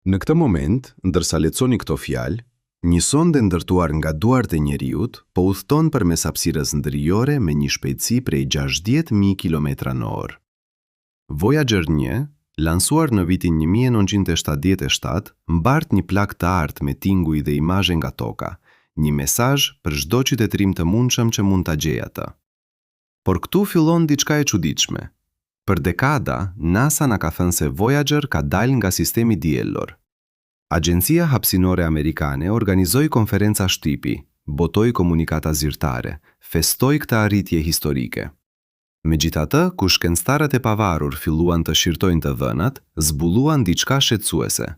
Në këtë moment, ndërsa lexoni këto fjalë, një sonde ndërtuar nga duart e njeriut po udhton përmes hapësirës ndërjore me një shpejtësi prej 60.000 km/h. Voyager 1, lansuar në vitin 1977, mbart një plak të artë me tinguj dhe imazhe nga toka, një mesazh për çdo qytetërim të mundshëm që mund ta gjejë atë. Por këtu fillon diçka e çuditshme. Për dekada, NASA na ka thënë se Voyager ka dalë nga sistemi diellor. Agjencia Hapësinore Amerikane organizoi konferenca shtypi, botoi komunikata zyrtare, festoi këtë arritje historike. Megjithatë, kur shkencëtarët e pavarur filluan të shqyrtojnë të dhënat, zbuluan diçka shqetësuese.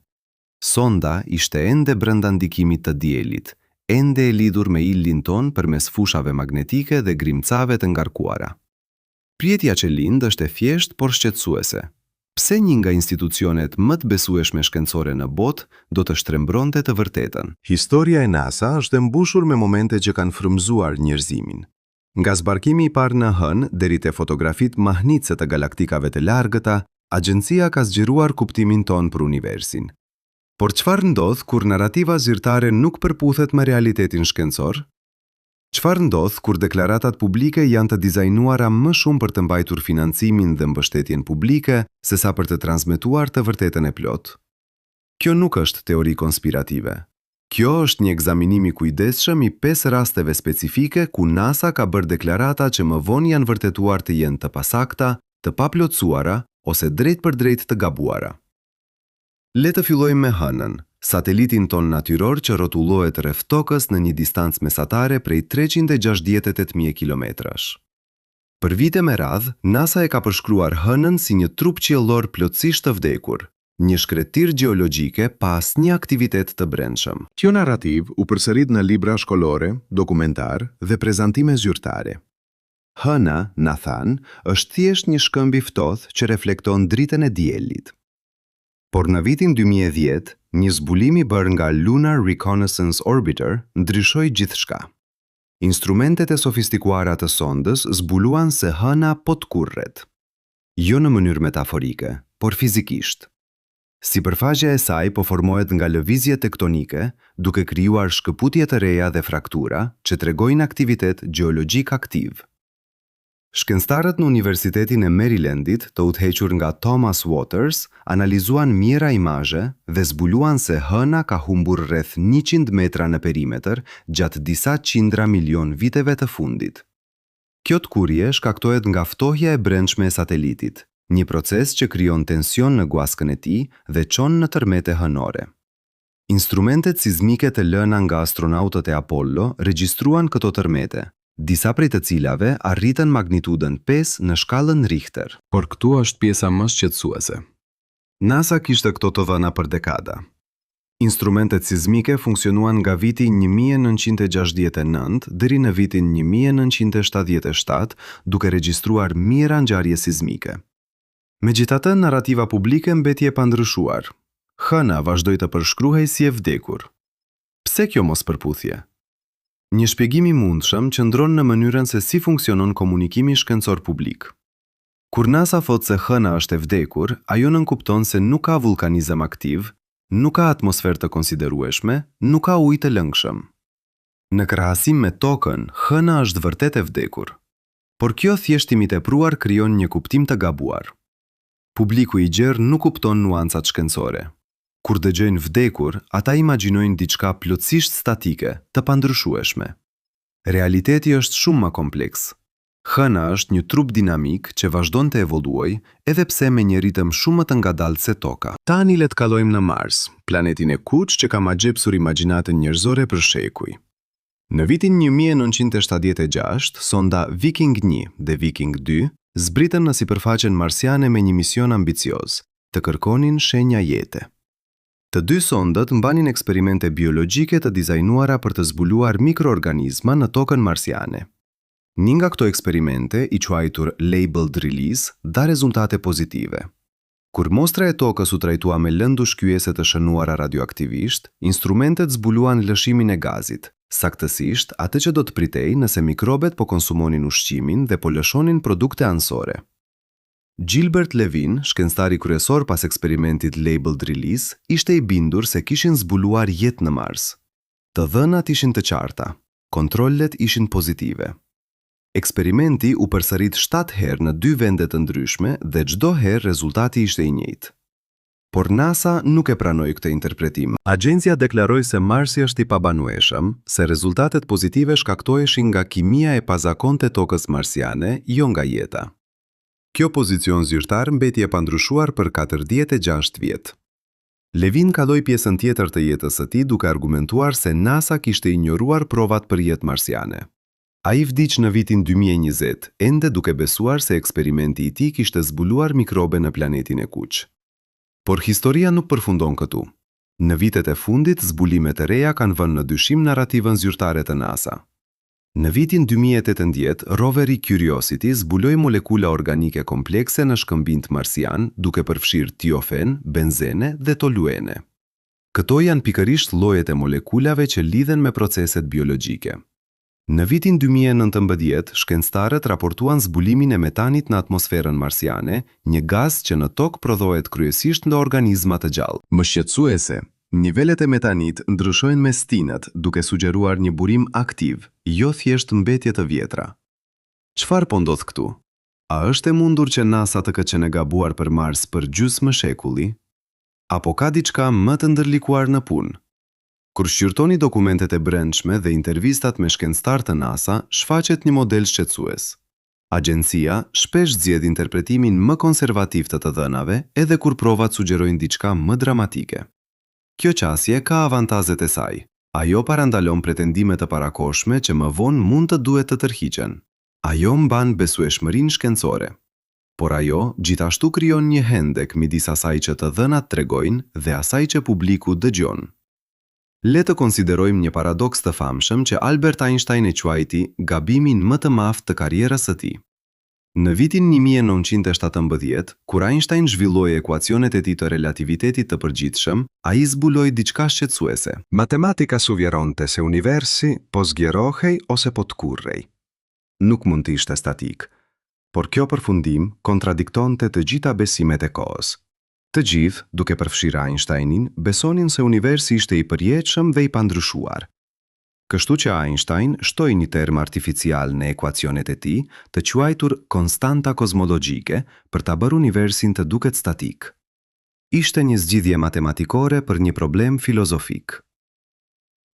Sonda ishte ende brenda ndikimit të diellit, ende e lidhur me ilin ton përmes fushave magnetike dhe grimcave të ngarkuara. Pyetja që lind është e thjeshtë por shqetësuese. Pse një nga institucionet më të besueshme shkencore në botë do të shtrembronte të vërtetën? Historia e NASA është e mbushur me momente që kanë frymëzuar njerëzimin. Nga zbarkimi i parë në hënë deri te fotografitë mahnitse të galaktikave të largëta, agjencia ka zgjeruar kuptimin ton për universin. Por çfarë ndodh kur narrativa zyrtare nuk përputhet me realitetin shkencor? Çfarë ndodh kur deklaratat publike janë të dizajnuara më shumë për të mbajtur financimin dhe mbështetjen publike sesa për të transmetuar të vërtetën e plotë? Kjo nuk është teori konspirative. Kjo është një ekzaminim i kujdesshëm i 5 rasteve specifike ku NASA ka bërë deklarata që më vonë janë vërtetuar të jenë të pasakta, të paplotësuara ose drejt për drejt të gabuara. Le të fillojmë me hënën, satelitin ton natyror që rrotullohet rreth tokës në një distancë mesatare prej 368.000 kilometrash. Për vite me radhë, NASA e ka përshkruar hënën si një trup qiellor plotësisht të vdekur, një shkretir gjeologjike pa asnjë aktivitet të brendshëm. Kjo narrativ u përsërit në libra shkollore, dokumentar dhe prezantime zyrtare. Hëna, na than, është thjesht një shkëmb i ftohtë që reflekton dritën e diellit. Por në vitin 2010, një zbulim i bërë nga Lunar Reconnaissance Orbiter ndryshoi gjithçka. Instrumentet e sofistikuara të sondës zbuluan se hëna po të kurret. Jo në mënyrë metaforike, por fizikisht. Sipërfaqja e saj po formohet nga lëvizje tektonike, duke krijuar shkëputje të reja dhe fraktura që tregojnë aktivitet gjeologjik aktiv. Shkencëtarët në Universitetin e Marylandit, të udhëhequr nga Thomas Waters, analizuan mijëra imazhe dhe zbuluan se hëna ka humbur rreth 100 metra në perimetër gjatë disa qindra milion viteve të fundit. Kjo tkurje shkaktohet nga ftohja e brendshme e satelitit, një proces që krijon tension në guaskën e tij dhe çon në tërmete hënore. Instrumentet sismike të lëna nga astronautët e Apollo regjistruan këto tërmete, disa prej të cilave arritën magnitudën 5 në shkallën Richter. Por këtu është pjesa më shqetësuese. NASA kishte këto të dhëna për dekada. Instrumentet sismike funksionuan nga viti 1969 deri në vitin 1977, duke regjistruar mijëra ngjarje sismike. Megjithatë, narrativa publike mbeti e pandryshuar. Hëna vazhdoi të përshkruhej si e vdekur. Pse kjo mos përputhje? Një shpjegim i mundshëm qëndron në mënyrën se si funksionon komunikimi shkencor publik. Kur NASA thotë se hëna është e vdekur, ajo nënkupton se nuk ka vulkanizëm aktiv, nuk ka atmosferë të konsiderueshme, nuk ka ujë të lëngshëm. Në krahasim me tokën, hëna është vërtet e vdekur. Por kjo thjeshtimi i tepruar krijon një kuptim të gabuar. Publiku i gjerë nuk kupton nuancat shkencore. Kur dëgjojnë vdekur, ata imagjinojnë diçka plotësisht statike, të pandryshueshme. Realiteti është shumë më kompleks. Hëna është një trup dinamik që vazhdon të evoluojë, edhe pse me një ritëm shumë më të ngadaltë se toka. Tani le të kalojmë në Mars, planetin e kuq që ka magjepsur imagjinatën njerëzore për shekuj. Në vitin 1976, sonda Viking 1 dhe Viking 2 zbritën në sipërfaqen marsiane me një mision ambicioz, të kërkonin shenja jete. Të dy sondat mbanin eksperimente biologjike të dizajnuara për të zbuluar mikroorganizma në tokën marsiane. Një nga këto eksperimente, i quajtur labeled release, dha rezultate pozitive. Kur mostra e tokës u trajtua me lëndu shkyese të shënuara radioaktivisht, instrumentet zbuluan lëshimin e gazit, saktësisht atë që do të pritej nëse mikrobet po konsumonin ushqimin dhe po lëshonin produkte anësore. Gilbert Levin, shkencëtari kryesor pas eksperimentit Labeled Release, ishte i bindur se kishin zbuluar jetë në Mars. Të dhënat ishin të qarta, kontrollet ishin pozitive. Eksperimenti u përsërit 7 herë në 2 vende të ndryshme dhe çdo herë rezultati ishte i njëjtë. Por NASA nuk e pranoi këtë interpretim. Agjencia deklaroi se Marsi është i pabanueshëm, se rezultatet pozitive shkaktoheshin nga kimia e pazakonte tokës marsiane, jo nga jeta. Kjo pozicion zyrtar mbeti e pandryshuar për 46 vjet. Levin kaloi pjesën tjetër të jetës së tij duke argumentuar se NASA kishte injoruar provat për jetë marsiane. Ai vdiq në vitin 2020, ende duke besuar se eksperimenti i tij kishte zbuluar mikrobe në planetin e kuq. Por historia nuk përfundon këtu. Në vitet e fundit, zbulimet e reja kanë vënë në dyshim narrativën zyrtare të NASA. Në vitin 2018, roveri Curiosity zbuloi molekula organike komplekse në shkëmbinjt marsian, duke përfshirë tiofen, benzene dhe toluene. Këto janë pikërisht llojet e molekulave që lidhen me proceset biologjike. Në vitin 2019, shkencëtarët raportuan zbulimin e metanit në atmosferën marsiane, një gaz që në tokë prodhohet kryesisht nga organizma të gjallë. Më shqetësuese, nivelet e metanit ndryshojnë me stinët, duke sugjeruar një burim aktiv, jo thjesht mbetje të vjetra. Çfarë po ndodh këtu? A është e mundur që NASA të ketë qenë e gabuar për Mars për gjysmë shekulli? Apo ka diçka më të ndërlikuar në punë? Kur shqyrtoni dokumentet e brendshme dhe intervistat me shkencëtarë të NASA, shfaqet një model shqetësues. Agjencia shpesh zgjedh interpretimin më konservativ të dhënave, edhe kur provat sugjerojnë diçka më dramatike. Kjo qasje ka avantazet e saj. Ajo parandalon pretendime të parakoshme që më vonë mund të duhet të tërhiqen. Ajo mban besueshmërinë shkencore. Por ajo gjithashtu krijon një hendek midis asaj që të dhënat tregojnë dhe asaj që publiku dëgjon. Le të konsiderojmë një paradoks të famshëm që Albert Einstein e quajti gabimin më të madh të karrierës së tij. Në vitin 1917, kur Einstein zhvilloi ekuacionet e tij të relativitetit të përgjithshëm, ai zbuloi diçka shqetësuese. Matematika sugjeronte se universi po zgjerohej ose po të kurrej. Nuk mund të ishte statik, por kjo përfundim kontradiktonte të gjitha besimet e kohës. Të gjithë, duke përfshirë Einsteinin, besonin se universi ishte i përjetshëm dhe i pandryshuar. Kështu që Einstein shtoi një term artificial në ekuacionet e tij, të quajtur konstanta kozmologjike, për ta bërë universin të duket statik. Ishte një zgjidhje matematikore për një problem filozofik.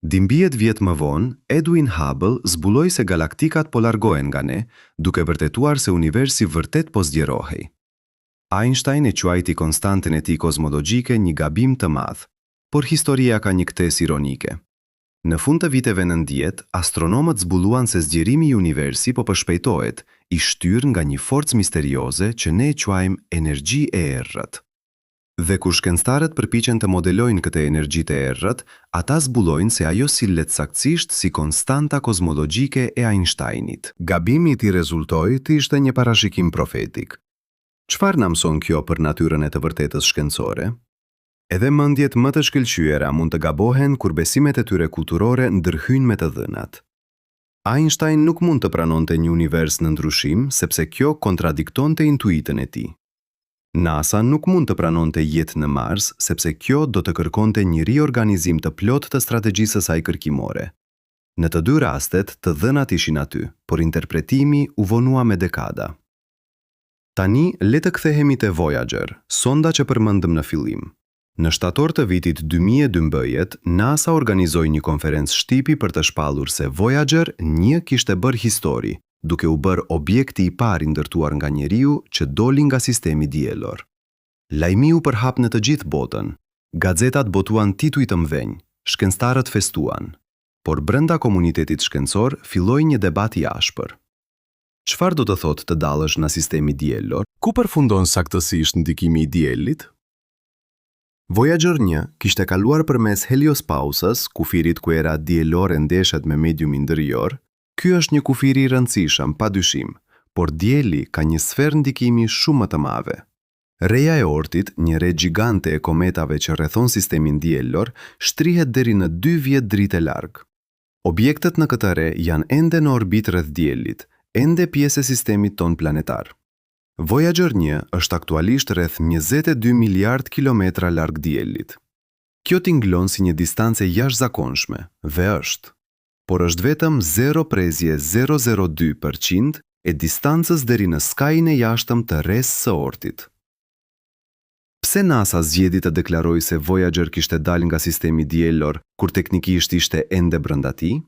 12 vjet më vonë, Edwin Hubble zbuloi se galaktikat po largohen nga ne, duke vërtetuar se universi vërtet po zgjerohej. Einstein e quajti konstantën e tij kozmologjike një gabim të madh, por historia ka një ktesë ironike. Në fund të viteve 90, astronomët zbuluan se zgjerimi i universi po përshpejtohet, i shtyrë nga një forcë misterioze që ne e quajmë energji e errët. Dhe kur shkencëtarët përpiqen të modelojnë këtë energji të errët, ata zbulojnë se ajo sillet saktësisht si konstanta kozmologjike e Einsteinit. Gabimi i tij rezultoi të ishte një parashikim profetik. Çfarë na mëson kjo për natyrën e të vërtetës shkencore? Edhe mendjet më të shkëlqyera mund të gabohen kur besimet e tyre kulturore ndërhyjnë me të dhënat. Einstein nuk mund të pranonte një univers në ndryshim, sepse kjo kontradiktonte intuitën e tij. NASA nuk mund të pranonte jetë në Mars, sepse kjo do të kërkonte një riorganizim të plotë të strategjisë së saj kërkimore. Në të dy rastet, të dhënat ishin aty, por interpretimi u vonua me dekada. Tani, le të kthehemi te Voyager, sonda që përmendëm në fillim. Në shtator të vitit 2012, NASA organizoi një konferencë shtipi për të shpallur se Voyager 1 kishte bërë histori, duke u bërë objekti i parë i ndërtuar nga njeriu që doli nga sistemi diellor. Lajmi u përhap në të gjithë botën. Gazetat botuan tituj të mëdhenj, shkencëtarët festuan, por brenda komunitetit shkencor filloi një debat i ashpër. Çfarë do të thotë të dalësh nga sistemi diellor? Ku përfundon saktësisht ndikimi i diellit? Voyager 1 kishte kaluar përmes heliospausës, kufirit ku era diellore ndeshet me mediumin ndërjor. Ky është një kufir i rëndësishëm, padyshim, por dielli ka një sferë ndikimi shumë më të madhe. Reja e Ortit, një re gjigante e kometave që rrethon sistemin diellor, shtrihet deri në 2 vjet dritë larg. Objektet në këtë re janë ende në orbit rreth diellit, ende pjesë e sistemit ton planetar. Voyager 1 është aktualisht rreth 22 miliard kilometra larg diellit. Kjo tingëllon si një distancë jashtëzakonshme dhe por është vetëm 0.002% e distancës deri në skajin e jashtëm të rresë së Ortit. Pse NASA zgjidhi të deklarojë se Voyager kishte dalë nga sistemi diellor kur teknikisht ishte ende brenda tij?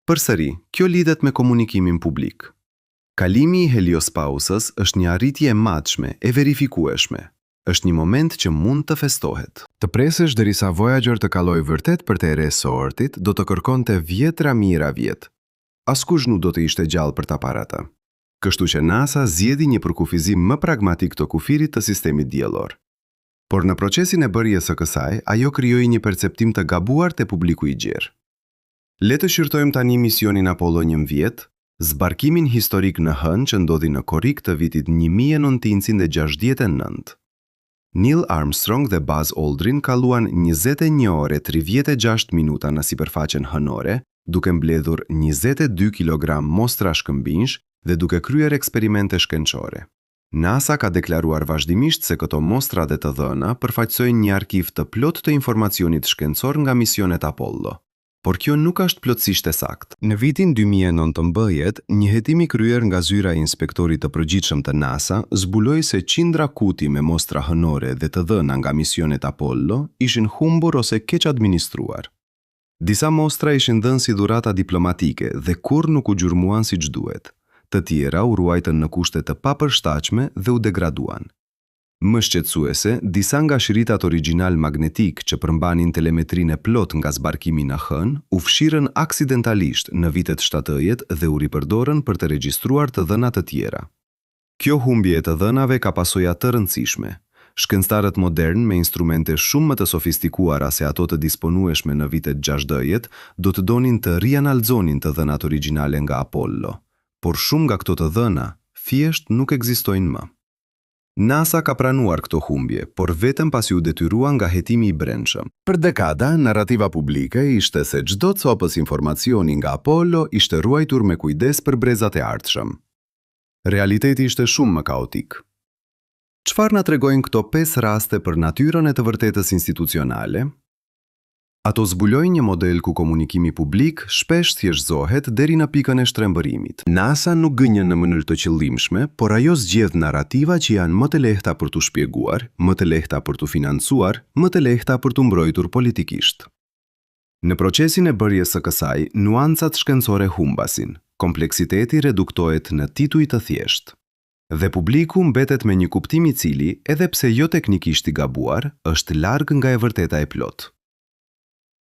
Përsëri, kjo lidhet me komunikimin publik. Kalimi i heliospausës është një arritje e matshme e verifikueshme. Është një moment që mund të festohet. Të presësh derisa Voyager të kalojë vërtet për te rresë së Ortit, do të kërkonte vjetra mijëra vjet. Askush nuk do të ishte gjallë për ta parë atë. Kështu që NASA zgjedhi një përkufizim më pragmatik të kufirit të sistemit diellor. Por në procesin e bërjes së kësaj, ajo krijoi një perceptim të gabuar te publiku i gjerë. Le të shqyrtojmë tani misionin Apollo 11, zbarkimin historik në Hënë që ndodhi në korrik të vitit 1969. Neil Armstrong dhe Buzz Aldrin kaluan 21 ore 36 minuta në sipërfaqen hënore, duke mbledhur 22 kg mostra shkëmbinjsh dhe duke kryer eksperimente shkencore. NASA ka deklaruar vazhdimisht se këto mostra dhe të dhëna përfaqësojnë një arkiv të plot të informacionit shkencor nga misionet Apollo. Por kjo nuk është plotësisht e saktë. Në vitin 2019, një hetim i kryer nga zyra e inspektorit të përgjithshëm të NASA zbuloi se qindra kuti me mostra hënore dhe të dhëna nga misionet Apollo ishin humbur ose keq administruar. Disa mostra ishin dhënë si dhurata diplomatike dhe kurrë nuk u gjurmuan siç duhet. Të tjera u ruajtën në kushte të papërshtatshme dhe u degraduan. Më shqetësuese, disa nga shiritat origjinal magnetik që përmbanin telemetrinë e plot nga zbarkimi në Hënë, u fshirën aksidentalisht në vitet 70 dhe u ripërdorën për të regjistruar të dhëna të tjera. Kjo humbje e të dhënave ka pasoja të rëndësishme. Shkencëtarët modern me instrumente shumë më të sofistikuara se ato të disponueshme në vitet 60 do të donin të rianalzonin të dhënat origjinale nga Apollo, por shumë nga këto të dhëna thjesht nuk ekzistojnë më. NASA ka pranuar këto humbje, por vetëm pasi u detyrua nga hetimi i brendshëm. Për dekada, narrativa publike ishte se çdo copës informacioni nga Apollo ishte ruajtur me kujdes për brezat e ardhshëm. Realiteti ishte shumë më kaotik. Çfarë na tregojnë këto 5 raste për natyrën e të vërtetës institucionale? Ato zbulojnë një model ku komunikimi publik shpesh thjeshtëzohet deri në pikën e shtrembërimit. NASA nuk gënjen në mënyrë të qëllimshme, por ajo zgjedh narrativa që janë më të lehta për t'u shpjeguar, më të lehta për t'u financuar, më të lehta për t'u mbrojtur politikisht. Në procesin e bërjes së kësaj, nuancat shkencore humbasin, kompleksiteti reduktohet në tituj të thjeshtë. Dhe publiku mbetet me një kuptim i cili, edhe pse jo teknikisht i gabuar, është larg nga e vërteta e plot.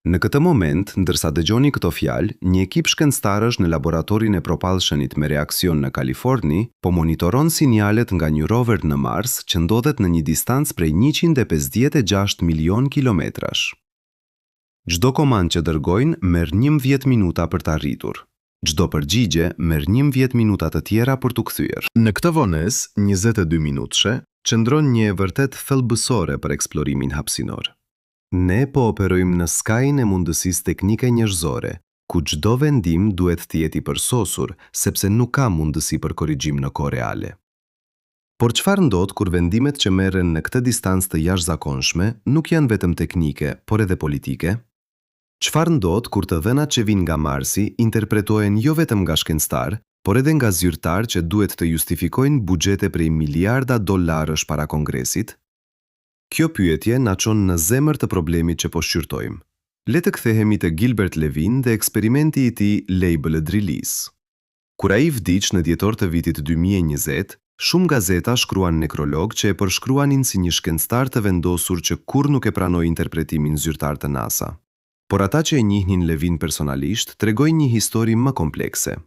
Në këtë moment, ndërsa dëgjoni këto fjalë, një ekip shkencëtarësh në laboratorin e propulsionit me reaksion në Kaliforni po monitoron sinjalet nga një rover në Mars që ndodhet në një distancë prej 156 milion kilometrash. Çdo komandë që dërgojnë merr 11 minuta për të arritur. Çdo përgjigje merr 11 minuta të tjera për t'u kthyer. Në këtë vonesë, 22 minutëshe, qëndron një e vërtet thellësore për eksplorimin hapësinor. Ne po operojmë në skajin e mundësisë teknike njerëzore, ku çdo vendim duhet të jetë i përsosur, sepse nuk ka mundësi për korrigjim në kohë reale. Por çfarë ndodh kur vendimet që merren në këtë distancë të jashtëzakonshme nuk janë vetëm teknike, por edhe politike? Çfarë ndodh kur të dhënat që vijnë nga Marsi interpretohen jo vetëm nga shkencëtar, por edhe nga zyrtar që duhet të justifikojnë buxhete prej miliarda dollarësh para Kongresit? Kjo pyetje na çon në zemër të problemit që po shqyrtojmë. Le të kthehemi te Gilbert Levin dhe eksperimenti i tij Labeled Release. Kur ai vdiq në dhjetor të vitit 2020, shumë gazeta shkruan nekrolog që e përshkruanin si një shkencëtar të vendosur që kurrë nuk e pranoi interpretimin zyrtar të NASA. Por ata që e njihnin Levin personalisht tregojnë një histori më komplekse.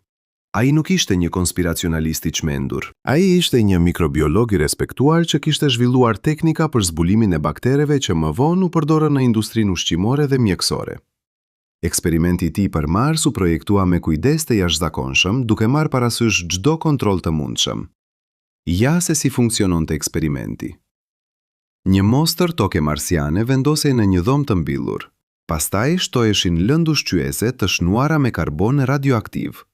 Ai nuk ishte një konspiracionalist i çmendur. Ai ishte një mikrobiolog i respektuar që kishte zhvilluar teknika për zbulimin e baktereve që më vonë u përdorën në industrinë ushqimore dhe mjekësore. Eksperimenti i tij për Mars u projektua me kujdes të jashtëzakonshëm, duke marrë parasysh çdo kontroll të mundshëm. Ja se si funksiononte eksperimenti. Një mostër toke marsiane vendosej në një dhomë të mbyllur. Pastaj shtoheshin lëndë ushqyese të shnuara me karbon radioaktiv.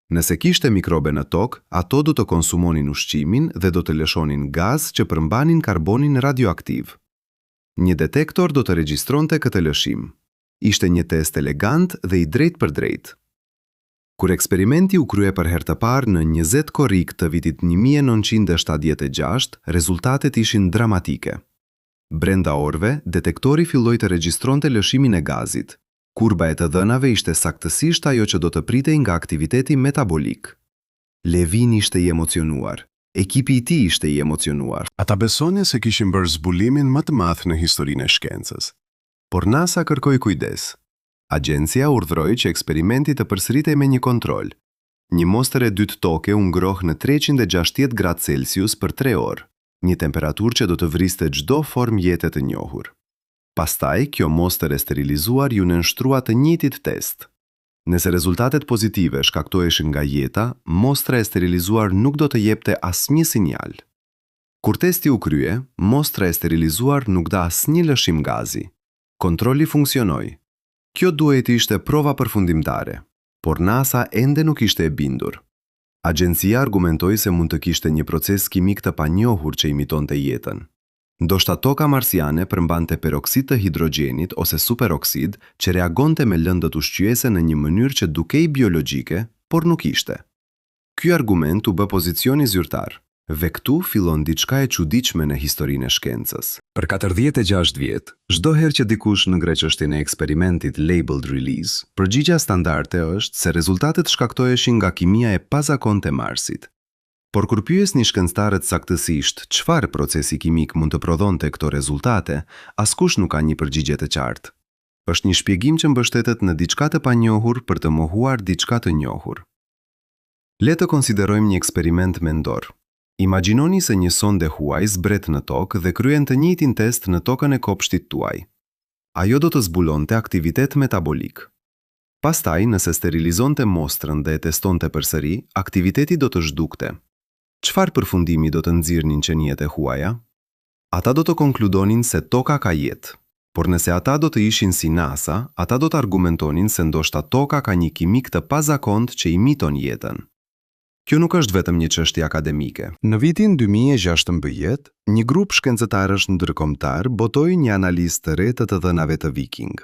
Nëse kishte mikrobe në tokë, ato do të konsumonin ushqimin dhe do të lëshonin gaz që përmbanin karbonin radioaktiv. Një detektor do të regjistronte këtë lëshim. Ishte një test elegant dhe i drejt për drejt. Kur eksperimenti u krye për herë të parë në 20 korrik të vitit 1976, rezultatet ishin dramatike. Brenda orëve, detektori filloi të regjistronte lëshimin e gazit. Kurba e të dhënave ishte saktësisht ajo që do të pritej nga aktiviteti metabolik. Levin ishte i emocionuar. Ekipi i tij ishte i emocionuar. Ata besonin se kishin bërë zbulimin më të madh në historinë e shkencës. Por NASA kërkoi kujdes. Agjencia urdhëroi që eksperimenti të përsëritej me një kontroll. Një mostër e dytë toke u ngroh në 360 gradë Celsius për 3 orë, një temperaturë që do të vriste çdo formë jete të njohur. Pastaj, kjo mostër e sterilizuar ju nënshtrua të njëjtit test. Nëse rezultatet pozitive shkaktoheshin nga jeta, mostra e sterilizuar nuk do të jepte asnjë sinjal. Kur testi u krye, mostra e sterilizuar nuk dha asnjë lëshim gazi. Kontrolli funksionoi. Kjo duhet të ishte prova përfundimtare, por NASA ende nuk ishte e bindur. Agjencia argumentoi se mund të kishte një proces kimik të panjohur që imitonte jetën. Ndoshta toka marsiane përmbante peroksid të hidrogjenit ose superoksid që reagonte me lëndët ushqyese në një mënyrë që dukej biologjike, por nuk ishte. Ky argument u bë pozicioni zyrtar. Dhe këtu fillon diçka e çuditshme në historinë e shkencës. Për 46 vjet, çdo herë që dikush ngre çështjen e eksperimentit labeled release, përgjigjja standarde është se rezultatet shkaktoheshin nga kimia e pazakontë e Marsit. Por kur pyesni shkencëtarët saktësisht çfarë procesi kimik mund të prodhonte këto rezultate, askush nuk ka një përgjigje të qartë. Është një shpjegim që mbështetet në diçka të panjohur për të mohuar diçka të njohur. Le të konsiderojmë një eksperiment mendor. Imagjinoni se një sonde huaj zbret në tokë dhe kryen të njëjtin test në tokën e kopshtit tuaj. Ajo do të zbulonte aktivitet metabolik. Pastaj, nëse sterilizonte mostrën dhe e testonte përsëri, aktiviteti do të zhdukte. Çfarë përfundimi do të nxirrnin qeniet e huaja? Ata do të konkludonin se toka ka jetë, por nëse ata do të ishin si NASA, ata do të argumentonin se ndoshta toka ka një kimik të pazakontë që imiton jetën. Kjo nuk është vetëm një çështje akademike. Në vitin 2016, një grup shkencëtarësh ndërkombëtar botoi një analizë të re të dhënave të Viking.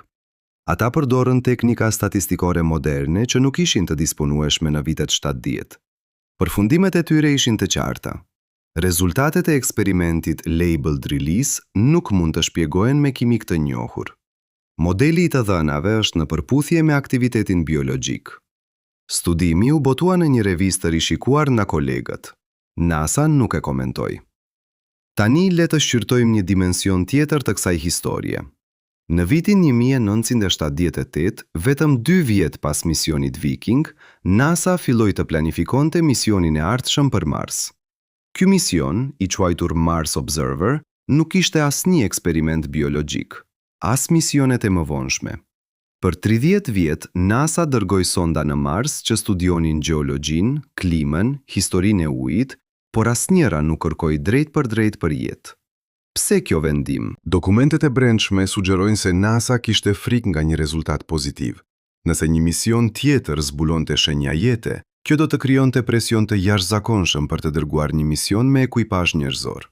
Ata përdorën teknika statistikore moderne që nuk ishin të disponueshme në vitet 70. Përfundimet e tyre ishin të qarta. Rezultatet e eksperimentit labeled release nuk mund të shpjegohen me kimik të njohur. Modeli i të dhënave është në përputhje me aktivitetin biologjik. Studimi u botua në një revistë të rishikuar nga kolegët. NASA nuk e komentoi. Tani le të shqyrtojmë një dimension tjetër të kësaj historie. Në vitin 1978, vetëm 2 vjet pas misionit Viking, NASA filloi të planifikonte misionin e ardhshëm për Mars. Ky mision, i quajtur Mars Observer, nuk ishte asnjë eksperiment biologjik, as misionet e mëvonshme. Për 30 vjet, NASA dërgoi sonda në Mars që studionin gjeologjin, klimën, historinë e ujit, por asnjëra nuk kërkoi drejt për jetë. Pse kjo vendim? Dokumentet e brendshme sugjerojnë se NASA kishte frikë nga një rezultat pozitiv. Nëse një mision tjetër zbulonte shenja jete, kjo do të krijonte presion të jashtëzakonshëm për të dërguar një mision me ekuipazh njerëzor.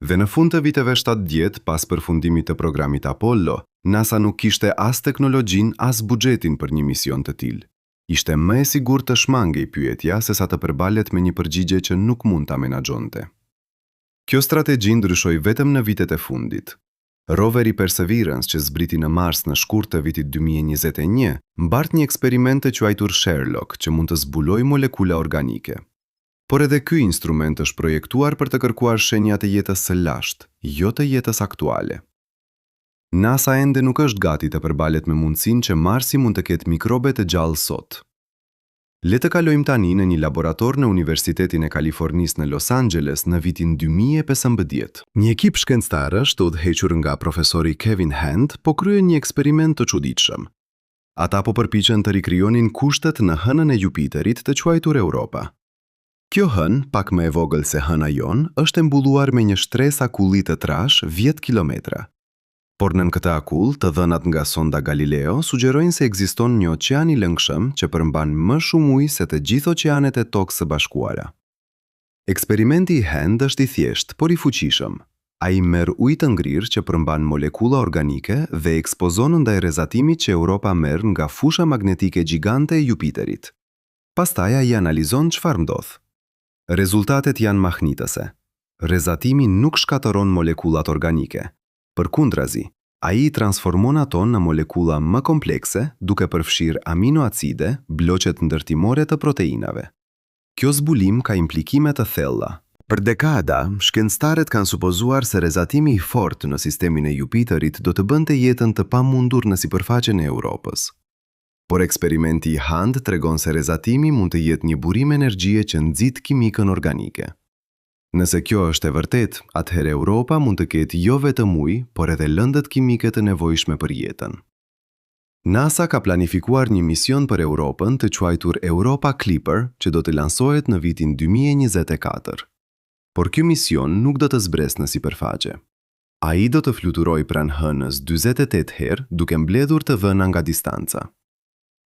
Dhe në fund të viteve 70, pas përfundimit të programit Apollo, NASA nuk kishte as teknologjin, as buxhetin për një mision të tillë. Ishte më e sigurt të shmangej pyetja sesa të përballet me një përgjigje që nuk mund ta menaxhonte. Kjo strategji ndryshoi vetëm në vitet e fundit. Roveri Perseverance që zbriti në Mars në shkurt të vitit 2021, mbart një eksperiment të quajtur Sherlock që mund të zbulojë molekula organike. Por edhe ky instrument është projektuar për të kërkuar shenja të jetës së lashtë, jo të jetës aktuale. NASA ende nuk është gati të përballet me mundësinë që Marsi mund të ketë mikrobe të gjallë sot. Le të kalojmë tani në një laborator në Universitetin e Kalifornisë në Los Angeles në vitin 2015. Një ekip shkencëtarësh të udhëhequr nga profesori Kevin Hand po kryen një eksperiment të çuditshëm. Ata po përpiqen të rikrijonin kushtet në hënën e Jupiterit të quajtur Europa. Kjo hënë, pak më e vogël se hëna jon, është e mbulluar me një shtresë akulli të trash 10 kilometra. Por nën këtë akull, të dhënat nga sonda Galileo sugjerojnë se ekziston një oqean i lëngshëm që përmban më shumë ujë se të gjithë oqeanet e tokës së bashkuara. Eksperimenti i Hand është i thjeshtë, por i fuqishëm. Ai merr ujë të ngrirë që përmban molekula organike dhe ekspozon ndaj rrezatimit që Europa merr nga fusha magnetike gjigante e Jupiterit. Pastaj ai analizon çfarë ndodh. Rezultatet janë mahnitëse. Rrezatimi nuk shkatëron molekullat organike. Përkundrazi, ai i transformon ato në molekula më komplekse, duke përfshirë aminoacide, bloqet ndërtimore të proteinave. Kjo zbulim ka implikime të thella. Për dekada, shkencëtarët kanë supozuar se rrezatimi i fortë në sistemin e Jupiterit do të bënte jetën të pamundur në sipërfaqen e Europës. Por eksperimenti i Hand tregon se rrezatimi mund të jetë një burim energjie që nxit kimikën organike. Nëse kjo është e vërtet, atëherë Europa mund të ketë jo vetëm ujë, por edhe lëndët kimike të nevojshme për jetën. NASA ka planifikuar një mision për Europën të quajtur Europa Clipper, që do të lansohet në vitin 2024. Por ky mision nuk do të zbresë në sipërfaqe. Ai do të fluturojë pranë hënës 48 herë, duke mbledhur të vëna nga distanca.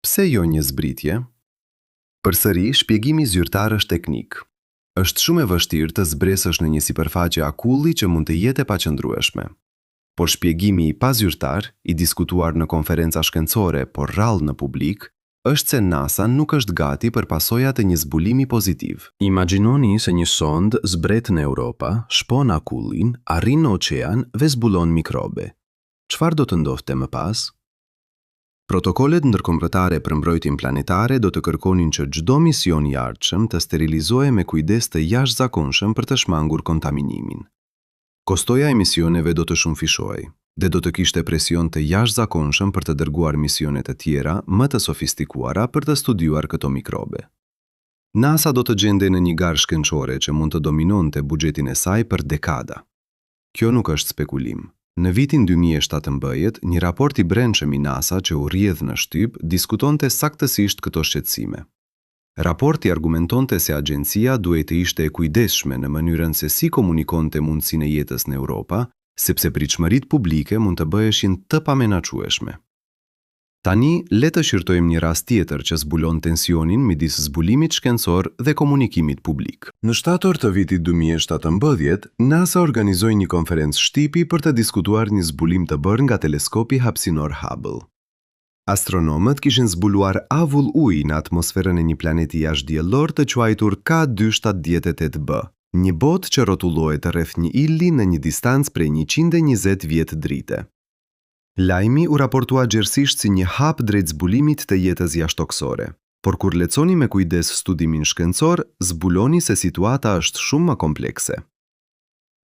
Pse jo një zbritje? Përsëri, shpjegimi zyrtar është teknik. Është shumë e vështirë të zbresësh në një sipërfaqe akulli që mund të jetë e paqëndrueshme. Por shpjegimi i pazyrtar, i diskutuar në konferenca shkencore, por rrallë në publik, është se NASA nuk është gati për pasojat e një zbulimi pozitiv. Imagjinoni se një sond zbret në Europa, shpon akullin, arrin në oqean dhe zbulon mikrobe. Çfarë do të ndodhte më pas? Protokollet ndërkombëtare për mbrojtjen planetare do të kërkonin që çdo mision i ardhshëm të sterilizohej me kujdes të jashtëzakonshëm për të shmangur kontaminimin. Kostoja e misioneve do të shumëfishohej dhe do të kishte presion të jashtëzakonshëm për të dërguar misionet të tjera më të sofistikuara për të studiuar këto mikrobe. NASA do të gjendej në një garë shkencore që mund të dominonte buxhetin e saj për dekada. Kjo nuk është spekulim. Në vitin 2017, një raport i brendshëm i NASA që u rrjedh në shtyp diskutonte saktësisht këto shqetësime. Raporti argumentonte se agjencia duhet të ishte e kujdesshme në mënyrën se si komunikonte mundësinë e jetës në Europa, sepse pritshmëritë publike mund të bëheshin të pamenaqueshme. Tani, le të shqyrtojmë një rast tjetër që zbulon tensionin midis zbulimit shkencor dhe komunikimit publik. Në shtator të vitit 2017, NASA organizoi një konferencë shtipi për të diskutuar një zbulim të bërë nga teleskopi hapësinor Hubble. Astronomët kishin zbuluar avull ujë në atmosferën e një planeti jashtëdiellor të quajtur K278b, një botë që rrotullohet rreth një illi në një distancë prej 120 vjet drite. Lajmi u raportua gjerësisht si një hap drejt zbulimit të jetës jashtëtoksore, por kur lexoni me kujdes studimin shkencor, zbuloni se situata është shumë më komplekse.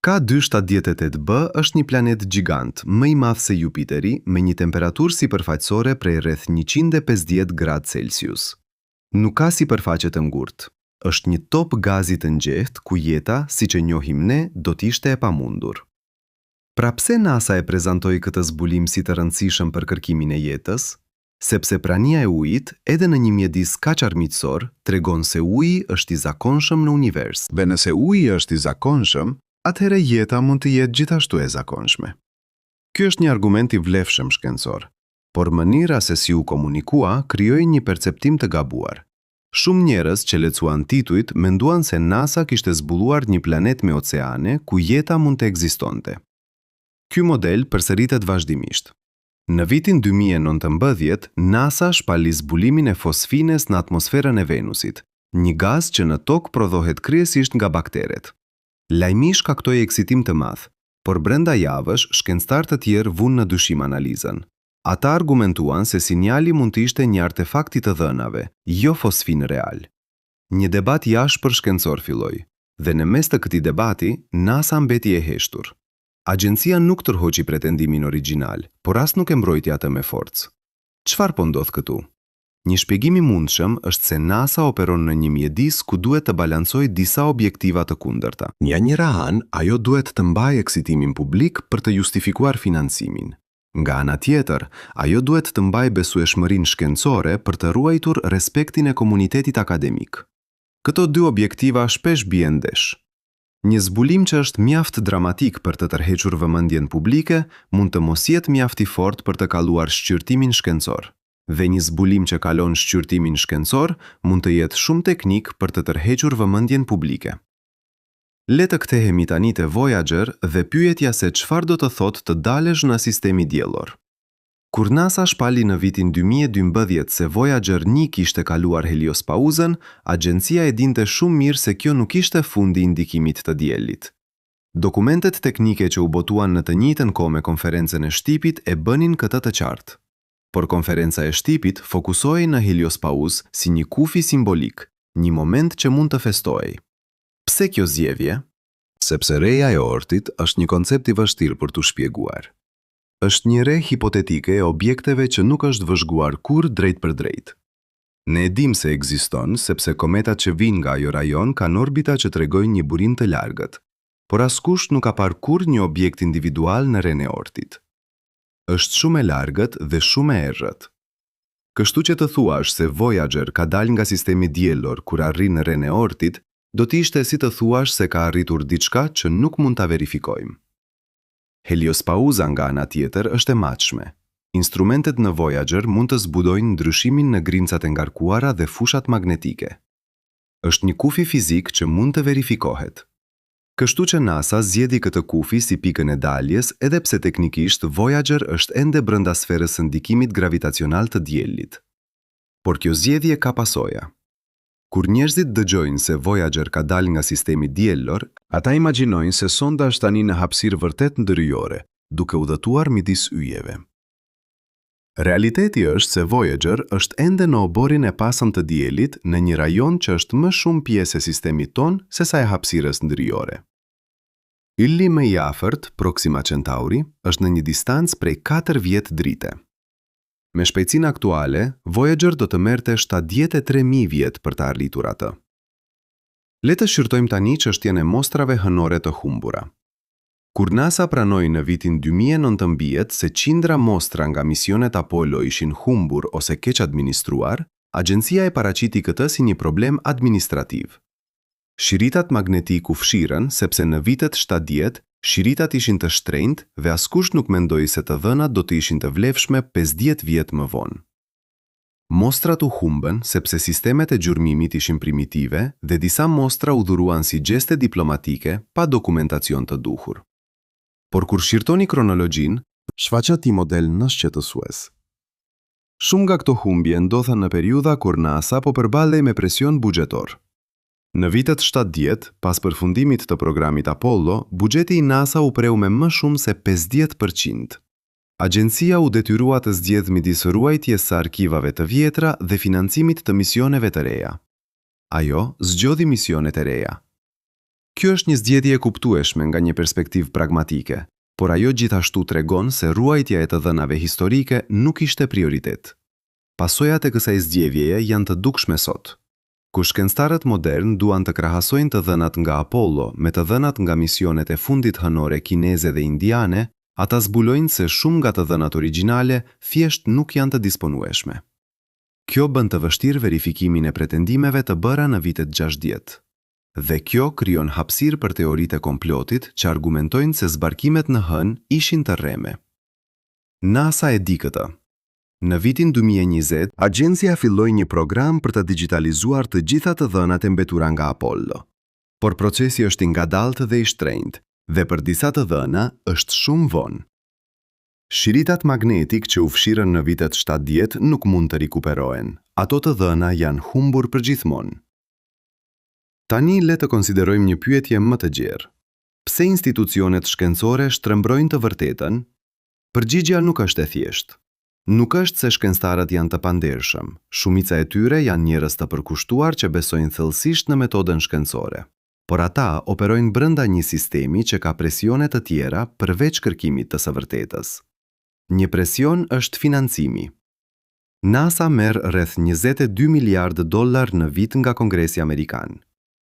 K278b është një planet gjigant, më i madh se Jupiteri, me një temperaturë sipërfaqësore prej rreth 150 gradë Celsius. Nuk ka sipërfaqe të ngurtë. Është një top gazi të ngjehtë ku jeta, siç e njohim ne, do të ishte e pamundur. Pra pse NASA e prezantoi këtë zbulim si të rëndësishëm për kërkimin e jetës? Sepse prania e ujit, edhe në një mjedis kaq armiqësor, tregon se uji është i zakonshëm në univers. Dhe nëse uji është i zakonshëm, atëherë jeta mund të jetë gjithashtu e zakonshme. Ky është një argument i vlefshëm shkencor, por mënyra se si u komunikua krijoi një perceptim të gabuar. Shumë njerëz që lexuan titujt menduan se NASA kishte zbuluar një planet me oceane ku jeta mund të ekzistonte. Ky model përsëritet vazhdimisht. Në vitin 2019, NASA shpali zbulimin e fosfines në atmosferën e Venusit, një gaz që në tokë prodhohet kryesisht nga bakteret. Lajmi shkaktoi eksitim të madh, por brenda javësh shkencëtar të tjerë vunë në dyshim analizën. Ata argumentuan se sinjali mund të ishte një artefakt i të dhënave, jo fosfin real. Një debat jashtëpër shkencor filloi, dhe në mes të këtij debati, NASA mbeti e heshtur. Agjencia nuk tërhoqi pretendimin origjinal, por as nuk e mbrojti atë me forcë. Çfarë po ndodh këtu? Një shpjegim i mundshëm është se NASA operon në një mjedis ku duhet të balancojë disa objektiva të kundërta. Nga njëra anë, ajo duhet të mbajë eksitimin publik për të justifikuar financimin. Nga ana tjetër, ajo duhet të mbajë besueshmërinë shkencore për të ruajtur respektin e komunitetit akademik. Këto dy objektiva shpesh bien ndesh. Një zbulim që është mjaft dramatik për të tërhequr vëmendjen publike mund të mos jetë mjaft i fortë për të kaluar shqyrtimin shkencor. Dhe një zbulim që kalon shqyrtimin shkencor mund të jetë shumë teknik për të tërhequr vëmendjen publike. Le të kthehemi tani te Voyager dhe pyetja se çfarë do të thotë të dalesh në sistemi diellor. Kur NASA shpali në vitin 2012 se Voyager 1 kishte kaluar heliospauzën, agjencia e dinte shumë mirë se kjo nuk ishte fundi i ndikimit të diellit. Dokumentet teknike që u botuan në të njëjtën kohë me konferencën e shtipit e bënin këtë të qartë. Por konferenca e shtipit fokusohej në heliospauzë si një kufi simbolik, një moment që mund të festohej. Pse kjo zgjedhje? Sepse reja e ortit është një koncept i vështirë për t'u shpjeguar. Është një re hipotetike e objekteve që nuk është vëzhguar kur drejt për drejt. Ne e dim se ekziston sepse kometat që vijnë nga ajo rajon kanë orbita që tregojnë një burim të largët, por askush nuk ka parë kurrë një objekt individual në ren e ortit. Është shumë e largët dhe shumë e errët. Kështu që të thuash se Voyager ka dalë nga sistemi diellor kur arrin në ren e ortit, do t'ishte si të thuash se ka arritur diçka që nuk mund ta verifikojmë. Heliospauza nga ana tjetër është e matshme. Instrumentet në Voyager mund të zbudojnë ndryshimin në grincat e ngarkuara dhe fushat magnetike. Është një kufi fizik që mund të verifikohet. Kështu që NASA zgjedhi këtë kufi si pikën e daljes, edhe pse teknikisht Voyager është ende brenda sferës së ndikimit gravitacional të diellit. Por kjo zgjedhje ka pasoja. Kur njerëzit dëgjojnë se Voyager ka dalë nga sistemi diellor, ata imagjinojnë se sonda është tani në hapësirë vërtet ndërhyjore, duke udhëtuar midis yjeve. Realiteti është se Voyager është ende në oborin e pasëm të diellit në një rajon që është më shumë pjesë e sistemit ton se sa e hapësirës ndërhyjore. Ylli më i afërt, Proxima Centauri, është në një distancë prej 4 vjet drite. Me shpejtësinë aktuale, Voyager do të merrte 73.000 vjet për të arritur atë. Le të shqyrtojmë tani çështjen e mostrave hënore të humbura. Kur NASA pranoi në vitin 2019 se qindra mostra nga misionet Apollo ishin humbur ose keq administruar, agjencia e paraqiti këtë si një problem administrativ. Shiritat magnetik u fshirën sepse në vitet 70 shiritat ishin të shtrenjtë dhe askush nuk mendoi se të dhënat do të ishin të vlefshme 50 vjet më vonë. Mostrat u humbën sepse sistemet e gjurmimit ishin primitive dhe disa mostra u dhuruan si gjeste diplomatike pa dokumentacion të duhur. Por kur shqirtoni kronologjinë, shfaqet një model nënshqetësues. Shumë nga këto humbje ndodhen në periudha kur NASA po përballej me presion buxhetor. Në vitet 70, pas përfundimit të programit Apollo, buxheti i NASA u preu me më shumë se 50%. Agjencia u detyrua të zgjedhë midis ruajtjes së arkivave të vjetra dhe financimit të misioneve të reja. Ajo zgjodhi misionet e reja. Kjo është një zgjedhje e kuptueshme nga një perspektivë pragmatike, por ajo gjithashtu tregon se ruajtja e të dhënave historike nuk ishte prioritet. Pasojat e kësaj zgjedhjeje janë të dukshme sot. Kur shkencëtarët modern duan të krahasojnë të dhënat nga Apollo me të dhënat nga misionet e fundit hënore kineze dhe indiane, ata zbulojnë se shumë nga të dhënat origjinale thjesht nuk janë të disponueshme. Kjo bën të vështirë verifikimin e pretendimeve të bëra në vitet 60. Dhe kjo krijon hapësirë për teoritë e komplotit që argumentojnë se zbarkimet në hën ishin të rreme. NASA e di këtë. Në vitin 2020, agjencia filloi një program për të digitalizuar të gjitha të dhënat e mbetura nga Apollo. Por procesi është i ngadaltë dhe i shtrenjtë, dhe për disa të dhëna është shumë vonë. Shiritat magnetik që u fshirën në vitet 70 nuk mund të rikuperohen. Ato të dhëna janë humbur përgjithmonë. Tani le të konsiderojmë një pyetje më të gjerë. Pse institucionet shkencore shtrembrojnë të vërtetën? Përgjigjja nuk është e thjeshtë. Nuk është se shkencëtarët janë të pandershëm. Shumica e tyre janë njerëz të përkushtuar që besojnë thellësisht në metodën shkencore. Por ata operojnë brenda një sistemi që ka presione të tjera përveç kërkimit të së vërtetës. Një presion është financimi. NASA merr rreth 22 miliardë dollar në vit nga Kongresi Amerikan.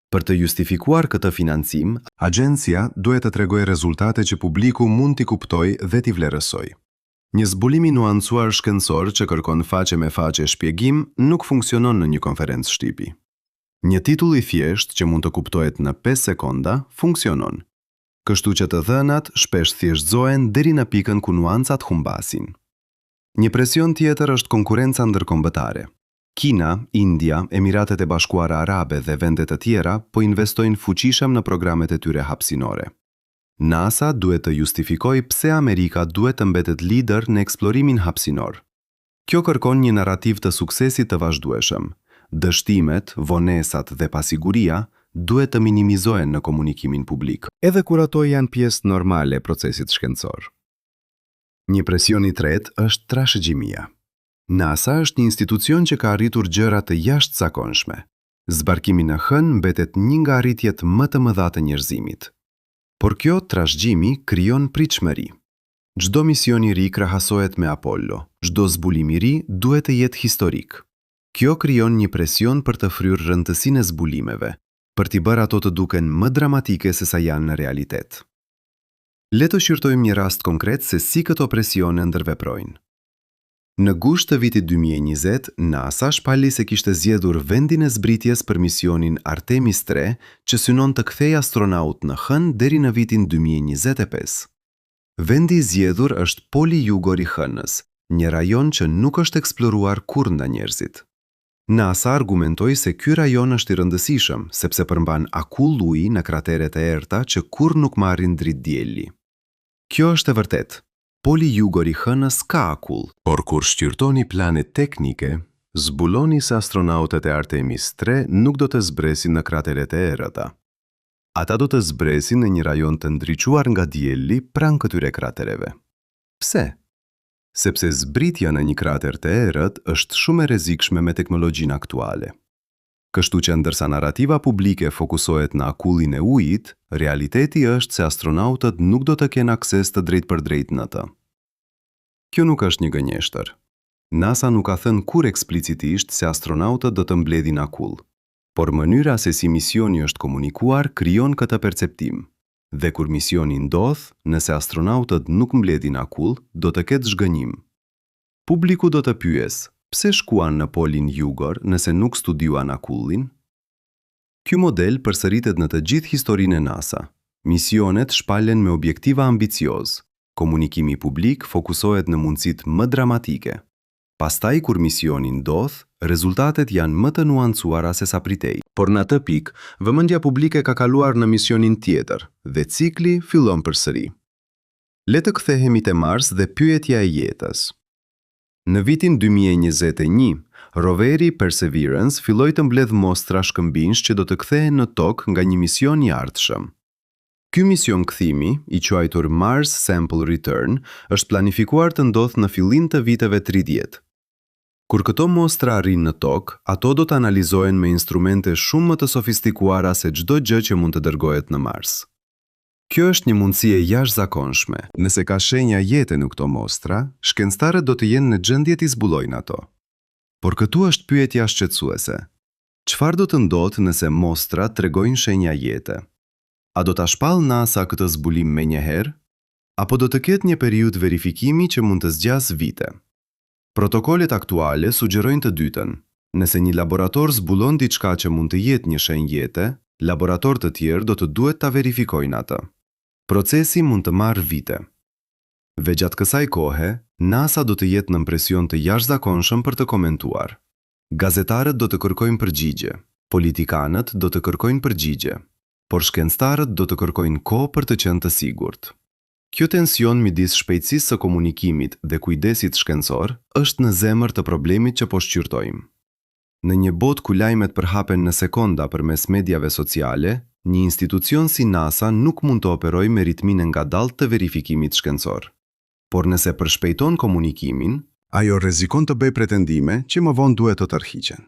Për të justifikuar këtë financim, agjencia duhet të tregojë rezultate që publiku mund t'i kuptojë dhe t'i vlerësojë. Një zbulim i nuancuar shkencor që kërkon faqe me faqe shpjegim nuk funksionon në një konferencë shtipi. Një titull i thjesht që mund të kuptohet në 5 sekonda funksionon. Kështu që të dhënat shpesh thjeshtëzohen deri në pikën ku nuancat humbasin. Një presion tjetër është konkurenca ndërkombëtare. Kina, India, Emiratet e Bashkuara Arabe dhe vendet të tjera po investojnë fuqishëm në programet e tyre hapësinore. NASA duhet të justifikojë pse Amerika duhet të mbetet lider në eksplorimin hapësinor. Kjo kërkon një narrativ të suksesit të vazhdueshëm. Dështimet, vonesat dhe pasiguria duhet të minimizohen në komunikimin publik, edhe kur ato janë pjesë normale e procesit shkencor. Një presion i tretë është trashëgjimia. NASA është një institucion që ka arritur gjëra të jashtëzakonshme. Zbarkimi në hënë mbetet një nga arritjet më të mëdha të njerëzimit. Por kjo trashëgjimi krijon pritshmëri. Çdo mision i ri krahasohet me Apollo, çdo zbulim i ri duhet të jetë historik. Kjo krijon një presion për të fryrë rëndësinë e zbulimeve, për t'i bërë ato të duken më dramatike se sa janë në realitet. Le të shqyrtojmë një rast konkret se si këto presione ndërveprojnë. Në gusht të vitit 2020, NASA shpalli se kishte zgjedhur vendin e zbritjes për misionin Artemis 3, që synon të kthejë astronaut në hënë deri në vitin 2025. Vendi i zgjedhur është Poli Jugor i Hënës, një rajon që nuk është eksploruar kurrë nga njerëzit. NASA argumentoi se ky rajon është i rëndësishëm sepse përmban akull uji në krateret e errta që kurrë nuk marrin dritë dielli. Kjo është e vërtetë. Poli Jugor i Hënës ka akull, por kur shqyrtoni planet teknike, zbuloni se astronautët e Artemis 3 nuk do të zbresin në krateret e errëta. Ata do të zbresin në një rajon të ndriçuar nga dielli pranë këtyre kratereve. Pse? Sepse zbritja në një krater të errët është shumë e rrezikshme me teknologjinë aktuale. Kështu që ndërsa narrativa publike fokusohet në akullin e ujit, realiteti është se astronautët nuk do të kenë akses të drejtpërdrejt në të. Kjo nuk është një gënjeshtër. NASA nuk ka thënë kur eksplicitisht se astronautët do të mbledhin akull, por mënyra se si misioni është komunikuar krijon këtë perceptim. Dhe kur misioni ndodh, nëse astronautët nuk mbledhin akull, do të ketë zhgënjim. Publiku do të pyes: pse shkuan në Polin Jugor nëse nuk studiuan akullin? Ky model përsëritet në të gjithë historinë e NASA. Misionet shpallen me objektiva ambicioz. Komunikimi publik fokusohet në mundësitë më dramatike. Pastaj kur misioni ndodh, rezultatet janë më të nuancuara se sa pritej. Por në atë pikë, vëmendja publike ka kaluar në misionin tjetër dhe cikli fillon përsëri. Le të kthehemi te Mars dhe pyetja e jetës. Në vitin 2021, roveri Perseverance filloi të mbledh mostra shkëmbinjsh që do të kthehen në tokë nga një mision i ardhshëm. Ky mision kthimi, i quajtur Mars Sample Return, është planifikuar të ndodhë në fillim të viteve 30. Kur këto mostra arrin në tokë, ato do të analizohen me instrumente shumë më të sofistikuara se çdo gjë që mund të dërgohet në Mars. Kjo është një mundësi e jashtëzakonshme. Nëse ka shenja jete në këto mostra, shkencëtarët do të jenë në gjendje t'i zbulojnë ato. Por këtu është pyetja shqetësuese. Çfarë do të ndodhë nëse mostrat tregojnë shenja jete? A do ta shpall NASA këtë zbulim menjëherë? Apo do të ketë një periudhë verifikimi që mund të zgjasë vite? Protokollet aktuale sugjerojnë të dytën. Nëse një laborator zbulon diçka që mund të jetë një shenjë jete, laborator të tjerë do të duhet ta verifikojnë atë. Procesi mund të marrë vite. Dhe gjatë kësaj kohe, NASA do të jetë në presion të jashtëzakonshëm për të komentuar. Gazetarët do të kërkojnë përgjigje, politikanët do të kërkojnë përgjigje, por shkencëtarët do të kërkojnë kohë për të qenë të sigurt. Kjo tension midis shpejtësisë së komunikimit dhe kujdesit shkencor është në zemër të problemit që po shqyrtojmë. Në një botë ku lajmet përhapen në sekonda përmes mediave sociale, një institucion si NASA nuk mund të operojë me ritmin e ngadaltë të verifikimit shkencor. Por nëse përshpejton komunikimin, ajo rrezikon të bëjë pretendime që më vonë duhet të tërhiqen.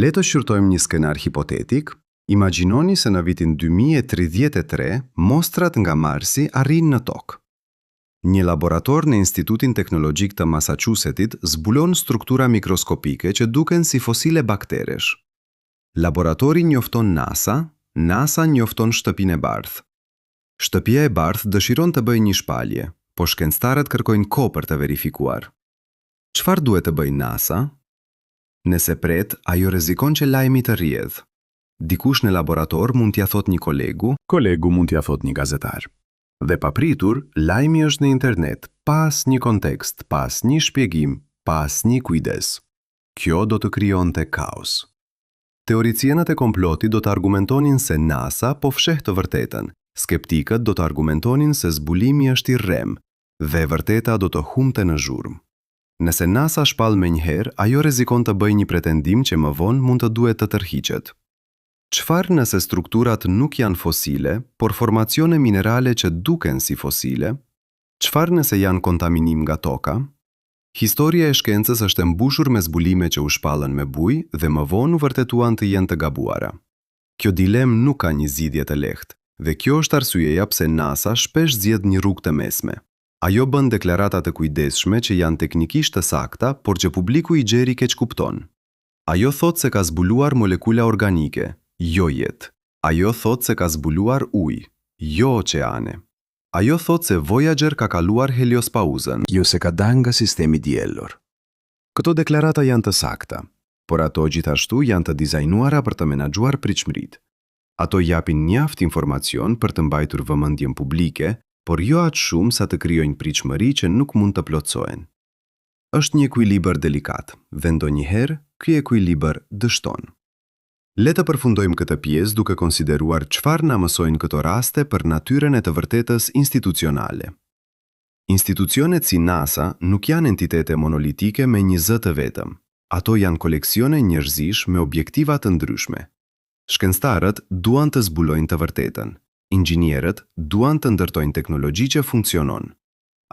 Le të shqyrtojmë një skenar hipotetik. Imagjinoni se në vitin 2033 mostrat nga Marsi arrin në tokë. Një laborator në Institutin Teknologjik të Massachusettit zbulon struktura mikroskopike që duken si fosile bakteresh. Laboratori njofton NASA, NASA njofton Shtëpinë e Bardhë. Shtëpia e Bardhë dëshiron të bëjë një shpalje, po shkencëtarët kërkojnë kohë për të verifikuar. Çfarë duhet të bëjë NASA? Nëse pret, ajo rrezikon që lajmi të rrjedh. Dikush në laborator mund t'ia thot një kolegu mund t'ia thot një gazetar. Dhe papritur, lajmi është në internet, pas një kontekst, pas një shpjegim, pas një kujdes. Kjo do të krijonte kaos. Teoricienët e komplotit do të argumentonin se NASA po fsheh të vërtetën, skeptikët do të argumentonin se zbulimi është i rrem, dhe vërteta do të humte në zhurmë. Nëse NASA shpall menjëherë, ajo rrezikon të bëjë një pretendim që më vonë mund të duhet të tërhiqet. Çfarë nëse strukturat nuk janë fosile, por formacione minerale që duken si fosile? Çfarë nëse janë kontaminim nga toka? Historia e shkencës është e mbushur me zbulime që u shpallën me bujë dhe më vonë u vërtetuan të jenë të gabuara. Kjo dilemë nuk ka një zgjidhje të lehtë, dhe kjo është arsyeja pse NASA shpesh zgjedh një rrugë të mesme. Ajo bën deklarata të kujdesshme që janë teknikisht të sakta, por që publiku i gjerë keq kupton. Ajo thot se ka zbuluar molekula organike, jo jetë. Ajo thot se ka zbuluar ujë, jo oqeane. Ajo thot se Voyager ka kaluar heliospauzën, jo se ka dalë nga sistemi diellor. Këto deklarata janë të sakta, por ato gjithashtu janë të dizajnuara për të menaxhuar pritshmëritë. Ato japin mjaft informacion për të mbajtur vëmendjen publike, por jo aq shumë sa të krijojnë pritshmëri që nuk mund të plotësohen. Është një ekuilibër delikat, dhe ndonjëherë ky ekuilibër dështon. Le të përfundojmë këtë pjesë duke konsideruar çfarë na mësojnë këto raste për natyrën e të vërtetës institucionale. Institucionet si NASA nuk janë entitete monolitike me një zë të vetëm. Ato janë koleksione njerëzish me objektiva të ndryshme. Shkencëtarët duan të zbulojnë të vërtetën. Inxhinierët duan të ndërtojnë teknologji që funksionon.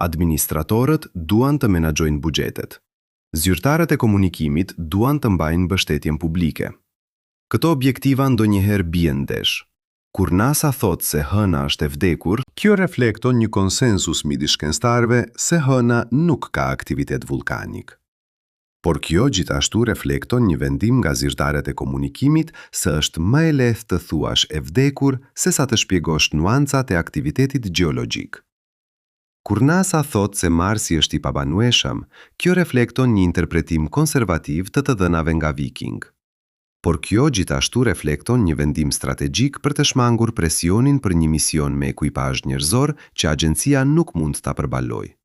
Administratorët duan të menaxhojnë buxhetet. Zyrtarët e komunikimit duan të mbajnë mbështetjen publike. Këto objektiva ndonjëherë bien ndesh. Kur NASA thot se hëna është e vdekur, kjo reflekton një konsensus midis shkencëtarëve se hëna nuk ka aktivitet vulkanik. Por kjo gjithashtu reflekton një vendim nga zyrtarët e komunikimit se është më e lehtë të thuash e vdekur se sa të shpjegosh nuancat e aktivitetit gjeologjik. Kur NASA thot se Marsi është i pabanueshëm, kjo reflekton një interpretim konservativ të dhënave nga Viking. Por kjo gjithashtu reflekton një vendim strategjik për të shmangur presionin për një mision me ekuipazh njerëzor që agjencia nuk mund ta përbalojë.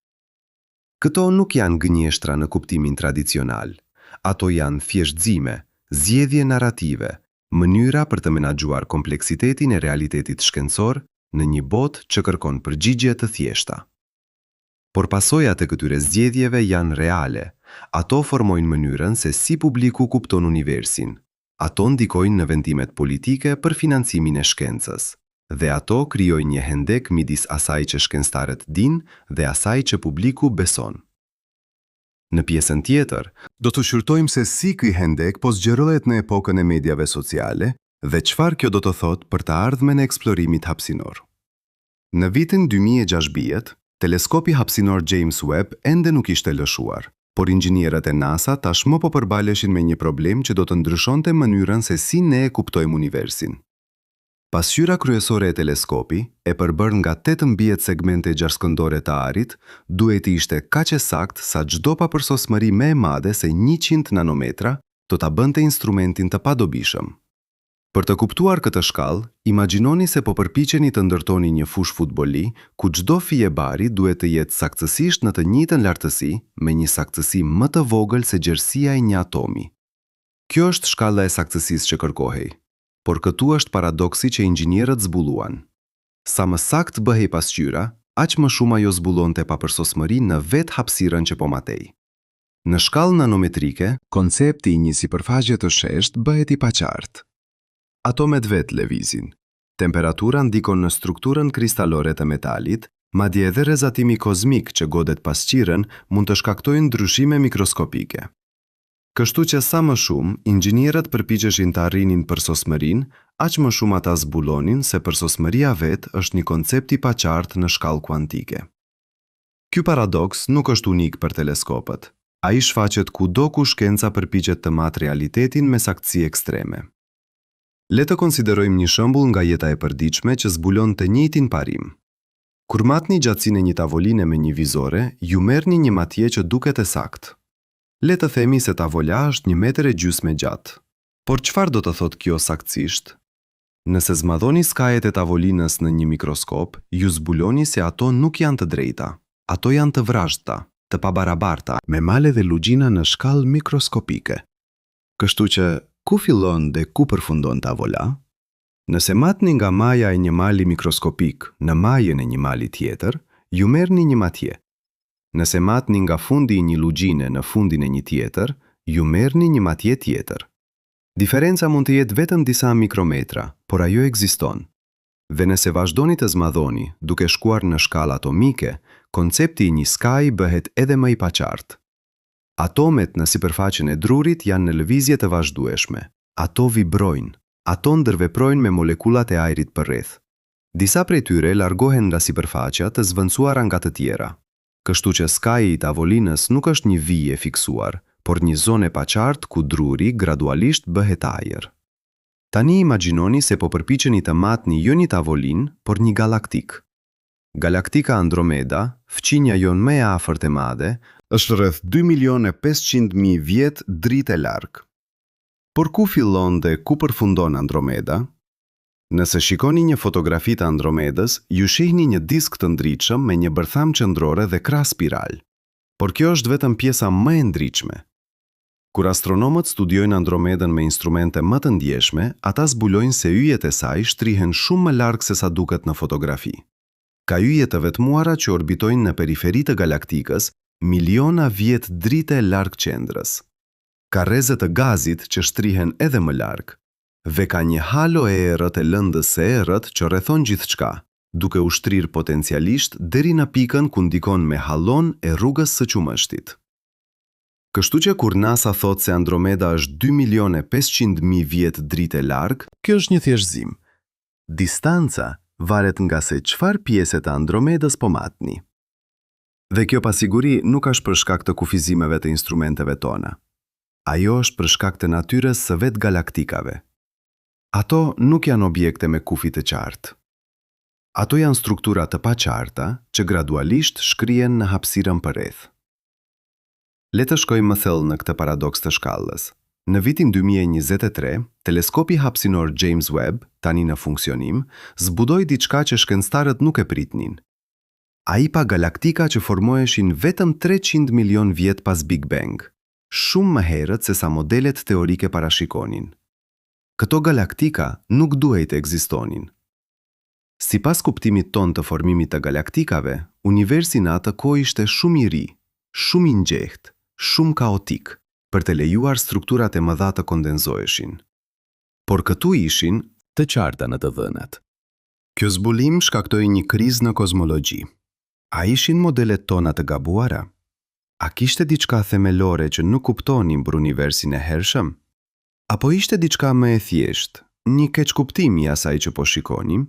Këto nuk janë gënjeshtra në kuptimin tradicional. Ato janë thjeshtësime, zgjedhje narrative, mënyra për të menaxhuar kompleksitetin e realitetit shkencor në një botë që kërkon përgjigje të thjeshta. Por pasojat e këtyre zgjedhjeve janë reale. Ato formojnë mënyrën se si publiku kupton universin. Ato ndikojnë në vendimet politike për financimin e shkencës, dhe ato krijojnë një hendek midis asaj që shkencëtarët dinë dhe asaj që publiku beson. Në pjesën tjetër, do të shqyrtojmë se si ky hendek po zgjerohet në epokën e mediave sociale dhe çfarë kjo do të thotë për të ardhmen e eksplorimit hapësinor. Në vitin 2060, teleskopi hapësinor James Webb ende nuk ishte lëshuar. Por inxhinierët e NASA tashmë po përbaleshin me një problem që do të ndryshonte mënyrën se si ne e kuptojmë universin. Pasqyra kryesore e teleskopi, e përbërë nga 18 segmente gjarskëndore të arit, duhet të ishte kaq e saktë sa çdo papërsosmëri më e madhe se 100 nanometra do ta bënte instrumentin të padobishëm. Për të kuptuar këtë shkallë, imagjinoni se po përpiqeni të ndërtoni një fushë futbolli ku çdo fije bari duhet të jetë saktësisht në të njëjtën lartësi me një saktësi më të vogël se gjerësia e një atomi. Kjo është shkalla e saktësisë që kërkohej, por këtu është paradoksi që inxhinierët zbuluan. Sa më saktë bëhej pasqyra, aq më shumë ajo zbulonte papërsosmëri në vetë hapësirën që po matej. Në shkallë nanometrike, koncepti i një sipërfaqe të sheshtë bëhet i paqartë. Atomet vetë lëvizin. Temperatura ndikon në strukturën kristalore të metalit, madje edhe rrezatimi kozmik që godet pasqyrën mund të shkaktojnë ndryshime mikroskopike. Kështu që sa më shumë, inxhinierët përpiqeshin të arrinin përsosmërinë, aq më shumë ata zbulonin se përsosmëria vetë është një koncept i paqartë në shkallë kuantike. Ky paradoks nuk është unik për teleskopët. Ai shfaqet kudo ku shkenca përpiqet të matë realitetin me saktësi ekstreme. Le të konsiderojmë një shembull nga jeta e përditshme që zbulon të njëjtin parim. Kur matni gjatësinë e një tavoline me një vizore, ju merrni një matje që duket e saktë. Le të themi se tavola është 1,5 metra gjatë. Por çfarë do të thotë kjo saktësisht? Nëse zmadhoni skajet e tavolinës në një mikroskop, ju zbuloni se ato nuk janë të drejta. Ato janë të vrazhta, të pabarabarta, me male dhe lugjina në shkallë mikroskopike. Kështu që, ku fillon dhe ku përfundon tavola? Nëse matni nga maja e një mali mikroskopik në majën e një mali tjetër, ju merrni një matje. Nëse matni nga fundi i një lugjine në fundin e një tjetër, ju merrni një matje tjetër. Diferenca mund të jetë vetëm disa mikrometra, por ajo ekziston. Dhe nëse vazhdoni të zmadhoni, duke shkuar në shkallë atomike, koncepti i një skaji bëhet edhe më i paqartë. Atomet në sipërfaqen e drurit janë në lëvizje të vazhdueshme. Ato vibrojnë, ato ndërveprojnë me molekullat e ajrit përreth. Disa prej tyre largohen nga sipërfaqja të zvendësuara nga të tjera. Kështu që skaji i tavolinës nuk është një vijë e fiksuar, por një zonë e paqartë ku druri gradualisht bëhet ajër. Tani imagjinoni se po përpiqeni të matni jo një tavolinë, por një galaktik. Galaktika Andromeda, fqinja jonë më e afërt e madhe, është rreth 2.500.000 vjet dritë e larg. Por ku fillon dhe ku përfundon Andromeda? Nëse shikoni një fotografi të Andromedës, ju shihni një disk të ndritshëm me një bërtham qendrore dhe krah spiral. Por kjo është vetëm pjesa më e ndritshme. Kur astronomët studiojnë Andromedën me instrumente më të ndjeshme, ata zbulojnë se yjet e saj shtrihen shumë më larg se sa duket në fotografi. Ka yje të vetmuara që orbitojnë në periferi të galaktikës, miliona vjet drite larg qendrës. Ka rreze të gazit që shtrihen edhe më larg. Dhe ka një halo e errët e lëndës së errët që rrethon gjithçka, duke u shtrirë potencialisht deri në pikën ku ndikon me hallon e rrugës së Qumështit. Kështu që kur NASA thot se Andromeda është 2.500.000 vjet dritë larg, kjo është një thjeshtësim. Distanca varet nga se çfarë pjesë të Andromedës po matni. Dhe kjo pasiguri nuk është për shkak të kufizimeve të instrumenteve tona. Ajo është për shkak të natyrës së vetë galaktikave. Ato nuk janë objekte me kufi të qartë. Ato janë struktura të paqarta që gradualisht shkrihen në hapësirën përreth. Le të shkojmë më thellë në këtë paradoks të shkallës. Në vitin 2023, teleskopi hapësinor James Webb, tani në funksionim, zbudoi diçka që shkencëtarët nuk e pritnin. Ai pa galaktika që formoheshin vetëm 300 milion vjet pas Big Bang, shumë më herët se sa modelet teorike parashikonin. Këto galaktika nuk duhej të ekzistonin. Sipas kuptimit ton të formimit të galaktikave, universi në atë kohë ishte shumë i ri, shumë i ngjehtë, shumë kaotik, për të lejuar strukturat e mëdha të kondenzoheshin. Por këtu ishin të qarta në të dhënat. Kjo zbulim shkaktoi një krizë në kozmologji. A ishin modelet tona të gabuara? A kishte diçka themelore që nuk kuptonim për universin e hershëm? Apo ishte diçka më e thjeshtë, një keqkuptim i asaj që po shikonim?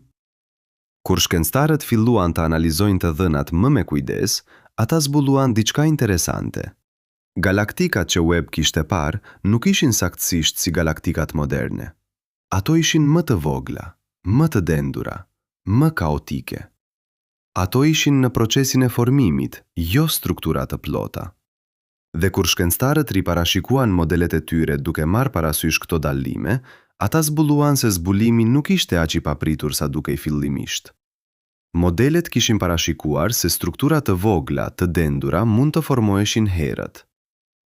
Kur shkencëtarët filluan të analizojnë të dhënat më me kujdes, ata zbuluan diçka interesante. Galaktikat që Webb kishte parë nuk ishin saktësisht si galaktikat moderne. Ato ishin më të vogla, më të dendura, më kaotike. Ato ishin në procesin e formimit, jo struktura të plota. Dhe kur shkencëtarët riparashikuan modelet e tyre duke marrë parasysh këto dallime, ata zbuluan se zbulimi nuk ishte aq i papritur sa dukej fillimisht. Modelet kishin parashikuar se struktura të vogla, të dendura mund të formoheshin herët.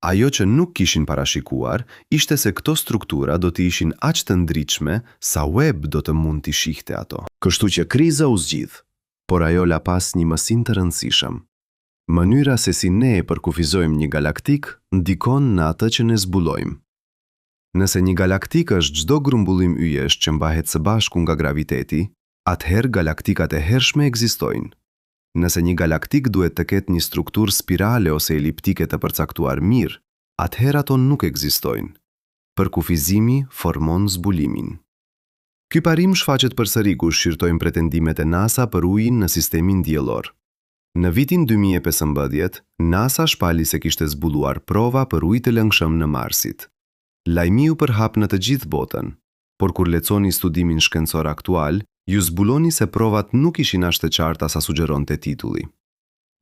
Ajo që nuk kishin parashikuar ishte se këto struktura do të ishin aq të ndritshme sa Webb do të mund t'i shihte ato. Kështu që kriza u zgjidh, por ajo la pas një mësim të rëndësishëm. Mënyra se si ne e përkufizojmë një galaktik ndikon në atë që ne zbulojmë. Nëse një galaktik është çdo grumbullim yjesh që mbahet së bashku nga graviteti, atëherë galaktikat e hershme ekzistojnë. Nëse një galaktik duhet të ketë një strukturë spirale ose eliptike të përcaktuar mirë, atëherë ato nuk ekzistojnë. Përkufizimi formon zbulimin. Ky parim shfaqet përsëri kur shqyrtojmë pretendimet e NASA për ujin në sistemin diellor. Në vitin 2015, NASA shpali se kishte zbuluar prova për ujë të lëngshëm në Marsit. Lajmi u përhap në të gjithë botën, por kur lexoni studimin shkencor aktual, ju zbuloni se provat nuk ishin as të qarta sa sugjeronte titulli.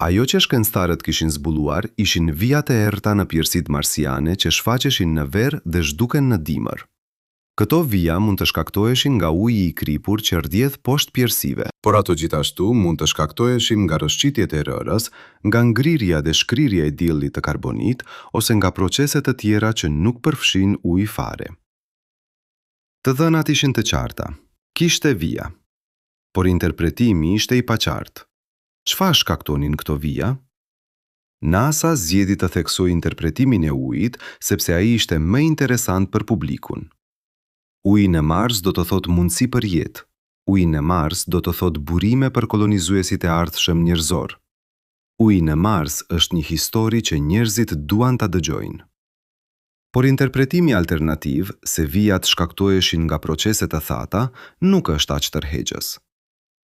Ajo që shkencëtarët kishin zbuluar ishin vijat e errta në pjerësitë marsiane që shfaqeshin në verë dhe zhduken në dimër. Këto vija mund të shkaktoheshin nga uji i kripur që rrjedh poshtë pjerësive, por ato gjithashtu mund të shkaktoheshin nga rrëshqitjet e rërës, nga ngrirja dhe shkrirja e diellit të karbonit ose nga procese të tjera që nuk përfshin ujë fare. Të dhënat ishin të qarta. Kishte vija, por interpretimi ishte i paqartë. Çfarë shkaktonin këto vija? NASA zgjidhi të theksojë interpretimin e ujit sepse ai ishte më interesant për publikun. Uji në Mars do të thotë mundësi për jetë. Uji në Mars do të thotë burime për kolonizuesit e ardhshëm njerëzor. Uji në Mars është një histori që njerëzit duan ta dëgjojnë. Por interpretimi alternativ, se vijat shkaktoheshin nga procese të thata, nuk është aq tërheqës.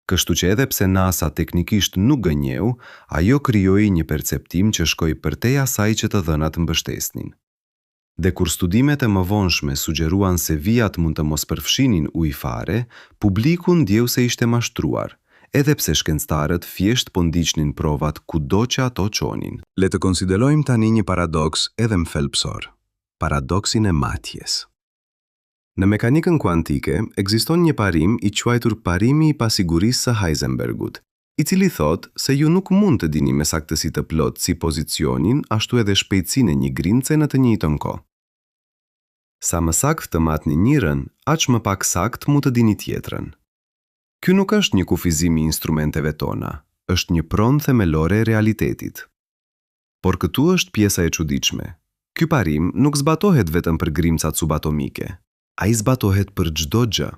Kështu që edhe pse NASA teknikisht nuk gënjeu, ajo krijoi një perceptim që shkoi përtej asaj që të dhënat mbështesnin. Dhe kur studimet e mëvonshme sugjeruan se vijat mund të mos përfshinin ujë fare, publiku ndjeu se ishte mashtruar, edhe pse shkencëtarët thjesht po ndiqnin provat kudo që ato çonin. Le të konsiderojmë tani një paradoks edhe më thelbësor. Paradoksin e matjes. Në mekanikën kuantike, ekziston një parim i quajtur parimi i pasigurisë së Heisenbergut, i cili thotë se ju nuk mund të dini me saktësi të plotë si pozicionin, ashtu edhe shpejtësinë e një grimce në të njëjtën kohë. Sa më saktë të matni njërin, aq më pak saktë mund të dini tjetrën. Ky nuk është një kufizim i instrumenteve tona, është një pronë themelore e realitetit. Por këtu është pjesa e çuditshme. Ky parim nuk zbatohet vetëm për grimcat subatomike. Ai zbatohet për çdo gjë.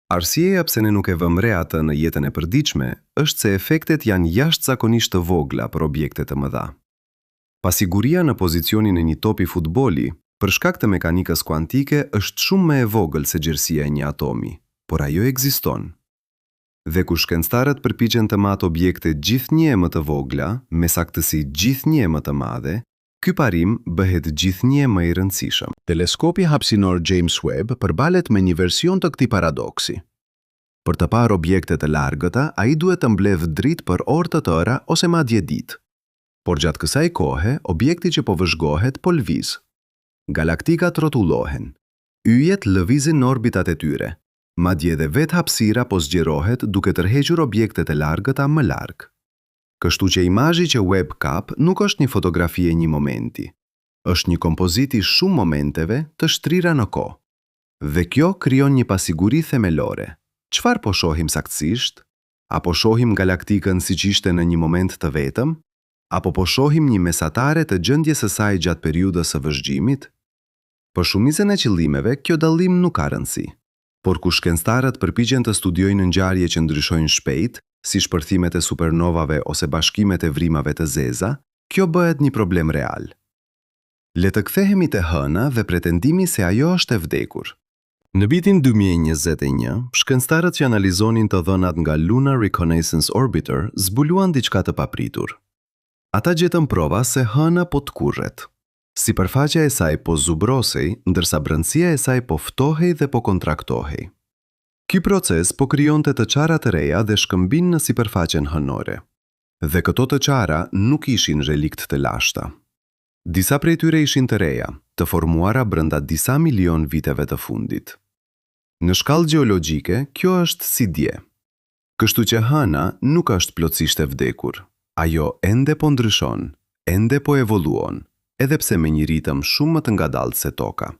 Arsyeja pse ne nuk e vëmë re atë në jetën e përditshme është se efektet janë jashtëzakonisht të vogla për objekte të mëdha. Pasiguria në pozicionin e një topi futbolli, për shkak të mekanikës kuantike, është shumë më e vogël se gjerësia e një atomi, por ajo ekziston. Dhe kur shkencëtarët përpiqen të matë objekte gjithnjë më të vogla, me saktësi gjithnjë më të madhe, ky parim bëhet gjithnjë më i rëndësishëm. Teleskopi hapësinor James Webb përballet me një version të këtij paradoksi. Për të parë objekte të largëta, ai duhet të mbledh dritë për orë të tëra ose madje ditë. Por gjatë kësaj kohe, objekti që po vëzhgohet po lëviz. Galaktikat rrotullohen. Yjet lëvizin në orbitat e tyre. Madje edhe vetë hapësira po zgjerohet duke tërhequr objektet e largëta më larg. Kështu që imazhi që Webb kap nuk është një fotografi e një momenti. Është një kompozit i shumë momenteve të shtrira në kohë. Dhe kjo krijon një pasiguri themelore. Çfarë po shohim saktësisht? Apo shohim galaktikën siç ishte në një moment të vetëm? Apo po shohim një mesatare të gjendjes së saj gjatë periudhës së vëzhgjimit? Për shumicën e qëllimeve, kjo dallim nuk ka rëndësi. Por kur shkencëtarët përpiqen të studiojnë ngjarje që ndryshojnë shpejt, si shpërthimet e supernovave ose bashkimet e vrimave të zeza, kjo bëhet një problem real. Le të kthehemi te hëna dhe pretendimi se ajo është e vdekur. Në vitin 2021, shkencëtarët që analizonin të dhënat nga Lunar Reconnaissance Orbiter zbuluan diçka të papritur. Ata gjetën prova se hëna po tkurret. Sipërfaqja e saj po zubrosej, ndërsa brendësia e saj po ftohej dhe po kontraktohej. Ky proces po krijonte të çara të reja dhe shkëmbin në sipërfaqen hënore. Dhe këto të çara nuk ishin relikt të lashta. Disa prej tyre ishin të reja, të formuara brenda disa milion viteve të fundit. Në shkallë gjeologjike, kjo është si dje. Kështu që hëna nuk është plotësisht e vdekur. Ajo ende po ndryshon, ende po evoluon, edhe pse me një ritëm shumë më të ngadaltë se toka.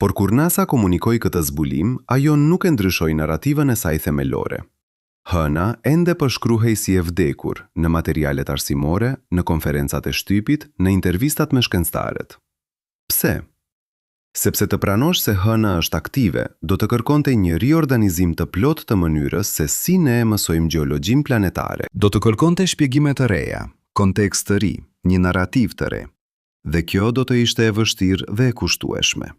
Por kur NASA komunikoi këtë zbulim, ajo nuk e ndryshoi narrativën e saj themelore. Hëna ende përshkruhej si e vdekur në materialet arsimore, në konferencat e shtypit, në intervistat me shkencëtarët. Pse? Sepse të pranosh se hëna është aktive, do të kërkonte një riorganizim të plot të mënyrës se si ne mësojmë gjeologjin planetare. Do të kërkonte shpjegime të reja, kontekst të ri, një narrativ të re. Dhe kjo do të ishte e vështirë dhe e kushtueshme.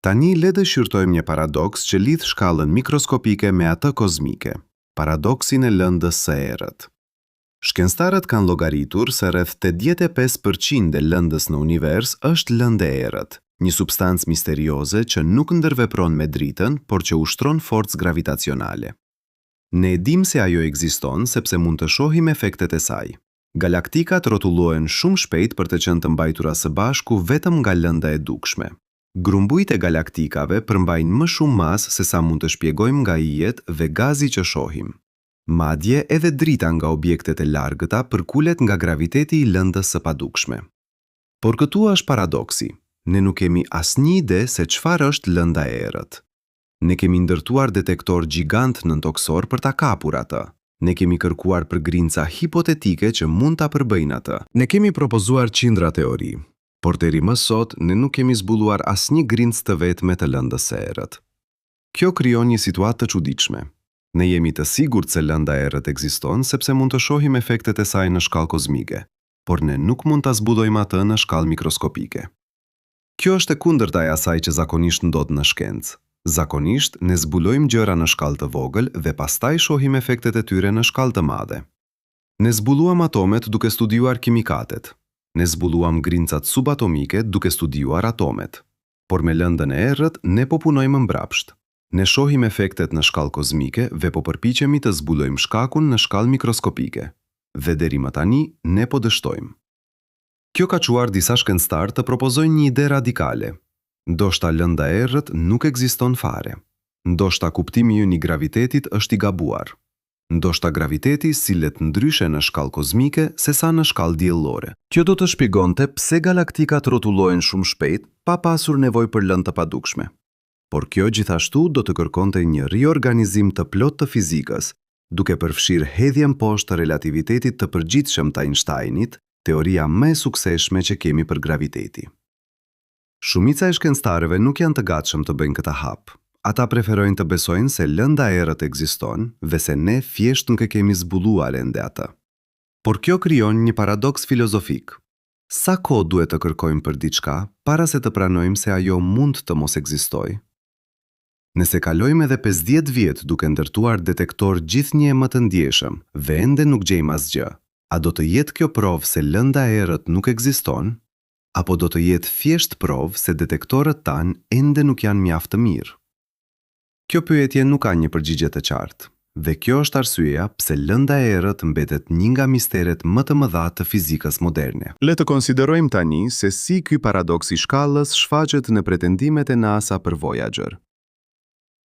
Tani le të shqyrtojmë një paradoks që lidh shkallën mikroskopike me atë kozmike, paradoksin e lëndës së errët. Shkencëtarët kanë llogaritur se rreth 85% e lëndës në univers është lëndë e errët, një substancë misterioze që nuk ndërvepron me dritën, por që ushtron forcë gravitacionale. Ne e dim se ajo ekziston sepse mund të shohim efektet e saj. Galaktikat rrotullohen shumë shpejt për të qenë të mbajtura së bashku vetëm nga lënda e dukshme. Grumbujt e galaktikave përmbajnë më shumë masë se sa mund të shpjegojmë nga yjet dhe gazi që shohim. Madje edhe drita nga objektet e largëta përkulet nga graviteti i lëndës së padukshme. Por këtu është paradoksi. Ne nuk kemi asnjë ide se çfarë është lënda e errët. Ne kemi ndërtuar detektor gjigant nëntoksor për ta kapur atë. Ne kemi kërkuar për grinca hipotetike që mund ta përbëjnë atë. Ne kemi propozuar qindra teori, por deri më sot ne nuk kemi zbuluar asnjë grincë të vetme të lëndës së errët. Kjo krijon një situatë të çuditshme. Ne jemi të sigurt se lënda e errët ekziston sepse mund të shohim efektet e saj në shkallë kozmike, por ne nuk mund ta zbulojmë atë në shkallë mikroskopike. Kjo është e kundërta e asaj që zakonisht ndodh në shkencë. Zakonisht ne zbulojmë gjëra në shkallë të vogël dhe pastaj shohim efektet e tyre në shkallë të madhe. Ne zbuluam atomet duke studiuar kimikatet. Ne zbuluam grincat subatomike duke studiuar atomet. Por me lëndën e errët ne po punojmë mbrapsht. Ne shohim efektet në shkallë kozmike dhe po përpiqemi të zbulojmë shkakun në shkallë mikroskopike. Dhe deri më tani ne po dështojmë. Kjo ka çuar disa shkencëtar të propozojnë një ide radikale. Ndoshta lënda e errët nuk ekziston fare. Ndoshta kuptimi ynë i gravitetit është i gabuar. Ndoshta graviteti sillet ndryshe në shkallë kozmike se sa në shkallë diellore. Kjo do të shpjegonte pse galaktikat rrotullohen shumë shpejt pa pasur nevojë për lëndë të padukshme. Por kjo gjithashtu do të kërkonte një riorganizim të plot të fizikës, duke përfshirë hedhjen poshtë të relativitetit të përgjithshëm të Einsteinit, teoria më e suksesshme që kemi për graviteti. Shumica e shkencëtarëve nuk janë të gatshëm të bëjnë këtë hap. Ata preferojnë të besojnë se lënda e errët ekziston dhe se ne thjesht nuk e kemi zbuluar ende atë. Por kjo krijon një paradoks filozofik. Sa kohë duhet të kërkojmë për diçka para se të pranojmë se ajo mund të mos ekzistojë? Nëse kalojmë edhe 50 vjet duke ndërtuar detektor gjithnjë më të ndjeshëm dhe ende nuk gjejmë asgjë, a do të jetë kjo provë se lënda e errët nuk ekziston, apo do të jetë thjesht provë se detektorët tanë ende nuk janë mjaft të mirë? Kjo pyetje nuk ka një përgjigje të qartë, dhe kjo është arsyeja pse lënda e errët mbetet një nga misteret më të mëdha të fizikës moderne. Le të konsiderojmë tani se si ky paradoks i shkallës shfaqet në pretendimet e NASA për Voyager.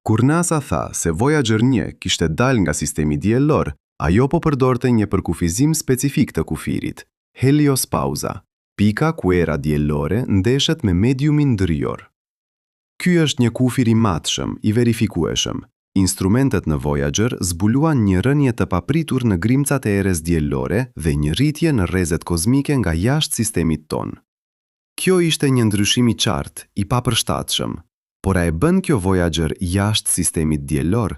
Kur NASA tha se Voyager 1 kishte dalë nga sistemi diellor, ajo po përdorte një përkufizim specifik të kufirit, heliospauza, pika ku era diellore ndeshet me mediumin ndërjor. Ky është një kufir i matshëm, i verifikueshëm. Instrumentet në Voyager zbuluan një rënje të papritur në grimcat e erës diellore dhe një rritje në rrezet kozmike nga jashtë sistemit ton. Kjo ishte një ndryshim i qartë, i papërshtatshëm. Por a e bën kjo Voyager jashtë sistemit diellor?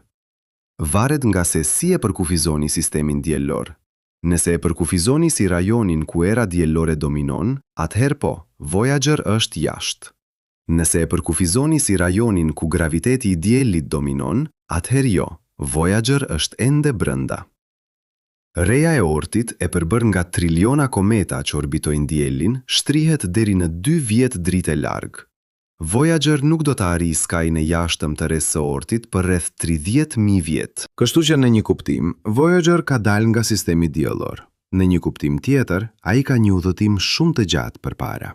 Varet nga se si e përkufizoni sistemin diellor. Nëse e përkufizoni si rajonin ku era diellore dominon, atëherë po, Voyager është jashtë. Nëse e përkufizoni si rajonin ku graviteti i diellit dominon, atëherë jo, Voyager është ende brenda. Reja e ortit, e përbër nga triliona kometa që orbitojnë diellin, shtrihet deri në 2 vjet drite larg. Voyager nuk do të arrijë skajin e jashtëm të rreth së ortit për rreth 30.000 vjet. Kështu që në një kuptim, Voyager ka dalë nga sistemi diellor. Në një kuptim tjetër, ai ka një udhëtim shumë të gjatë përpara.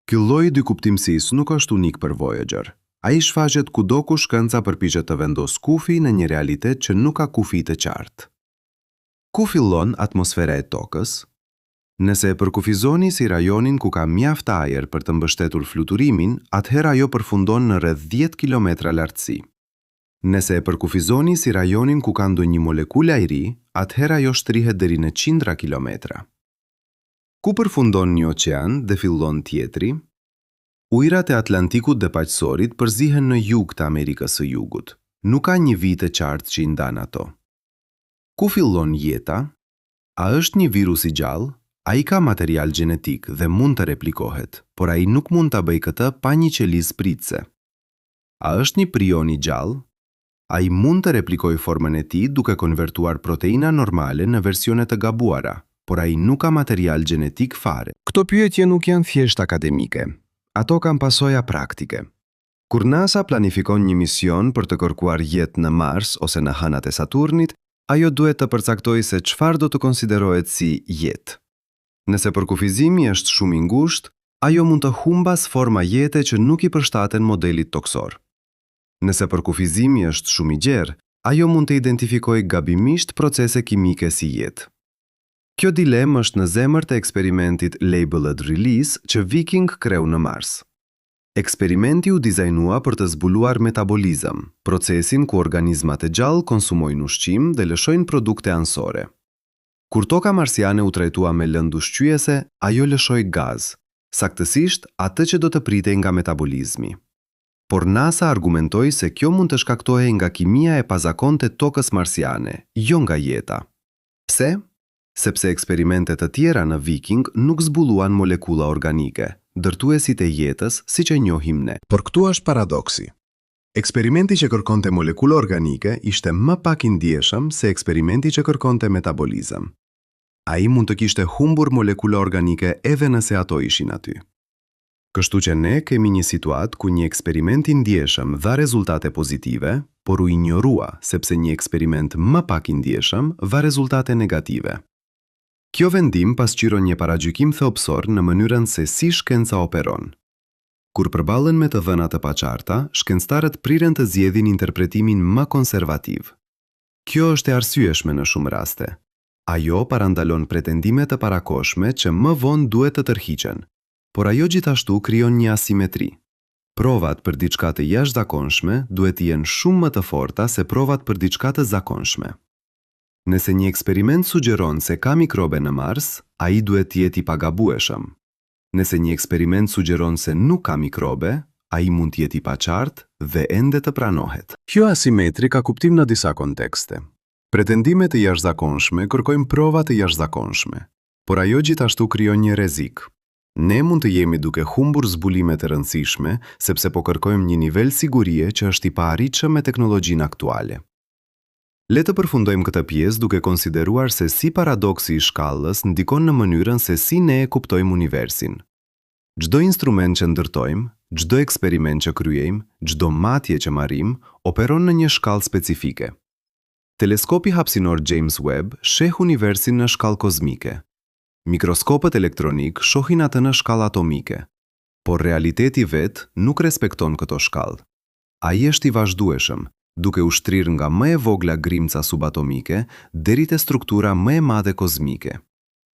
Ky lloj dykuptimësisë nuk është unik për Voyager. Ai shfaqet kudo ku shkenca përpiqet të vendosë kufi në një realitet që nuk ka kufi të qartë. Ku fillon atmosfera e tokës? Nëse e përkufizoni si rajonin ku ka mjaft ajër për të mbështetur fluturimin, atëherë ajo përfundon në rreth 10 kilometra lartësi. Nëse e përkufizoni si rajonin ku ka ndonjë molekulë ajri, atëherë ajo shtrihet deri në qindra kilometra. Ku përfundon një oqean dhe fillon tjetri? Ujërat e Atlantikut dhe Paqësorit përzihen në jug të Amerikës së Jugut. Nuk ka një vit të qartë që i ndan ato. Ku fillon jeta? A është një virus i gjallë? Ai ka material gjenetik dhe mund të replikohet, por ai nuk mund ta bëjë këtë pa një qelizë pritse. A është një prion i gjallë? Ai mund të replikojë formën e tij duke konvertuar proteina normale në versione të gabuara, por ai nuk ka material gjenetik fare. Këto pyetje nuk janë thjesht akademike. Ato kanë pasoja praktike. Kur NASA planifikon një mision për të kërkuar jetë në Mars ose në hënat e Saturnit, ajo duhet të përcaktojë se çfarë do të konsiderohet si jetë. Nëse përkufizimi është shumë i ngushtë, ajo mund të humbas forma jete që nuk i përshtaten modelit toksor. Nëse përkufizimi është shumë i gjerë, ajo mund të identifikojë gabimisht procese kimike si jetë. Kjo dilemë është në zemër të eksperimentit Labeled Release që Viking kreu në Mars. Eksperimenti u dizajnua për të zbuluar metabolizëm, procesin ku organizmat e gjallë konsumojnë ushqim dhe lëshojnë produkte ansore. Kur toka marsiane u trajtua me lëndë ushqyese, ajo lëshoi gaz, saktësisht atë që do të pritej nga metabolizmi. Por NASA argumentoi se kjo mund të shkaktohej nga kimia e pazakonte tokës marsiane, jo nga jeta. Pse? Sepse eksperimentet të tjera në Viking nuk zbuluan molekula organike, dërtuesit e jetës siç e njohim ne. Por këtu është paradoksi. Eksperimenti që kërkonte molekula organike ishte më pak i ndjeshëm se eksperimenti që kërkonte metabolizëm. Ai mund të kishte humbur molekula organike edhe nëse ato ishin aty. Kështu që ne kemi një situatë ku një eksperiment i ndjeshëm dha rezultate pozitive, por u injorua sepse një eksperiment më pak i ndjeshëm dha rezultate negative. Kjo vendim pasqyron një paragjykim thelbësor në mënyrën se si shkenca operon. Kur përballen me të dhëna të paqarta, shkencëtarët priren të zgjedhin interpretimin më konservativ. Kjo është e arsyeshme në shumë raste. Ajo parandalon pretendime të parakoshme që më vonë duhet të tërhiqen, por ajo gjithashtu krijon një asimetri. Provat për diçka të jashtëzakonshme duhet të jenë shumë më të forta se provat për diçka të zakonshme. Nëse një eksperiment sugjeron se ka mikrobe në Mars, ai duhet të jetë i pagabueshëm. Nëse një eksperiment sugjeron se nuk ka mikrobe, ai mund të jetë i paqartë dhe ende të pranohet. Kjo asimetri ka kuptim në disa kontekste. Pretendimet e jashtëzakonshme kërkojnë prova të jashtëzakonshme, por ajo gjithashtu krijon një rrezik. Ne mund të jemi duke humbur zbulime të rëndësishme sepse po kërkojmë një nivel sigurie që është i paarritshëm me teknologjinë aktuale. Le të përfundojmë këtë pjesë duke konsideruar se si paradoksi i shkallës ndikon në mënyrën se si ne e kuptojmë universin. Çdo instrument që ndërtojmë, çdo eksperiment që kryejmë, çdo matje që marrim, operon në një shkallë specifike. Teleskopi hapësinor James Webb sheh universin në shkallë kozmike. Mikroskopët elektronik shohin atë në shkallë atomike, por realiteti vet nuk respekton këto shkallë. Ai është i vazhdueshëm, duke u shtrirë nga më e vogla grimca subatomike deri te struktura më e madhe kozmike.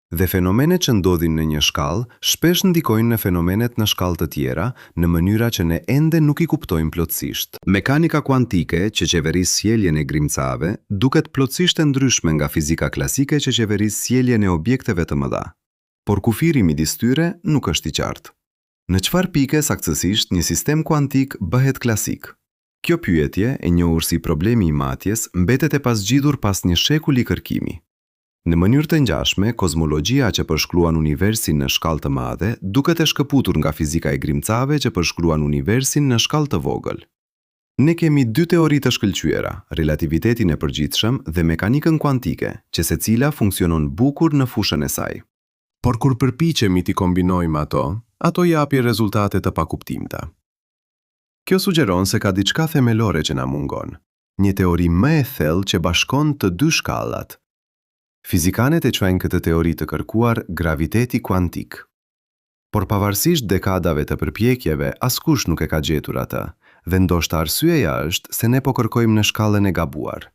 Dhe fenomenet që ndodhin në një shkallë shpesh ndikojnë në fenomenet në shkallë të tjera në mënyra që ne ende nuk i kuptojmë plotësisht. Mekanika kuantike që qeveris sjelljen e grimcave duket plotësisht e ndryshme nga fizika klasike që qeveris sjelljen e objekteve të mëdha. Por kufiri midis tyre nuk është i qartë. Në çfarë pike saktësisht një sistem kuantik bëhet klasik? Kjo pyetje, e njohur si problemi i matjes, mbetet e pasgjidhur pas një shekulli kërkimi. Në mënyrë të ngjashme, kozmologjia që përshkruan universin në shkallë të madhe duket e shkëputur nga fizika e grimcave që përshkruan universin në shkallë të vogël. Ne kemi dy teori të shkëlqyera, relativitetin e përgjithshëm dhe mekanikën kuantike, që secila funksionon bukur në fushën e saj. Por kur përpiqemi t'i kombinojmë ato japi rezultate të pakuptimta. Kjo sugjeron se ka diçka themelore që na mungon, një teori më e thellë që bashkon të dy shkallat. Fizikanet e quajnë këtë teori të kërkuar graviteti kuantik. Por pavarësisht dekadave të përpjekjeve, askush nuk e ka gjetur atë, dhe ndoshta arsyeja është se ne po kërkojmë në shkallën e gabuar.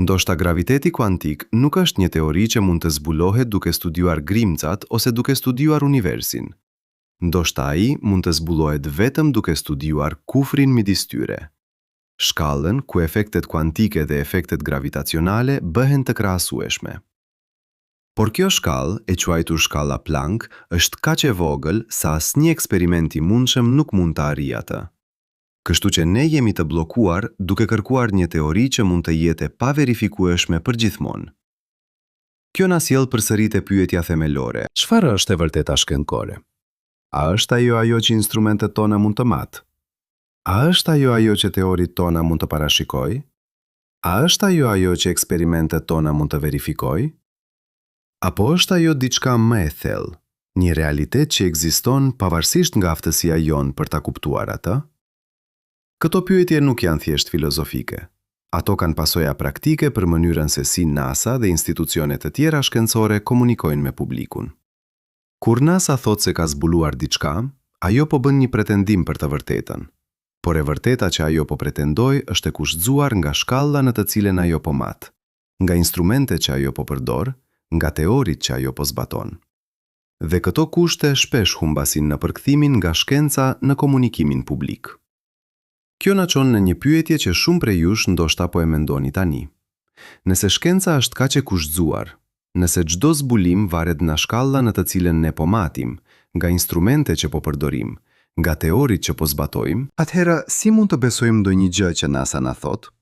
Ndoshta graviteti kuantik nuk është një teori që mund të zbulohet duke studiuar grimcat ose duke studiuar universin. Ndoshta ai mund të zbulohet vetëm duke studiuar kufrin midis tyre. Shkallën ku efektet kuantike dhe efektet gravitacionale bëhen të krahasueshme. Por kjo shkallë, e quajtur shkalla Planck, është kaq e vogël sa asnjë eksperiment i mundshëm nuk mund të arrijë atë. Kështu që ne jemi të bllokuar duke kërkuar një teori që mund të jetë e paverifikueshme përgjithmonë. Kjo na sjell përsëri te pyetja themelore: çfarë është e vërteta shkencëkore? A është ajo që instrumentet tona mund të matë? A është ajo që teoritë tona mund të parashikojë? A është ajo që eksperimentet tona mund të verifikojë? Apo është ajo diçka më e thellë, një realitet që ekziston pavarësisht nga aftësia jonë për ta kuptuar atë? Këto pyetje nuk janë thjesht filozofike. Ato kanë pasoja praktike për mënyrën se si NASA dhe institucionet e tjera shkencore komunikojnë me publikun. Kur NASA thot se ka zbuluar diçka, ajo po bën një pretendim për të vërtetën. Por e vërteta që ajo po pretendoj është e kushtzuar nga shkalla në të cilën ajo po mat, nga instrumentet që ajo po përdor, nga teorit që ajo po zbaton. Dhe këto kushte shpesh humbasin në përkthimin nga shkenca në komunikimin publik. Kjo na çon në një pyetje që shumë prej jush ndoshta po e mendoni tani. Nëse shkenca është kaq e kushtzuar, nëse çdo zbulim varet nga shkalla në të cilën ne po matim, nga instrumente që po përdorim, nga teorit që po zbatojmë, Atëherë, si mund të besojmë ndonjë gjë që NASA na thot?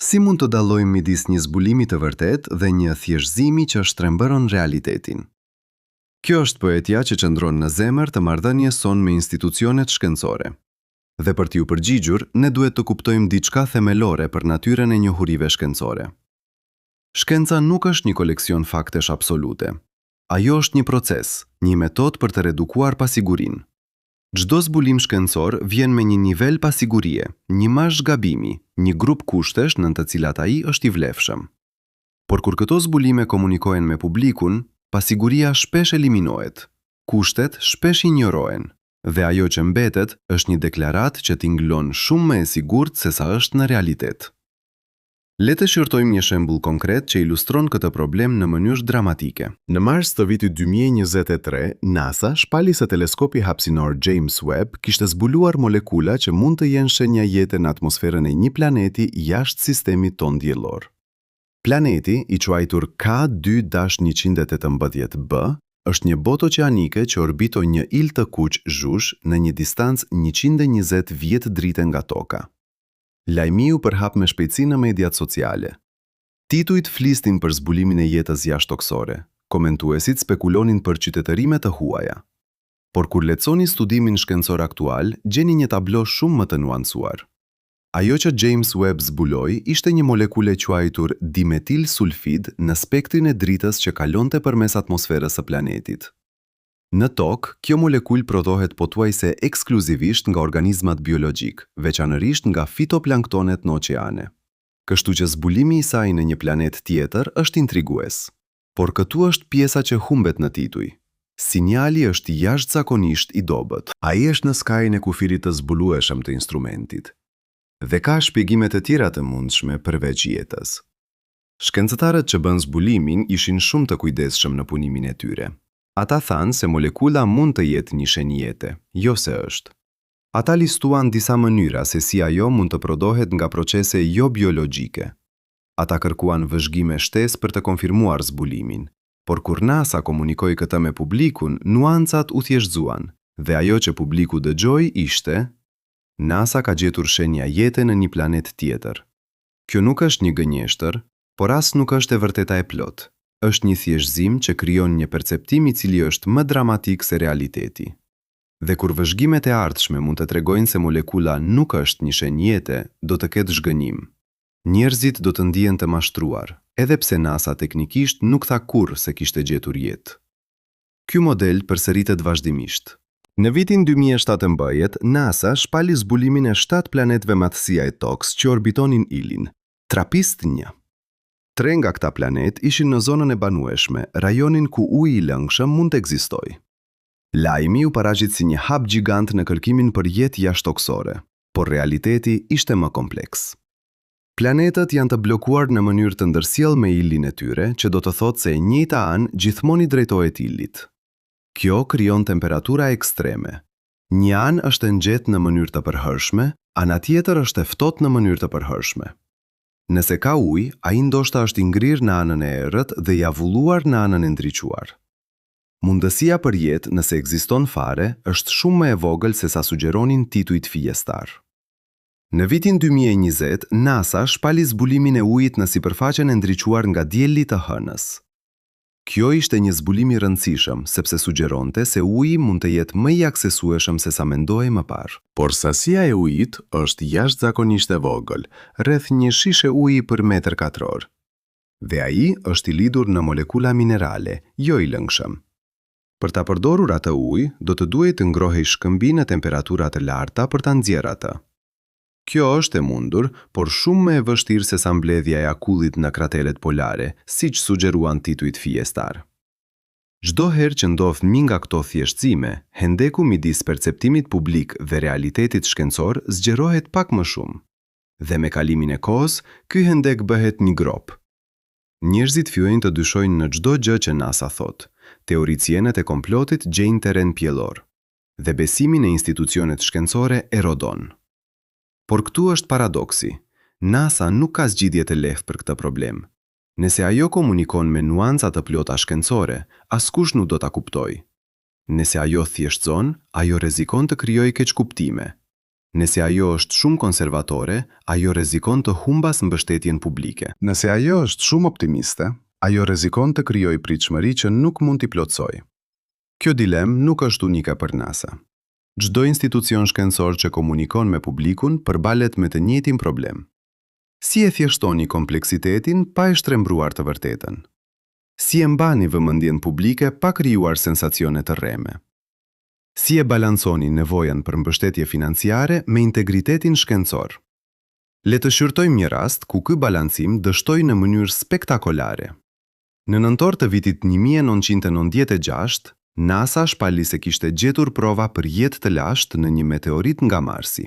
si mund të dallojmë midis një zbulimi të vërtet dhe një thjeshtëzimi që shtrembëron realitetin? Kjo është pyetja që qëndron në zemër të marrëdhënies son me institucionet shkencore. Dhe për t'ju përgjigjur, ne duhet të kuptojmë diçka themelore për natyrën e njohurive shkencore. Shkenca nuk është një koleksion faktesh absolute. Ajo është një proces, një metodë për të redukuar pasigurinë. Çdo zbulim shkencor vjen me një nivel pasigurie, një mazh gabimi, një grup kushtesh në të cilat ai është i vlefshëm. Por kur këto zbulime komunikojnë me publikun, pasiguria shpesh eliminohet, kushtet shpesh injorohen, dhe ajo që mbetet është një deklaratë që tingëllon shumë më e sigurt se sa është në realitet. Le të shqyrtojmë një shembull konkret që ilustron këtë problem në mënyrë dramatike. Në mars të vitit 2023, NASA shpali se teleskopi hapësinor James Webb kishte zbuluar molekula që mund të jenë shenja jete në atmosferën e një planeti jashtë sistemit ton diellor. Planeti, i quajtur K2-118b, është një botë oqeanike që orbiton një ilë të kuq zhush në një distancë 120 vjet drite nga toka. Lajmi u përhap me shpejtësi në mediat sociale. Titujt flisnin për zbulimin e jetës jashtëtoksore, komentuesit spekulonin për qytetërime të huaja. Por kur lexoni studimin shkencor aktual, gjeni një tablo shumë më të nuancuar. Ajo që James Webb zbuloi ishte një molekule quajtur dimetil sulfid në spektrin e dritës që kalonte përmes atmosferës së planetit. Në tokë, kjo molekul prodhohet pothuajse ekskluzivisht nga organizmat biologjik, veçanërisht nga fitoplanktonet në oqeane. Kështu që zbulimi i saj në një planet tjetër është intrigues. Por këtu është pjesa që humbet në tituj. Sinjali është jashtëzakonisht i dobët. Ai është në skajin e kufirit të zbulueshëm të instrumentit. Dhe ka shpjegime të tjera të mundshme përveç jetës. Shkencëtarët që bën zbulimin ishin shumë të kujdesshëm në punimin e tyre. Ata thanë se molekula mund të jetë një shenjë jete, jo se është. Ata listuan disa mënyra se si ajo mund të prodhohet nga procese jo biologjike. Ata kërkuan vëzhgime shtesë për të konfirmuar zbulimin, por kur NASA komunikoi këtë me publikun, nuancat u thjeshtëzuan, dhe ajo që publiku dëgjoi ishte: NASA ka gjetur shenja jete në një planet tjetër. Kjo nuk është një gënjeshtër, por as nuk është e vërteta e plot. Është një thjeshtëzim që krijon një perceptim i cili është më dramatik se realiteti. Dhe kur vëzhgimet e ardhshme mund të tregojnë se molekula nuk është një shenjë jete, do të ketë zhgënjim. Njerëzit do të ndihen të mashtruar, edhe pse NASA teknikisht nuk tha kurrë se kishte gjetur jetë. Ky model përsëritet vazhdimisht. Në vitin 2017, NASA shpali zbulimin e 7 planetëve madhësia e tokës që orbitonin ilin, TRAPPIST-1. 3 nga këta planet ishin në zonën e banueshme, rajonin ku uji i lëngshëm mund të ekzistojë. Lajmi u paraqit si një hap gjigant në kërkimin për jetë jashtëtoksore, por realiteti ishte më kompleks. Planetët janë të blokuar në mënyrë të ndërsjellë me ilin e tyre, që do të thotë se e njëjta anë gjithmonë i drejtohet ilit. Kjo krijon temperatura ekstreme. Një anë është e nxehtë në mënyrë të përhershme, ana tjetër është e ftohtë në mënyrë të përhershme. Nëse ka ujë, ai ndoshta është i ngrirë në anën e errët dhe i avulluar në anën e ndriçuar. Mundësia për jetë, nëse ekziston fare, është shumë më e vogël se sa sugjeronin titujt fjestar. Në vitin 2020, NASA shpali zbulimin e ujit në sipërfaqen e ndriçuar nga dielli të hënës. Kjo ishte një zbulim i rëndësishëm, sepse sugjeronte se uji mund të jetë më i aksesueshëm se sa mendohej më parë. Por sasia e ujit është jashtëzakonisht e vogël, rreth një shishe uji për metër katror. Dhe ai është i lidhur në molekula minerale, jo i lëngshëm. Për ta përdorur atë ujë, do të duhej të ngrohej shkëmbi në temperatura të larta për ta nxjerrë atë. Kjo është e mundur, por shumë më e vështirë se sa mbledhja e akullit në kratelet polare, siç sugjeruan titujt fiestar. Çdo herë që ndodh një nga këto thjeshtësime, hendeku midis perceptimit publik dhe realitetit shkencor zgjerohet pak më shumë. Dhe me kalimin e kohës, ky hendek bëhet një grop. Njerëzit fillojnë të dyshojnë në çdo gjë që NASA thot. Teoricienët e komplotit gjejnë terren pjellor dhe besimi në institucionet shkencore erodon. Por këtu është paradoksi. NASA nuk ka zgjidhje të lehtë për këtë problem. Nëse ajo komunikon me nuanca të plota shkencore, askush nuk do ta kuptojë. Nëse ajo thjeshtëson, ajo rrezikon të krijojë keqkuptime. Nëse ajo është shumë konservatore, ajo rrezikon të humbas mbështetjen publike. Nëse ajo është shumë optimiste, ajo rrezikon të krijojë pritshmëri që nuk mund t'i plotësojë. Kjo dilemë nuk është unike për NASA. Çdo institucion shkencor që komunikon me publikun përballet me të njëjtin problem. Si e thjeshtoni kompleksitetin pa e shtrembruar të vërtetën? Si e mbani vëmendjen publike pa krijuar sensacione të rreme? Si e balanconi nevojën për mbështetje financiare me integritetin shkencor? Le të shqyrtojmë një rast ku ky balancim dështoi në mënyrë spektakolare. Në nëntor të vitit 1996, NASA shpalli se kishte gjetur prova për jetë të lashtë në një meteorit nga Marsi.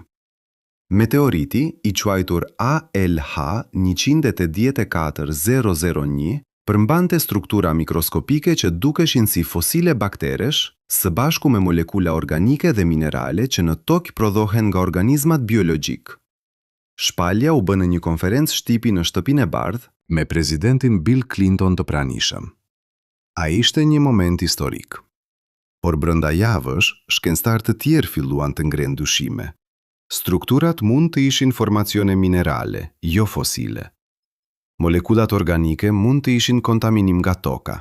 Meteoriti, i quajtur ALH 184001, përmbante struktura mikroskopike që dukeshin si fosile bakteresh, së bashku me molekula organike dhe minerale që në tokë prodhohen nga organizmat biologjik. Shpalja u bë në një konferencë shtipi në Shtëpinë e Bardhë me presidentin Bill Clinton të pranishëm. Ai ishte një moment historik. Por brenda javësh, shkencëtarë të tjerë filluan të ngrenë dyshime. Strukturat mund të ishin formacione minerale, jo fosile. Molekulat organike mund të ishin kontaminim nga toka.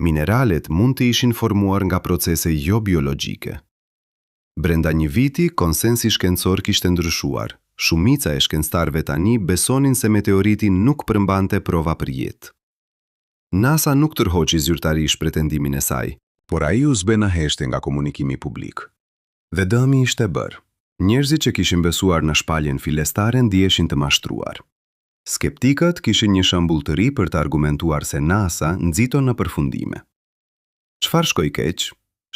Mineralet mund të ishin formuar nga procese jo biologjike. Brenda një viti, konsensi shkencor kishte ndryshuar. Shumica e shkencëtarëve tani besonin se meteoriti nuk përmbante prova për jetë. NASA nuk tërhoqi zyrtarisht pretendimin e saj, por ai u zbe në heshte nga komunikimi publik. Dhe dëmi ishte bërë. Njerëzit që kishin besuar në shpaljen filestare ndiheshin të mashtruar. Skeptikët kishin një shembull të ri për të argumentuar se NASA nxiton në përfundime. Çfarë shkoi keq?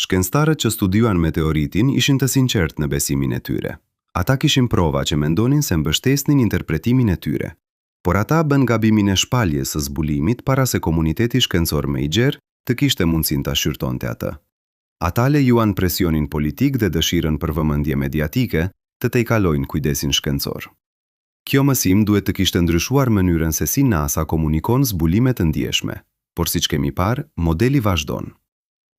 Shkencëtarët që studiuan meteoritin ishin të sinqertë në besimin e tyre. Ata kishin prova që mendonin se mbështesnin interpretimin e tyre, por ata bën gabimin e shpaljes së zbulimit para se komuniteti shkencor më i gjerë të kishte mundësinë ta shqyrtonte atë. Ata lejuan presionin politik dhe dëshirën për vëmendje mediatike të tejkalojnë kujdesin shkencor. Kjo mësim duhet të kishte ndryshuar mënyrën se si NASA komunikon zbulime të ndjeshme, por siç kemi parë, modeli vazhdon.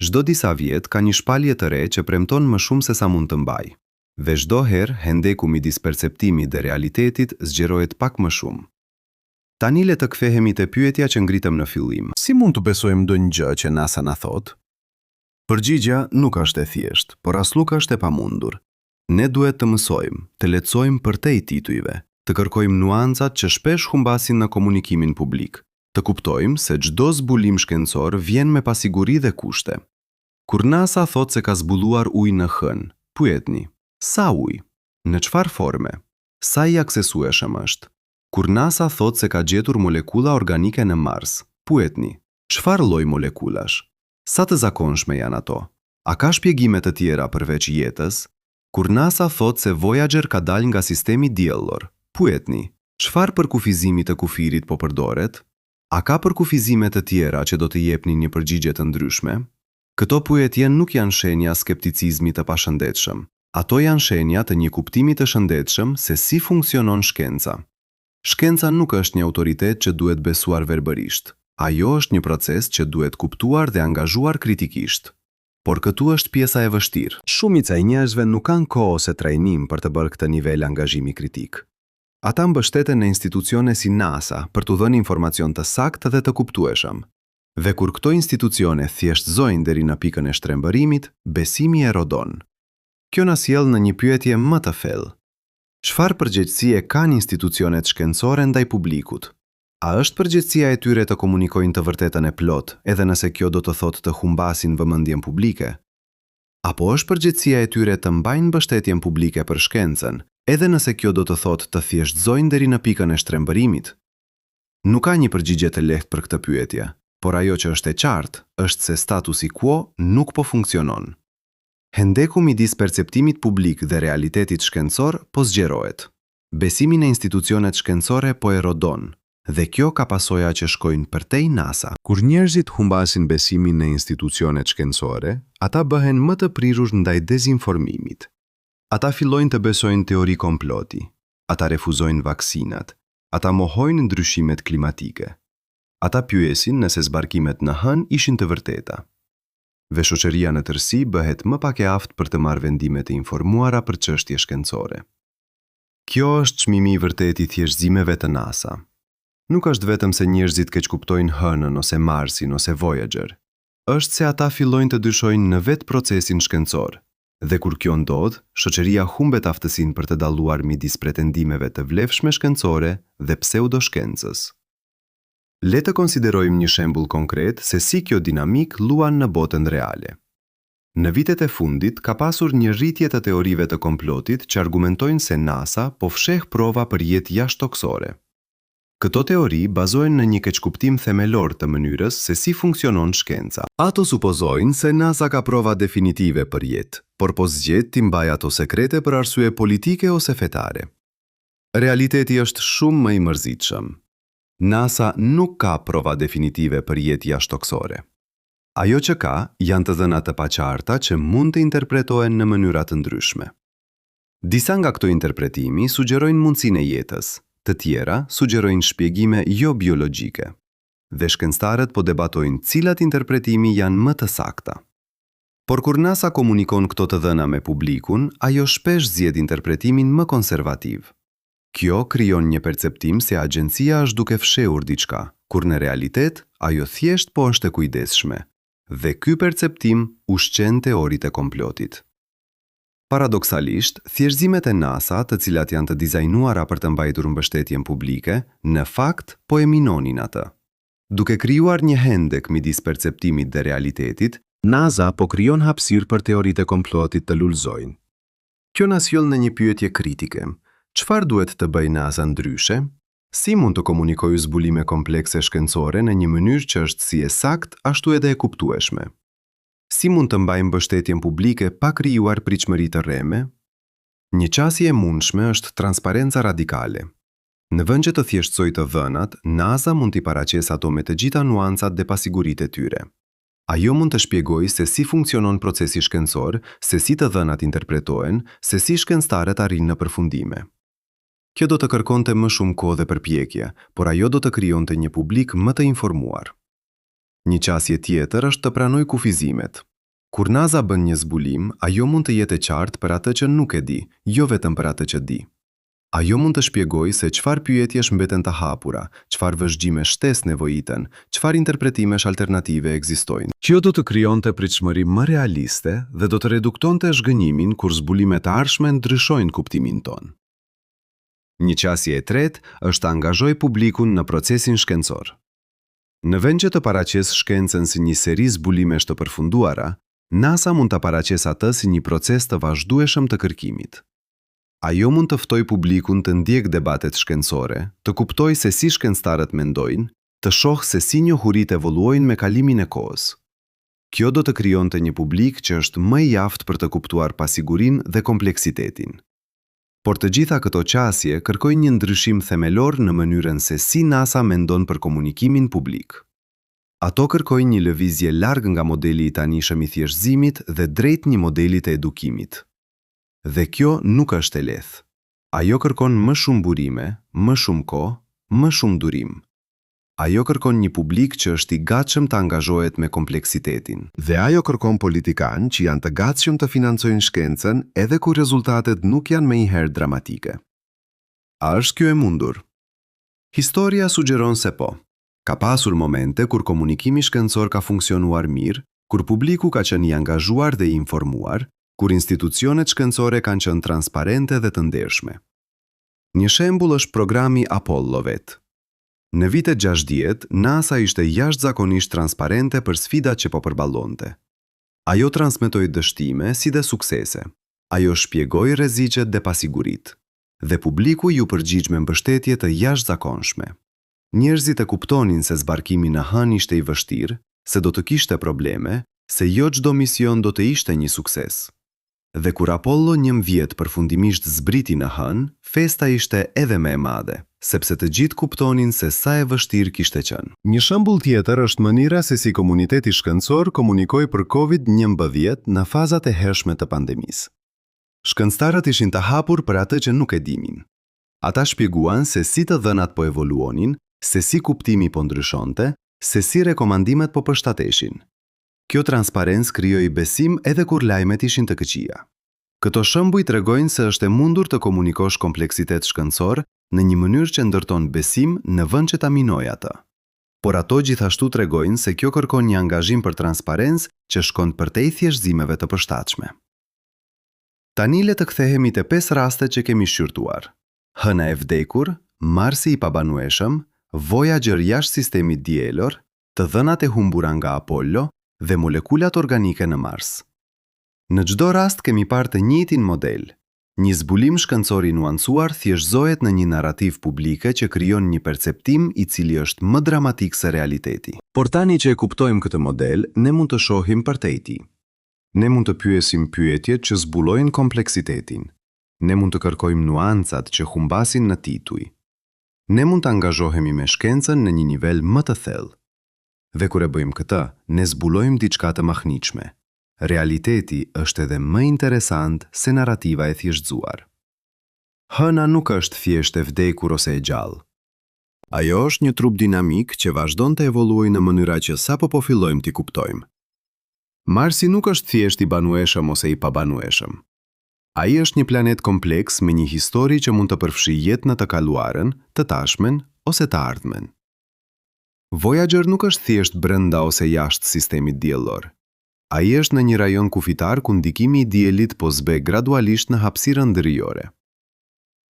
Çdo disa vjet ka një shpalje të re që premton më shumë se sa mund të mbajë. Dhe çdo herë hendeku midis perceptimit dhe realitetit zgjerohet pak më shumë. Tani le të kthehemi te pyetja që ngritëm në fillim. Si mund të besojmë ndonjë gjë që NASA na thot? Përgjigjja nuk është e thjeshtë, por as nuk është e pamundur. Ne duhet të mësojmë, të lehtësojmë përtej titujve, të kërkojmë nuancat që shpesh humbasin në komunikimin publik, të kuptojmë se çdo zbulim shkencor vjen me pasiguri dhe kushte. Kur NASA thot se ka zbuluar ujë në hën, pyetni, sa ujë? Në çfarë forme? Sa i aksesueshëm është? Kur NASA thot se ka gjetur molekula organike në Mars, pyetni, çfarë lloj molekulash? Sa të zakonshme janë ato? A ka shpjegime të tjera përveç jetës? Kur NASA thot se Voyager ka dalë nga sistemi diellor, pyetni, çfarë përkufizimi të kufirit po përdoret? A ka përkufizime të tjera që do të jepnin një përgjigje të ndryshme? Këto pyetje nuk janë shenja skepticizmi të pashëndetshëm. Ato janë shenja të një kuptimi të shëndetshëm se si funksionon shkenca. Shkenca nuk është një autoritet që duhet besuar verbërisht. Ajo është një proces që duhet kuptuar dhe angazhuar kritikisht. Por këtu është pjesa e vështirë. Shumica e njerëzve nuk kanë kohë ose trajnim për të bërë këtë nivel angazhimi kritik. Ata mbështeten në institucione si NASA për t'u dhënë informacion të saktë dhe të kuptueshëm. Dhe kur këto institucione thjeshtëzojnë deri në pikën e shtrembërimit, besimi erodon. Kjo na sjell në një pyetje më të thellë. Çfarë përgjegjësie kanë institucionet shkencore ndaj publikut? A është përgjegjësia e tyre të komunikojnë të vërtetën e plot, edhe nëse kjo do të thotë të humbasin vëmendjen publike? Apo është përgjegjësia e tyre të mbajnë mbështetjen publike për shkencën, Edhe nëse kjo do të thotë të thjeshtëzojnë deri në pikën e shtrembërimit. Nuk ka një përgjigje të lehtë për këtë pyetje, por ajo që është e qartë është se statusi quo nuk po funksionon. Hendeku midis perceptimit publik dhe realitetit shkencor po zgjerohet. Besimi në institucionet shkencore po erodon, dhe kjo ka pasoja që shkojnë përtej NASA. Kur njerëzit humbasin besimin në institucionet shkencore, ata bëhen më të prirur ndaj dezinformimit. Ata fillojnë të besojnë teori komploti, ata refuzojnë vaksinat, ata mohojnë ndryshimet klimatike. Ata pyesin nëse zbarkimet në hën ishin të vërteta. Dhe shoqëria në tërësi bëhet më pak e aftë për të marrë vendime të informuara për çështje shkencore. Kjo është çmimi i vërtetë i thjeshtëzimeve të NASA. Nuk është vetëm se njerëzit keq kuptojnë hënën ose Marsin ose Voyager. Është se ata fillojnë të dyshojnë në vetë procesin shkencor. Dhe kur kjo ndodh, shoqëria humbet aftësinë për të dalluar midis pretendimeve të vlefshme shkencore dhe pseudoshkencës. Le të konsiderojmë një shembull konkret se si kjo dinamik luan në botën reale. Në vitet e fundit ka pasur një rritje të teorive të komplotit që argumentojnë se NASA po fsheh prova për jetë jashtëtoksore. Këto teori bazojnë në një keqkuptim themelor të mënyrës se si funksionon shkenca. Ato supozojnë se NASA ka prova definitive për jetë, por po zgjedh t'i mbajë ato sekrete për arsye politike ose fetare. Realiteti është shumë më i mërzitshëm. NASA nuk ka prova definitive për jetë jashtëtoksore. Ajo që ka janë të dhëna të paqarta që mund të interpretohen në mënyra të ndryshme. Disa nga këto interpretimi sugjerojnë mundësinë e jetës, të tjera sugjerojnë shpjegime jo biologjike, dhe shkencëtarët po debatojnë cilat interpretimi janë më të sakta. Por kur NASA komunikon këto të dhëna me publikun, ajo shpesh zgjedh interpretimin më konservativ. Kjo krijon një perceptim se agjencia është duke fshehur diçka, kur në realitet ajo thjesht po është e kujdesshme, dhe ky perceptim ushqen teoritë e komplotit. Paradoksalisht, thjeshtëzimet e NASA, të cilat janë të dizajnuara për të mbajtur mbështetjen publike, në fakt po e minonin atë. Duke krijuar një hendek midis perceptimit dhe realitetit, NASA po krijon hapësirë për teoritë e komplotit të lulëzojnë. Kjo na sjell në një pyetje kritike. Çfarë duhet të bëjë NASA ndryshe? Si mund të komunikojë zbulime komplekse shkencore në një mënyrë që është si e saktë ashtu edhe e kuptueshme? Si mund të mbajë mbështetjen publike pa krijuar pritshmëri të rreme? Një qasje e mundshme është transparenca radikale. Në vend që të thjeshtësojë të dhënat, NASA mund t'i paraqesë ato me të gjitha nuancat dhe pasiguritë e tyre. Ajo mund të shpjegojë se si funksionon procesi shkencor, se si të dhënat interpretohen, se si shkencëtarët arrin në përfundime. Kjo do të kërkonte më shumë kohë dhe përpjekje, por ajo do të krijonte një publik më të informuar. Një qasje tjetër është të pranoj kufizimet. Kur NASA bën një zbulim, ajo mund të jetë e qartë për atë që nuk e di, jo vetëm për atë që di. Ajo mund të shpjegojë se çfarë pyetjesh mbeten të hapura, çfarë vëzhgjime shtesë nevojiten, çfarë interpretimesh alternative ekzistojnë. Kjo do të krijonte pritshmëri më realiste dhe do të reduktonte zhgënjimin kur zbulimet e ardhshme ndryshojnë kuptimin ton. Një qasje e tretë është të angazhojë publikun në procesin shkencor. Në vend që të paraqesë shkencën si një seri zbulimesh të përfunduara, NASA mund të paraqesë atë si një proces të vazhdueshëm të kërkimit. Ajo mund të ftojë publikun të ndjekë debatet shkencore, të kuptojë se si shkencëtarët mendojnë, të shohë se si njohuritë evoluojnë me kalimin e kohës. Kjo do të krijonte një publik që është më i aftë për të kuptuar pasigurinë dhe kompleksitetin. Por të gjitha këto qasje kërkojnë një ndryshim themelor në mënyrën se si NASA mendon për komunikimin publik. Ato kërkojnë një lëvizje larg nga modeli i tanishëm i thjeshtëzimit dhe drejt një modeli të edukimit. Dhe kjo nuk është e lehtë. Ajo kërkon më shumë burime, më shumë kohë, më shumë durim. Ajo kërkon një publik që është i gatshëm të angazhohet me kompleksitetin. Dhe ajo kërkon politikanë që janë të gatshëm të financojnë shkencën edhe kur rezultatet nuk janë menjëherë dramatike. A është kjo e mundur? Historia sugjeron se po. Ka pasur momente kur komunikimi shkencor ka funksionuar mirë, kur publiku ka qenë i angazhuar dhe i informuar, kur institucionet shkencore kanë qenë transparente dhe të ndershme. Një shembull është programi Apollo vet. Në vitet 60, NASA ishte jashtëzakonisht transparente për sfidat që po përballonte. Ajo transmetoi dështime si dhe suksese. Ajo shpjegoi rreziqet dhe pasiguritë. dhe publiku ju përgjigj me mbështetje të jashtëzakonshme. Njerëzit e kuptonin se zbarkimi në hën ishte i vështirë, se do të kishte probleme, se jo çdo mision do të ishte një sukses. Dhe kur Apollo 11 përfundimisht zbriti në hën, festa ishte edhe më e madhe, sepse të gjithë kuptonin se sa e vështirë kishte qenë. Një shembull tjetër është mënyra se si komuniteti shkencor komunikoi për COVID-19 në fazat e hershme të pandemisë. Shkencëtarët ishin të hapur për atë që nuk e dinin. Ata shpjeguan se si të dhënat po evoluonin, se si kuptimi po ndryshonte, se si rekomandimet po përshtateshin. Kjo transparencë krijoi besim edhe kur lajmet ishin të këqija. Këto shembuj tregojnë se është e mundur të komunikosh kompleksitet shkencor në një mënyrë që ndërton besim në vend që ta minojë atë. Por ato gjithashtu tregojnë se kjo kërkon një angazhim për transparencë që shkon përtej thjeshtësimeve të përshtatshme. Tani le të kthehemi te 5 rastet që kemi shqyrtuar. Hëna e vdekur, Marsi i pabanueshëm, Voyager jashtë sistemit dielor, të dhënat e humbura nga Apollo dhe molekulat organike në Mars. Në çdo rast kemi parë të njëjtin model. Një zbulim shkencor i nuancuar thjeshtëzohet në një narrativ publike që krijon një perceptim i cili është më dramatik se realiteti. Por tani që e kuptojmë këtë model, ne mund të shohim përtej tij. Ne mund të pyesim pyetjet që zbulojnë kompleksitetin. Ne mund të kërkojmë nuancat që humbasin në tituj. Ne mund të angazhohemi me shkencën në një nivel më të thellë. Dhe kur e bëjmë këtë, ne zbulojmë diçka të mahniqme. Realiteti është edhe më interesant se narrativa e thjeshtëzuar. Hëna nuk është thjesht e vdekur ose e gjallë. Ajo është një trup dinamik që vazhdon të evoluojë në mënyra që sapo po fillojmë t'i kuptojmë. Marsi nuk është thjesht i banueshëm ose i pabanueshëm. Ai është një planet kompleks me një histori që mund të përfshijë jetën në të kaluarën, të tashmen ose të ardhmen. Voyager nuk është thjesht brenda ose jashtë sistemit diellor. Ai është në një rajon kufitar ku ndikimi i diellit po zbe gradualisht në hapësirën ndërjore.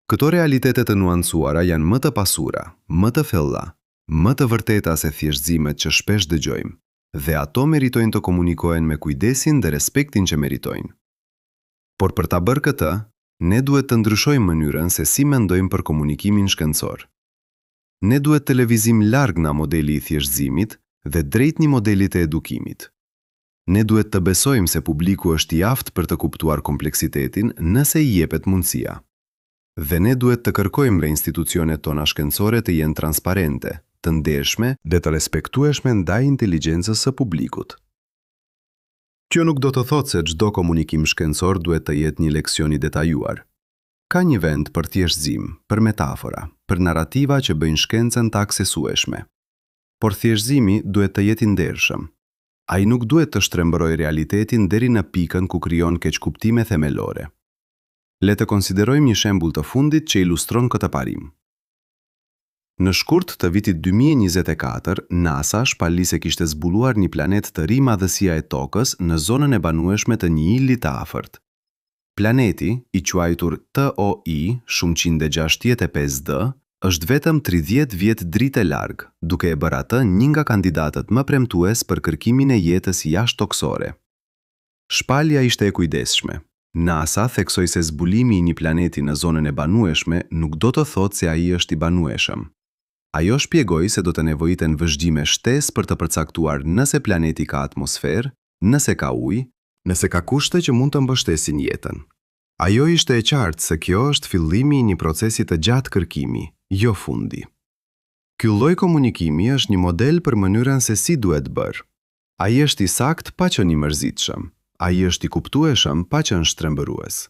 Këto realitete të nuancuara janë më të pasura, më të thella, më të vërteta se thjeshtësimet që shpesh dëgjojmë, dhe ato meritojnë të komunikohen me kujdesin dhe respektin që meritojnë. Por për ta bërë këtë, ne duhet të ndryshojmë mënyrën se si mendojmë për komunikimin shkencor. Ne duhet të lëvizim larg nga modeli i thjeshtëzimit dhe drejt një modelit të edukimit. Ne duhet të besojmë se publiku është i aftë për të kuptuar kompleksitetin nëse i jepet mundësia. Dhe ne duhet të kërkojmë nga institucionet tona shkencore të jenë transparente, të ndeshme dhe të respektueshme ndaj inteligjencës së publikut. Kjo nuk do të thotë se çdo komunikim shkencor duhet të jetë një leksion i detajuar. Ka një vend për thjeshtëzim, për metafora, për narrativa që bëjnë shkencën të aksesueshme. Por thjeshtëzimi duhet të jetë i ndershëm. Ai nuk duhet të shtrembërojë realitetin deri në pikën ku krijon keqkuptime themelore. Le të konsiderojmë një shembull të fundit që ilustron këtë parim. Në shkurt të vitit 2024, NASA shpalli se kishte zbuluar një planet të ri madhësia e Tokës në zonën e banueshme të një ili të afërt. Planeti, i quajtur TOI 165D, është vetëm 30 vjet dritë larg, duke e bërë atë një nga kandidatët më premtues për kërkimin e jetës jashtë toksore. Shpalja ishte e kujdesshme. NASA theksoi se zbulimi i një planeti në zonën e banueshme nuk do të thotë se ai është i banueshëm. Ajo shpjegoi se do të nevojiten vëzhgjime shtesë për të përcaktuar nëse planeti ka atmosferë, nëse ka ujë, nëse ka kushte që mund të mbështesin jetën. Ajo ishte e qartë se kjo është fillimi i një procesi të gjatë kërkimi, jo fundi. Ky lloj komunikimi është një model për mënyrën se si duhet bërë. Ai është i saktë pa qenë i mërzitshëm. Ai është i kuptueshëm pa qenë shtrembërues.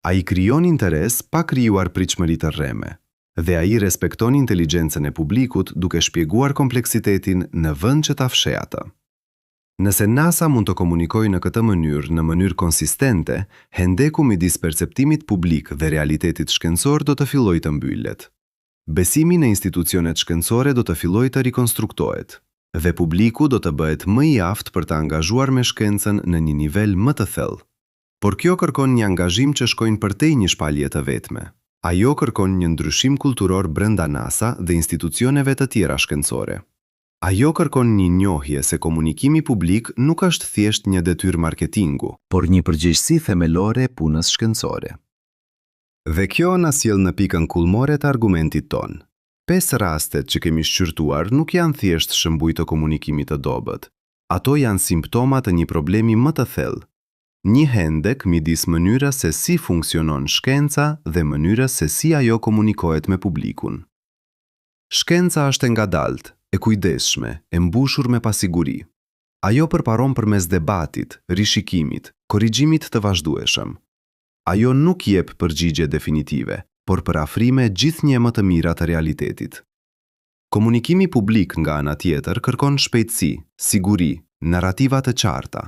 Ai krijon interes pa krijuar pritshmëri të rreme. Dhe ai respekton inteligjencën e publikut duke shpjeguar kompleksitetin në vend që ta fshehë atë. Nëse NASA mund të komunikojë në këtë mënyrë, në mënyrë konsistente, hendeku midis perceptimit publik dhe realitetit shkencor do të fillojë të mbyllet. Besimi në institucionet shkencore do të fillojë të rikonstruktohet, dhe publiku do të bëhet më i aftë për të angazhuar me shkencën në një nivel më të thellë. Por kjo kërkon një angazhim që shkojnë përtej një shpalje të vetme. Ajo kërkon një ndryshim kulturor brenda NASA dhe institucioneve të tjera shkencore. Ajo kërkon një njohje se komunikimi publik nuk është thjesht një detyrë marketingu, por një përgjegjësi themelore e punës shkencore. Dhe kjo na sjell në pikën kulmore të argumentit ton. 5 rastet që kemi shqyrtuar nuk janë thjesht shëmbuj të komunikimit të dobët. Ato janë simptoma të një problemi më të thellë. Një hendek midis mënyrës se si funksionon shkenca dhe mënyrës se si ajo komunikohet me publikun. Shkenca është e ngadaltë, e kujdesshme, e mbushur me pasiguri. Ajo përparon përmes debatit, rishikimit, korrigjimit të vazhdueshëm. Ajo nuk jep përgjigje definitive, por parafrime gjithnjë më të mira të realitetit. Komunikimi publik nga ana tjetër kërkon shpejtësi, siguri, narrativa të qarta.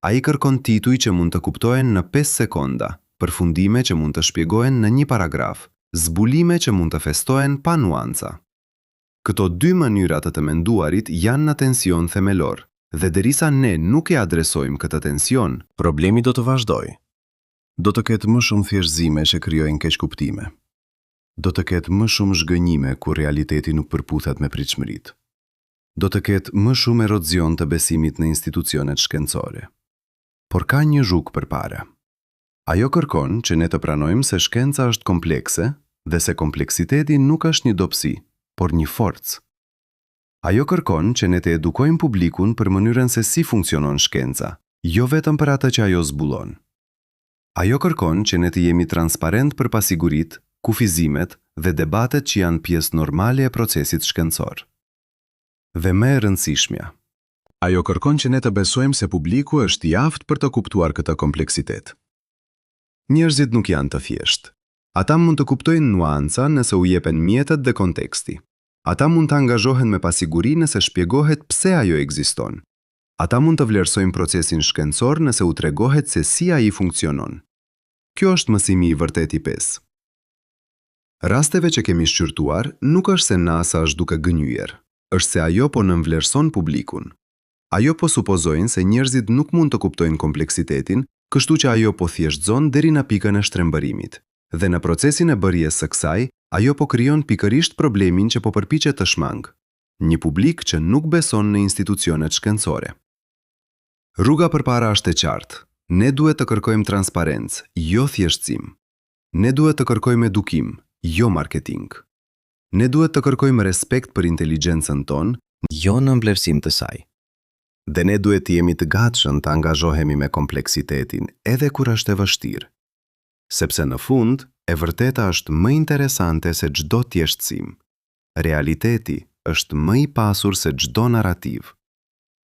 Ai kërkon tituj që mund të kuptohen në 5 sekonda, përfundime që mund të shpjegohen në një paragraf, zbulime që mund të festohen pa nuanca. Këto 2 mënyra të menduarit janë në tension themelor, dhe derisa ne nuk e adresojmë këtë tension, Problemi do të vazhdoj. Do të ketë më shumë thjeshtësime që krijojnë keqkuptime. Do të ketë më shumë zhgënjime kur realiteti nuk përputhet me pritshmëritë. Do të ketë më shumë erocion të besimit në institucionet shkencore. Por ka një zhuk përpara. Ajo kërkon që ne të pranojmë se shkenca është komplekse dhe se kompleksiteti nuk është një dobësi, por një forcë. Ajo kërkon që ne të edukojmë publikun për mënyrën se si funksionon shkenca, jo vetëm për atë që ajo zbulon. Ajo kërkon që ne të jemi transparent për pasigurit, kufizimet dhe debatet që janë pjesë normale e procesit shkencor. Dhe më e rëndësishmja, ajo kërkon që ne të besojmë se publiku është i aftë për të kuptuar këtë kompleksitet. Njerëzit nuk janë të thjeshtë. Ata mund të kuptojnë nuanca nëse u jepen mjetet dhe konteksti. Ata mund të angazhohen me pasiguri nëse shpjegohet pse ajo ekziston. Ata mund të vlerësojnë procesin shkencor nëse u tregohet se si ai funksionon. Kjo është mësimi i vërtet i 5. Rasteve që kemi shqyrtuar nuk është se NASA është duke gënjyer, është se ajo po nënvlerëson publikun. Ajo po supozojnë se njerëzit nuk mund të kuptojnë kompleksitetin, kështu që ajo po thjeshtëzon deri në pikën e shtrembërimit. Dhe në procesin e bërjes së kësaj, ajo po krijon pikërisht problemin që po përpiqet të shmangë. Një publik që nuk beson në institucionet shkencore. Rruga përpara është e qartë. Ne duhet të kërkojmë transparencë, jo thjeshtësim. Ne duhet të kërkojmë edukim, jo marketing. Ne duhet të kërkojmë respekt për inteligjencën tonë, jo në mbledhsim të saj. dhe ne duhet të jemi të gatshëm të angazhohemi me kompleksitetin, edhe kur është e vështirë. Sepse në fund, e vërteta është më interesante se çdo thjeshtësim. Realiteti është më i pasur se çdo narrativ.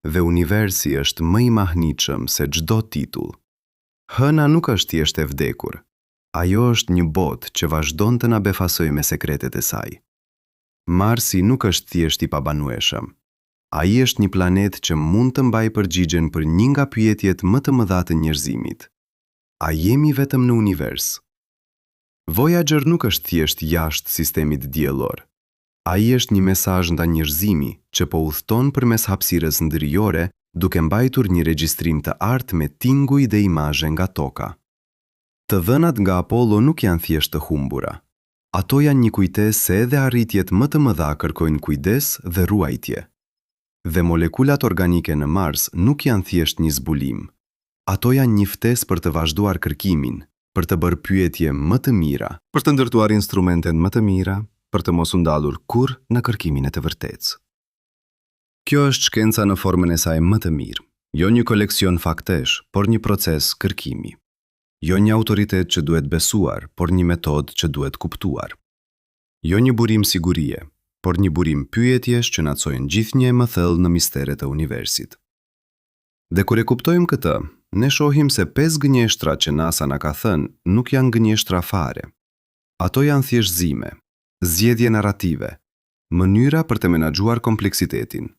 Dhe universi është më i mahnitshëm se çdo titull. Hëna nuk është thjesht e vdekur. Ajo është një botë që vazhdon të na befasojë me sekretet e saj. Marsi nuk është thjesht i pabanueshëm. Ai është një planet që mund të mbajë përgjigjen për një nga pyetjet më të mëdha të njerëzimit. A jemi vetëm në univers? Voyager nuk është thjesht jashtë sistemit diellor. Ai është një mesazh nda njerëzimi që po udhton përmes hapësirës ndërjore, duke mbajtur një regjistrim të artë me tinguj dhe imazhe nga toka. Të dhënat nga Apollo nuk janë thjesht të humbura. Ato janë një kujtesë se edhe arritjet më të mëdha kërkojnë kujdes dhe ruajtje. Dhe molekulat organike në Mars nuk janë thjesht një zbulim. Ato janë një ftesë për të vazhduar kërkimin, për të bërë pyetje më të mira, për të ndërtuar instrumente më të mira, për të mos u ndalur kurrë në kërkimin e të vërtetës. Kjo është shkenca në formën e saj më të mirë, jo një koleksion faktesh, por një proces kërkimi. Jo një autoritet që duhet besuar, por një metodë që duhet kuptuar. Jo një burim sigurie, por një burim pyetjesh që na çojnë gjithnjë më thellë në misteret e universit. Dhe kur e kuptojmë këtë, ne shohim se 5 gënjeshtra që NASA na ka thënë nuk janë gënjeshtra fare. Ato janë thjeshtësime, zgjedhje narrative, mënyra për të menaxhuar kompleksitetin.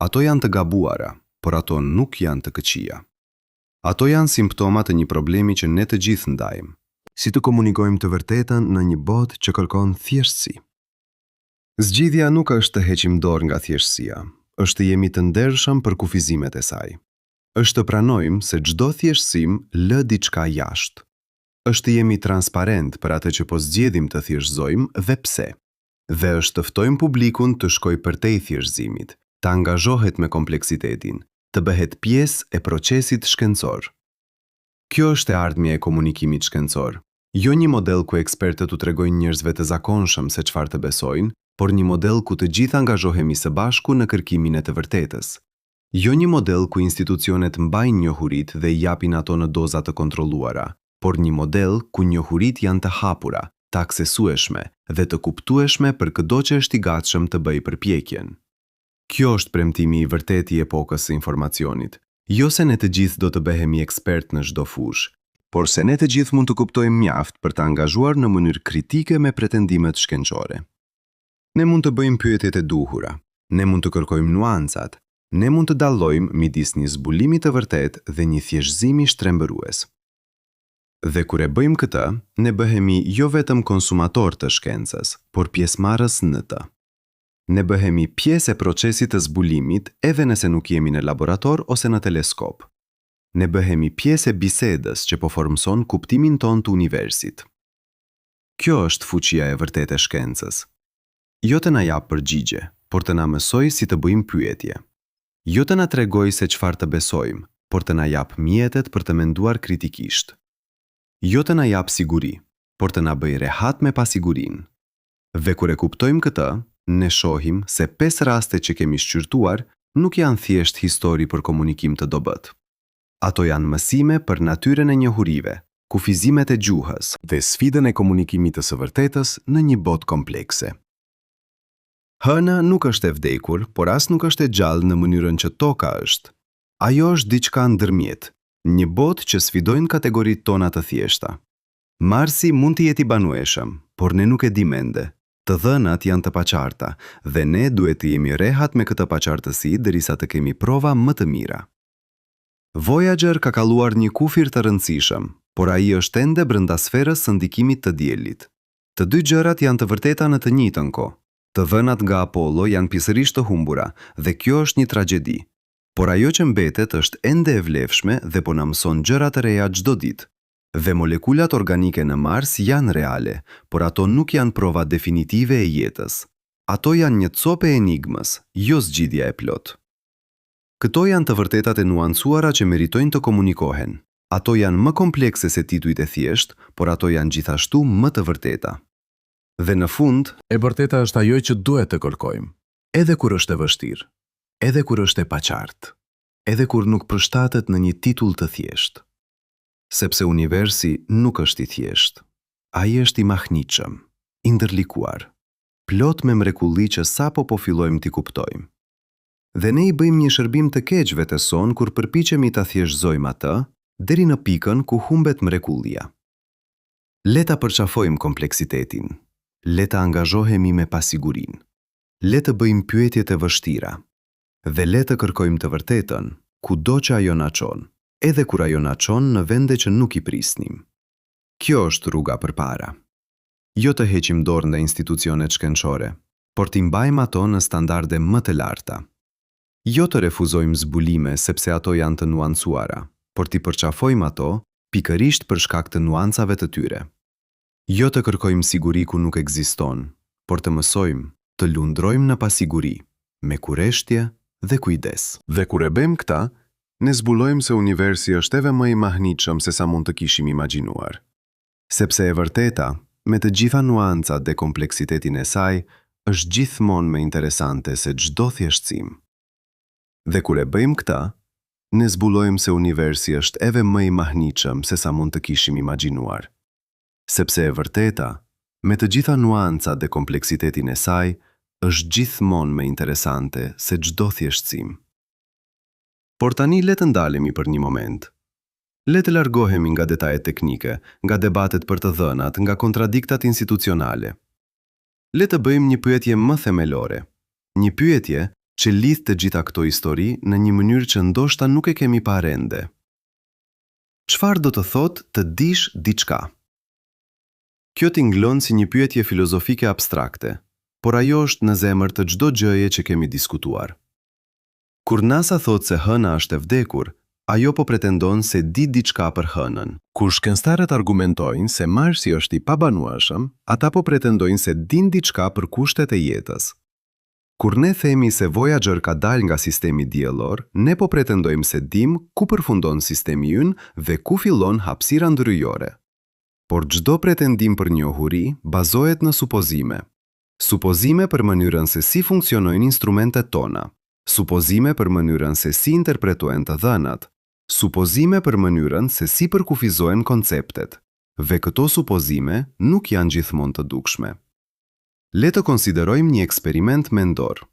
Ato janë të gabuara, por ato nuk janë të këqija. Ato janë simptoma të një problemi që ne të gjithë ndajmë, si të komunikojmë të vërtetën në një botë që kërkon thjeshtësi. Zgjidhja nuk është të heqim dorë nga thjeshtësia, është të jemi të ndershëm për kufizimet e saj. Është të pranojmë se çdo thjeshtësim lë diçka jashtë. Është të jemi transparent për atë që po zgjedhim të thjeshtëzojmë dhe pse. Dhe është të ftojmë publikun të shkojë përtej thjeshtëzimit, të angazhohet me kompleksitetin, të bëhet pjesë e procesit shkencor. Kjo është e ardhmja e komunikimit shkencor, Jo një model ku ekspertët u tregojnë njerëzve të zakonshëm se çfarë të besojnë, por një model ku të gjithë angazhohemi së bashku në kërkimin e të vërtetës. Jo një model ku institucionet mbajnë njohuritë dhe i japin ato në doza të kontrolluara, por një model ku njohuritë janë të hapura, të aksesueshme dhe të kuptueshme për çdo që është i gatshëm të bëjë përpjekjen. Kjo është premtimi i vërtetë i epokës së informacionit. Jo se ne të gjithë do të bëhemi ekspert në çdo fushë, por se ne të gjithë mund të kuptojmë mjaft për të angazhuar në mënyrë kritike me pretendimet shkencore. Ne mund të bëjmë pyetjet e duhura, ne mund të kërkojmë nuancat, ne mund të dallojmë midis një zbulimi të vërtetë dhe një thjeshtësimi shtrembërues. Dhe kur e bëjmë këtë, ne bëhemi jo vetëm konsumator të shkencës, por pjesëmarrës në të. Ne bëhemi pjesë e procesit të zbulimit edhe nëse nuk jemi në laborator ose në teleskop. Ne bëhemi pjesë e bisedës që po formson kuptimin ton të universit. Kjo është fuqia e vërtetë e shkencës. Jo të na jap përgjigje, por të na mësoj si të bëjmë pyetje. Jo të na tregoj se çfarë të besojmë, por të na jap mjetet për të menduar kritikisht. Jo të na jap siguri, por të na bëj rehat me pasigurinë. Dhe kur e kuptojmë këtë, ne shohim se 5 raste që kemi shqyrtuar nuk janë thjesht histori për komunikim të dobët. Ato janë mësime për natyrën e njohurive, kufizimet e gjuhës dhe sfidën e komunikimit të së vërtetës në një botë komplekse. Hëna nuk është e vdekur, por as nuk është e gjallë në mënyrën që toka është. Ajo është diçka ndërmjet, një botë që sfidojnë kategoritë tona të thjeshta. Marsi mund të jetë i banueshëm, por ne nuk e dim ende. Të dhënat janë të paqarta dhe ne duhet të jemi rehat me këtë paqartësi derisa të kemi prova më të mira. Voyager ka kaluar një kufir të rëndësishëm, por ai është ende brenda sferës së ndikimit të diellit. Të dy gjërat janë të vërteta në të njëjtën kohë. Të dhënat nga Apollo janë pjesërisht të humbura dhe kjo është një tragjedi. Por ajo që mbetet është ende e vlefshme dhe po na mëson gjëra të reja çdo ditë. Dhe molekulat organike në Mars janë reale, por ato nuk janë prova definitive e jetës. Ato janë një copë e enigmës, jo zgjidhja e plot. Këto janë të vërtetat e nuancuara që meritojnë të komunikohen. Ato janë më komplekse se titujt e thjesht, por ato janë gjithashtu më të vërteta. Dhe në fund, E vërteta është ajo që duhet të kërkojmë, edhe kur është e vështirë, edhe kur është e paqartë, edhe kur nuk përshtatet në një titull të thjeshtë. Sepse universi nuk është i thjeshtë. Ai është i mahnitshëm, i ndërlikuar, plot me mrekulli që sapo po fillojmë t'i kuptojmë. Dhe ne i bëjmë një shërbim të keq vetes son kur përpiqemi ta thjeshtëzojmë atë deri në pikën ku humbet mrekullia. Le ta përqafojmë kompleksitetin. Le të angazhohemi me pasigurinë. Le të bëjmë pyetjet e vështira. Dhe le të kërkojmë të vërtetën, kudo që ajo na çon, edhe kur ajo na çon në vende që nuk i prisnim. Kjo është rruga përpara. Jo të heqim dorë nga institucionet shkencore, por t'i mbajmë ato në standarde më të larta. Jo të refuzojmë zbulime sepse ato janë të nuancuara, por t'i përqafojmë ato pikërisht për shkak të nuancave të tyre. Jo të kërkojmë siguri ku nuk ekziston, por të mësojmë të lundrojmë në pasiguri, me kureshtje dhe kujdes. Dhe kur e bëjmë këta, ne zbulojmë se universi është edhe më i mahnitshëm se sa mund të kishim imagjinuar. Sepse e vërteta, me të gjitha nuancat dhe kompleksitetin e saj, është gjithmonë më interesante se çdo thjeshtësim. Dhe kur e bëjmë këta, ne zbulojmë se universi është edhe më i mahnitshëm se sa mund të kishim imagjinuar. Sepse e vërteta, me të gjitha nuancat dhe kompleksitetin e saj, është gjithmonë më interesante se çdo thjeshtësim. Por tani le të ndalemi për një moment. Le të largohemi nga detajet teknike, nga debatet për të dhënat, nga kontradiktat institucionale. Le të bëjmë një pyetje më themelore. Një pyetje që lidh të gjitha këto histori në një mënyrë që ndoshta nuk e kemi parë ende. Çfarë do të thotë të dish diçka? Kjo t'inglon si një pyetje filozofike abstrakte, por ajo është në zemër të çdo gjëje që kemi diskutuar. Kur NASA thotë se hëna është e vdekur, ajo po pretendon se di diçka për hënën. Kur shkencëtarët argumentojnë se Marsi është i pabanueshëm, ata po pretendojnë se din diçka për kushtet e jetës. Kur ne themi se Voyager ka dalë nga sistemi diellor, ne po pretendojmë se dim ku përfundon sistemi ynë dhe ku fillon hapësira ndryjore. por çdo pretendim për njohuri bazohet në supozime. Supozime për mënyrën se si funksionojnë instrumentet tona, supozime për mënyrën se si interpretojnë të dhënat, supozime për mënyrën se si përkufizohen konceptet, dhe këto supozime nuk janë gjithmonë të dukshme. Le të konsiderojmë një eksperiment mendor.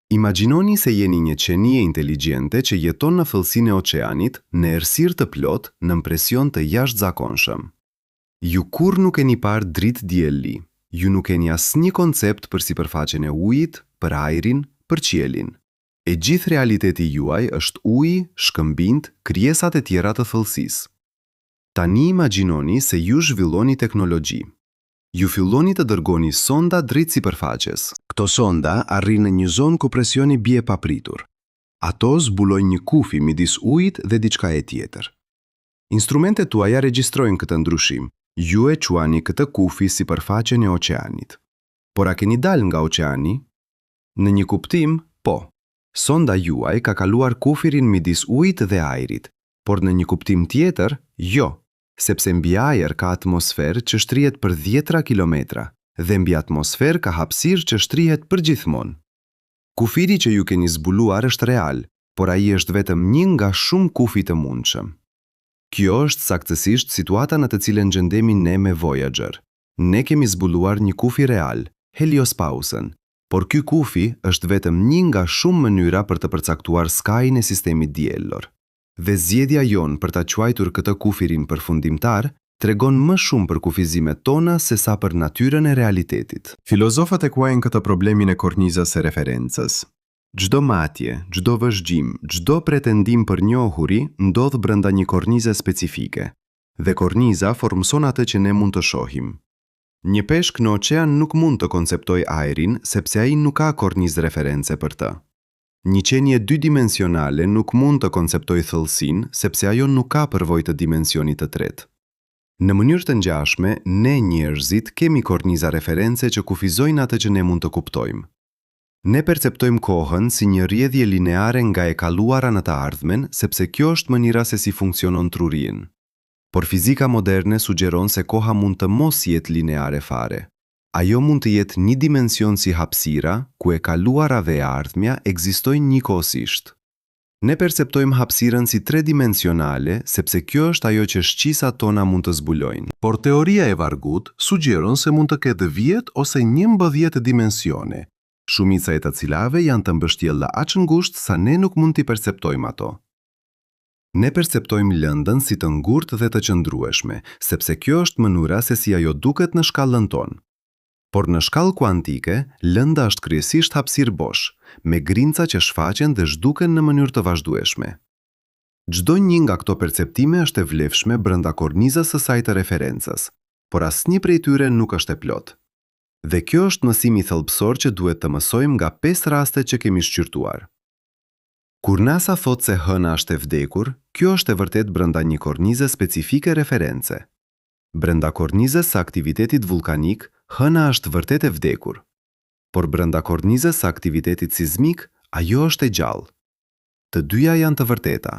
Imagjinoni se jeni një qenie inteligjente që jeton në thellësinë e oqeanit në errësirë të plotë në presion të jashtëzakonshëm. Ju kurrë nuk keni parë dritë dielli, ju nuk keni asnjë koncept për sipërfaqen e ujit, për ajrin, për qielin. E gjithë realiteti juaj është uji, shkëmbimt, krijesat e tjera të thellësisë. Tani imagjinoni se ju zhvilloni teknologji. Ju filloni të dërgoni sonda drejt sipërfaqes. Këto sonda arrin në një zonë ku presioni bie papritur. Ato zbulojnë një kufi midis ujit dhe diçka e tjetër. Instrumentet tuaja regjistrojnë këtë ndryshim. Ju e quani këtë kufi sipërfaqen e oqeanit. Por a keni dalë nga oqeani? Në një kuptim, po. Sonda juaj ka kaluar kufirin midis ujit dhe ajrit, por në një kuptim tjetër, jo. Sepse mbi ajër ka atmosferë që shtrihet për 10 kilometra dhe mbi atmosferë ka hapësirë që shtrihet përgjithmonë. Kufiri që ju keni zbuluar është real, por ai është vetëm një nga shumë kufi të mundshëm. Kjo është saktësisht situata në të cilën gjendemi ne me Voyager. Ne kemi zbuluar një kufi real, Heliospausën, por ky kufi është vetëm një nga shumë mënyra për të përcaktuar skajin e sistemit diellor. Dhe zgjedhja jonë për ta quajtur këtë kufirin përfundimtar tregon më shumë për kufizimet tona se sa për natyrën e realitetit. Filozofët e quajnë këtë problemin e kornizës së referencës. Çdo matje, çdo vëzhgjim, çdo pretendim për njohuri ndodh brenda një kornize specifike, dhe korniza formson atë që ne mund të shohim. Një peshk në oqean nuk mund të konceptojë ajrin sepse ai nuk ka kornizë reference për të. Një qenie dydimensionale nuk mund të konceptojë thellësinë sepse ajo nuk ka përvojë të dimensionit të tretë. Në mënyrë të ngjashme, ne njerëzit kemi korniza reference që kufizojnë atë që ne mund të kuptojmë. Ne perceptojmë kohën si një rrjedhje lineare nga e kaluara në të ardhmen, sepse kjo është mënyra se si funksionon truria. Por fizika moderne sugjeron se koha mund të mos jetë lineare fare. Ajo mund të jetë një dimension si hapësira, ku e kaluara dhe e ardhmja ekzistojnë njëkohësisht. Ne perceptojmë hapësirën si tredimensionale, sepse kjo është ajo që shqisat tona mund të zbulojnë. Por teoria e vargut sugjeron se mund të ketë 10 ose 11 dimensione, shumica e të cilave janë të mbështjella aq ngushtë sa ne nuk mund t'i perceptojmë ato. Ne perceptojmë lëndën si të ngurtë dhe të qëndrueshme, sepse kjo është mënyra se si ajo duket në shkallën tonë. Por në shkallë kuantike, lënda është kryesisht hapësirë bosh, me grinca që shfaqen dhe zhduken në mënyrë të vazhdueshme. Çdo një nga këto perceptime është e vlefshme brenda kornizës së saj të referencës, por asnjë prej tyre nuk është e plotë. Dhe kjo është mësimi thelbësor që duhet të mësojmë nga 5 rastet që kemi shqyrtuar. Kur NASA thot se hëna është e vdekur, kjo është e vërtet brenda një kornize specifike reference. Brenda kornizës së aktivitetit vulkanik, hëna është vërtet e vdekur. Por brenda kornizës së aktivitetit sismik, ajo është e gjallë. Të dyja janë të vërteta.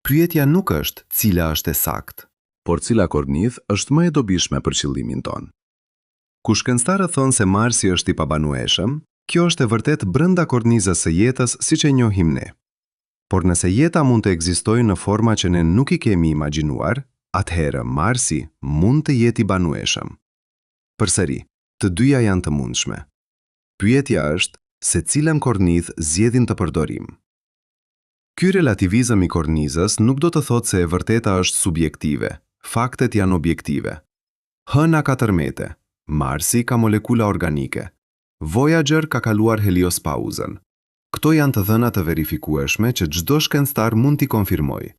Pyetja nuk është cila është e saktë, por cila kornizë është më e dobishme për qëllimin ton. Ku shkencëtarët thonë se Marsi është i pabanueshëm, kjo është e vërtet brenda kornizës së jetës siç e njohim ne. Por nëse jeta mund të ekzistojë në forma që ne nuk i kemi imagjinuar, atëherë Marsi mund të jetë i banueshëm. Përsëri, të dyja janë të mundshme. Pyetja është se cilën kornizë zgjedhin të përdorim. Ky relativizëm i kornizës nuk do të thotë se e vërteta është subjektive, faktet janë objektive. Hëna ka tërmete, Marsi ka molekula organike, Voyager ka kaluar heliospauzën. Këto janë të dhëna të verifikueshme që çdo shkencëtar mund t'i konfirmojë.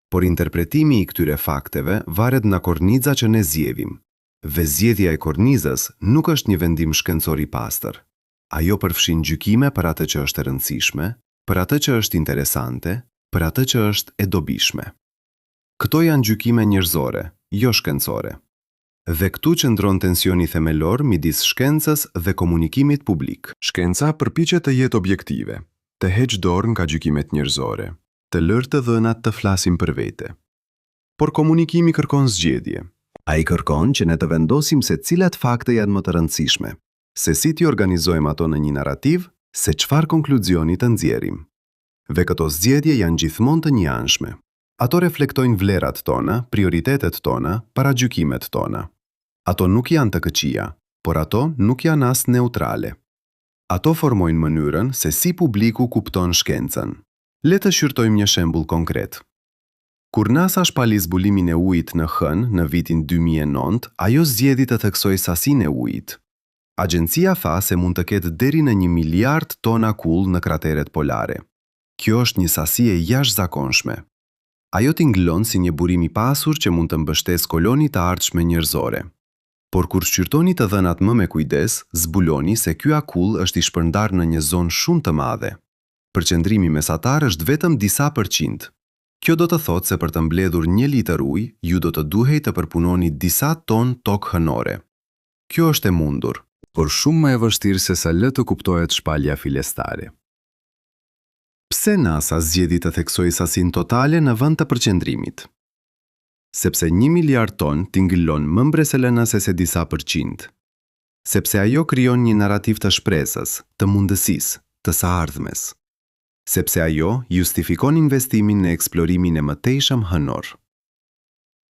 Por interpretimi i këtyre fakteve varet nga korniza që ne zgjedhim. Dhe zgjedhja e kornizës nuk është një vendim shkencor i pastër. Ajo përfshin gjykime për atë që është e rëndësishme, për atë që është interesante, për atë që është e dobishme. Këto janë gjykime njerëzore, jo shkencore. Dhe këtu qëndron tensioni themelor midis shkencës dhe komunikimit publik. Shkenca përpiqet të jetë objektive, të heqë dorë nga gjykimet njerëzore, të lërë të dhënat të flasin për vete. Por komunikimi kërkon zgjedhje. A i kërkon që ne të vendosim se cilat fakte janë më të rëndësishme, se si t'i organizojmë ato në një narrativ, se çfarë konkluzioni të nxjerrim. Dhe këto zgjedhje janë gjithmonë të njëanshme. Ato reflektojnë vlerat tona, prioritetet tona, paragjykimet tona. Ato nuk janë të këqija, por ato nuk janë as neutrale. Ato formojnë mënyrën se si publiku kupton shkencën. Le të shqyrtojmë një shembull konkret. Kur NASA shpali zbulimin e ujit në Hën në vitin 2009, ajo zgjedhi të theksoj sasinë e ujit. Agjencia tha se mund të ketë deri në 1 miliard tona kull në krateret polare. Kjo është një sasi e jashtëzakonshme. Ajo tingëllon si një burim i pasur që mund të mbështesë koloni të ardhshme njerëzore. Por kur shqyrtoni të dhënat më me kujdes, zbuloni se ky akull është i shpërndar në një zonë shumë të madhe. Përqendrimi mesatar është vetëm disa %. Kjo do të thotë se për të mbledhur 1 litër ujë, ju do të duhej të përpunoni disa ton tokë hënore. Kjo është e mundur, por shumë më e vështirë se sa le të kuptohet shpalja filestare. Pse NASA zgjidhi të theksojë sasinë totale në vend të përqendrimit? Sepse 1 miliard ton tingëllon më mbreselëna se disa %. Sepse ajo krijon një narrativ të shpresës, të mundësisë, të saardhmes. Sepse ajo justifikon investimin në eksplorimin e mëtejshëm hënor.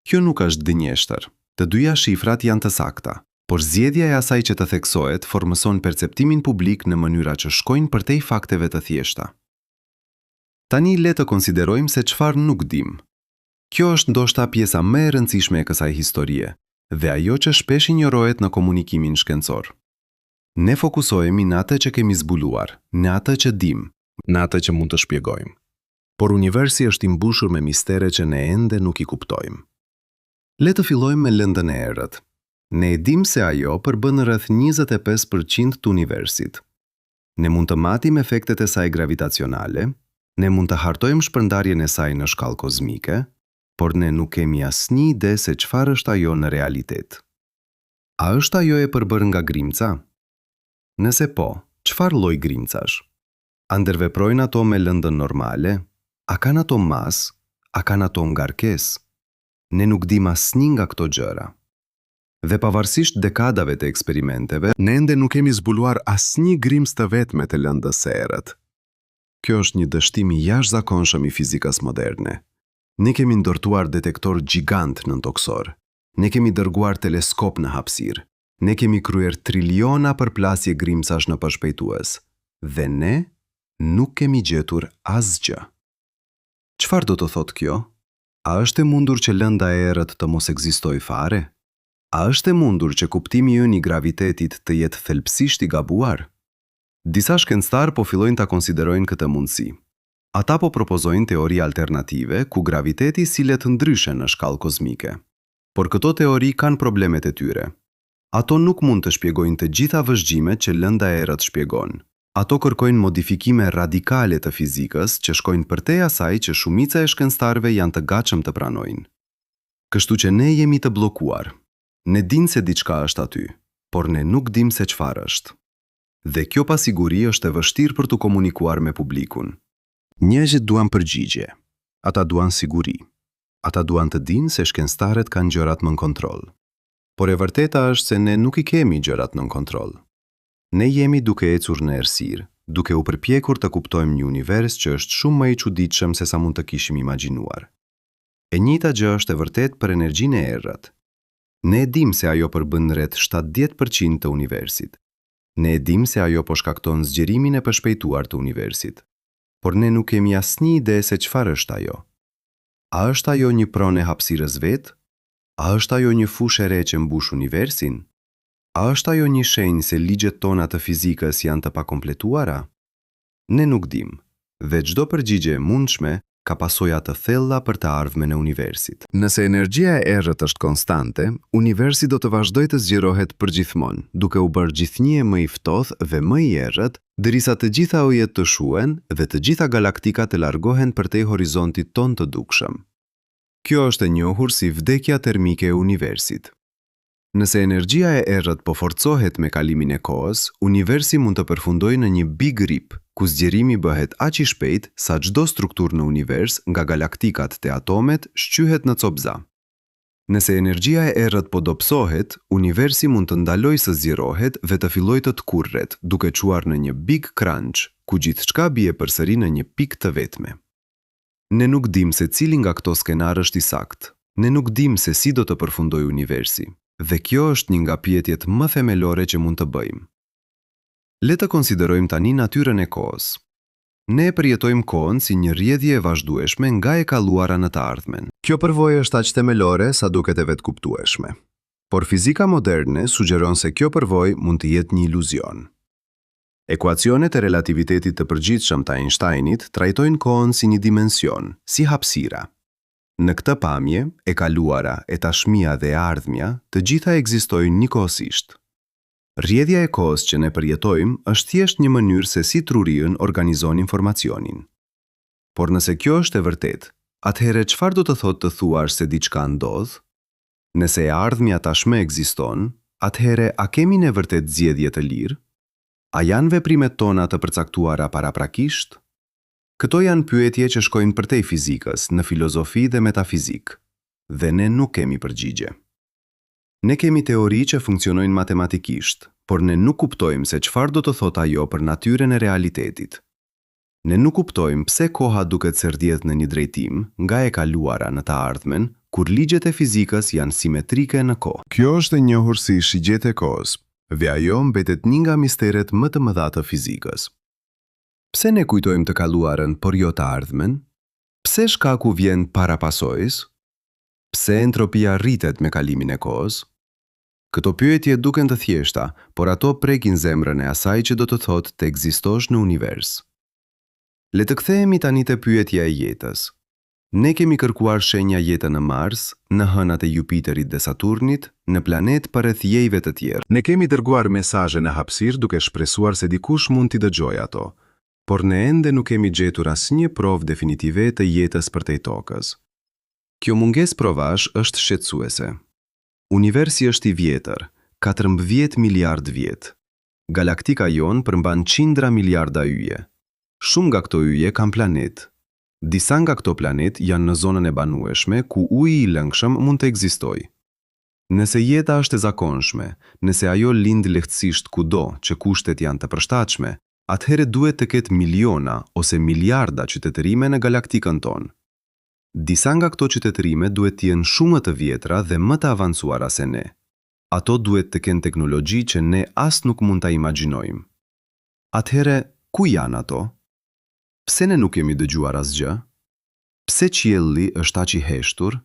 Kjo nuk është dënjeshtër. Të dyja shifrat janë të sakta, por zgjedhja e asaj që të theksohet formëson perceptimin publik në mënyra që shkojnë përtej fakteve të thjeshta. Tani le të konsiderojmë se çfarë nuk dim. Kjo është ndoshta pjesa më e rëndësishme e kësaj historie, dhe ajo që shpesh injorohet në komunikimin shkencor. Ne fokusohemi në atë që kemi zbuluar, në atë që dim, në atë që mund të shpjegojmë. Por universi është i mbushur me mistere që ne ende nuk i kuptojmë. Le të fillojmë me lëndën e errët. Ne e dim se ajo përbën rreth 25% të universit. Ne mund të matim efektet e saj gravitacionale, ne mund të hartojmë shpërndarjen e saj në shkallë kozmike, por ne nuk kemi asnjë ide se çfarë është ajo në realitet. A është ajo e përbërë nga grimca? Nëse po, çfarë lloj grimcash? A ndërveprojnë ato me lëndën normale? A kanë ato mas? A kanë ato ngarkesë? Ne nuk dim asnjë nga këto gjëra. Dhe pavarësisht dekadave të eksperimenteve, ne ende nuk kemi zbuluar asnjë grimcë të vetme të lëndës së errët. Kjo është një dështim i jashtëzakonshëm i fizikës moderne. Ne kemi ndërtuar detektor gjigant nëntoksor. Ne kemi dërguar teleskop në hapësirë. Ne kemi kryer triliona përplasje grimcash në përshpejtues. Dhe ne nuk kemi gjetur asgjë. Çfarë do të thotë kjo? A është e mundur që lënda e errët të mos ekzistojë fare? A është e mundur që kuptimi ynë i gravitetit të jetë thelbësisht i gabuar? Disa shkencëtar po fillojnë ta konsiderojnë këtë mundësi. Ata po propozojnë teori alternative ku graviteti silet ndryshe në shkallë kozmike. Por këto teori kanë problemet e tyre. Ato nuk mund të shpjegojnë të gjitha vëzhgjimet që lënda e errët shpjegon. Ato kërkojnë modifikime radikale të fizikës që shkojnë përtej asaj që shumica e shkencëtarëve janë të gatshëm të pranojnë. Kështu që ne jemi të bllokuar. Ne dim se diçka është aty, por ne nuk dim se çfarë është. Dhe kjo pasiguri është e vështirë për të komunikuar me publikun. Njerëzit duan përgjigje. Ata duan siguri. Ata duan të dinë se shkencëtarët kanë gjërat në kontroll. Por e vërteta është se ne nuk i kemi gjërat në kontroll. Ne jemi duke ecur në errësirë, duke u përpjekur të kuptojmë një univers që është shumë më i çuditshëm se sa mund të kishim imagjinuar. E njëjta gjë është e vërtetë për energjinë e errët. Ne e dim se ajo përbën rreth 70% të universit. Ne e dim se ajo po shkakton zgjerimin e përshpejtuar të universit. Por ne nuk kemi asnjë ide se çfarë është ajo. A është ajo një pronë e hapësirës vetë? A është ajo një fushë e re që mbush universin? A është ajo një shenjë se ligjet tona të fizikës janë të pakompletuara? Ne nuk dim, dhe çdo përgjigje e mundshme ka pasoja të thella për të ardhmen e universit. Nëse energjia e errët është konstante, universi do të vazhdojë të zgjerohet përgjithmonë, duke u bërë gjithnjë më i ftohtë dhe më i errët, derisa të gjitha ujet të shuhen dhe të gjitha galaktikat të largohen përtej horizontit ton të dukshëm. Kjo është e njohur si vdekja termike e universit. Nëse energjia e errët po forcohet me kalimin e kohës, universi mund të përfundojë në një Big Rip, ku zgjerimi bëhet aq i shpejt sa çdo strukturë në univers, nga galaktikat te atomet, shqyhet në copza. Nëse energjia e errët po dobësohet, universi mund të ndalojë së zgjerohet dhe të fillojë të tkurret, duke çuar në një Big Crunch, ku gjithçka bie përsëri në një pikë të vetme. Ne nuk dim se cili nga këto skenar është i saktë. Ne nuk dim se si do të përfundojë universi, dhe kjo është një nga pyetjet më themelore që mund të bëjmë. Le të konsiderojmë tani natyrën e kohës. Ne përjetojmë kohën si një rrjedhje e vazhdueshme nga e kaluara në të ardhmen. Kjo përvojë është aq themelore sa duket e vetkuptueshme. Por fizika moderne sugjeron se kjo përvojë mund të jetë një iluzion. Ekuacionet e relativitetit të përgjithshëm të Einsteinit trajtojnë kohën si një dimension, si hapësira. Në këtë pamje, e kaluara, e tashmia dhe e ardhmja, të gjitha ekzistojnë njëkohësisht. Rrjedhja e kohës që ne përjetojmë është thjesht një mënyrë se si truriun organizon informacionin. Por nëse kjo është e vërtetë, atëherë çfarë do të thotë të thuash se diçka ndodh? Nëse e ardhmja tashmë ekziston, atëherë a kemi ne vërtet zgjedhje të lirë? A janë veprimet tona të përcaktuara paraprakisht? Këto janë pyetje që shkojnë përtej fizikës, në filozofi dhe metafizikë, dhe ne nuk kemi përgjigje. Ne kemi teori që funksionojnë matematikisht, por ne nuk kuptojmë se çfarë do të thotë ajo për natyrën e realitetit. Ne nuk kuptojmë pse koha duket se rrjedh në një drejtim nga e kaluara në të ardhmen, kur ligjet e fizikës janë simetrike në kohë. Kjo është e njohur si shigjet e kohës, dhe ajo mbetet një nga misteret më të mëdha të fizikës. Pse ne kujtojmë të kaluarën, por jo të ardhmen? Pse shkaku vjen para pasojës? Pse entropia rritet me kalimin e kohës? Këto pyetje duken të thjeshta, por ato prekin zemrën e asaj që do të thotë të ekzistosh në univers. Le të kthehemi tani te pyetja e jetës. Ne kemi kërkuar shenja jetë në Mars, në hënat e Jupiterit dhe Saturnit, në planet përreth jejve të tjerë. Ne kemi dërguar mesazhe në hapësirë duke shpresuar se dikush mund t'i dëgjojë ato, por ne ende nuk kemi gjetur asnjë provë definitive të jetës përtej tokës. Kjo mungesë provash është shqetësuese. Universi është i vjetër, 14 miliard vjet. Galaktika jon përmban qindra miliarda yje. Shumë nga këto yje kanë planet. Disa nga këto planet janë në zonën e banueshme ku uji i lëngshëm mund të ekzistojë. Nëse jeta është e zakonshme, nëse ajo lind lehtësisht kudo që kushtet janë të përshtatshme, atëherë duhet të ketë miliona ose miliarda qytetërime në galaktikën tonë. Disa nga këto qytetërime duhet të jenë shumë të vjetra dhe më të avancuara se ne. Ato duhet të kenë teknologji që ne as nuk mund ta imagjinojmë. Atëherë, ku janë ato? Pse ne nuk kemi dëgjuar asgjë? Pse qielli është aq i heshtur?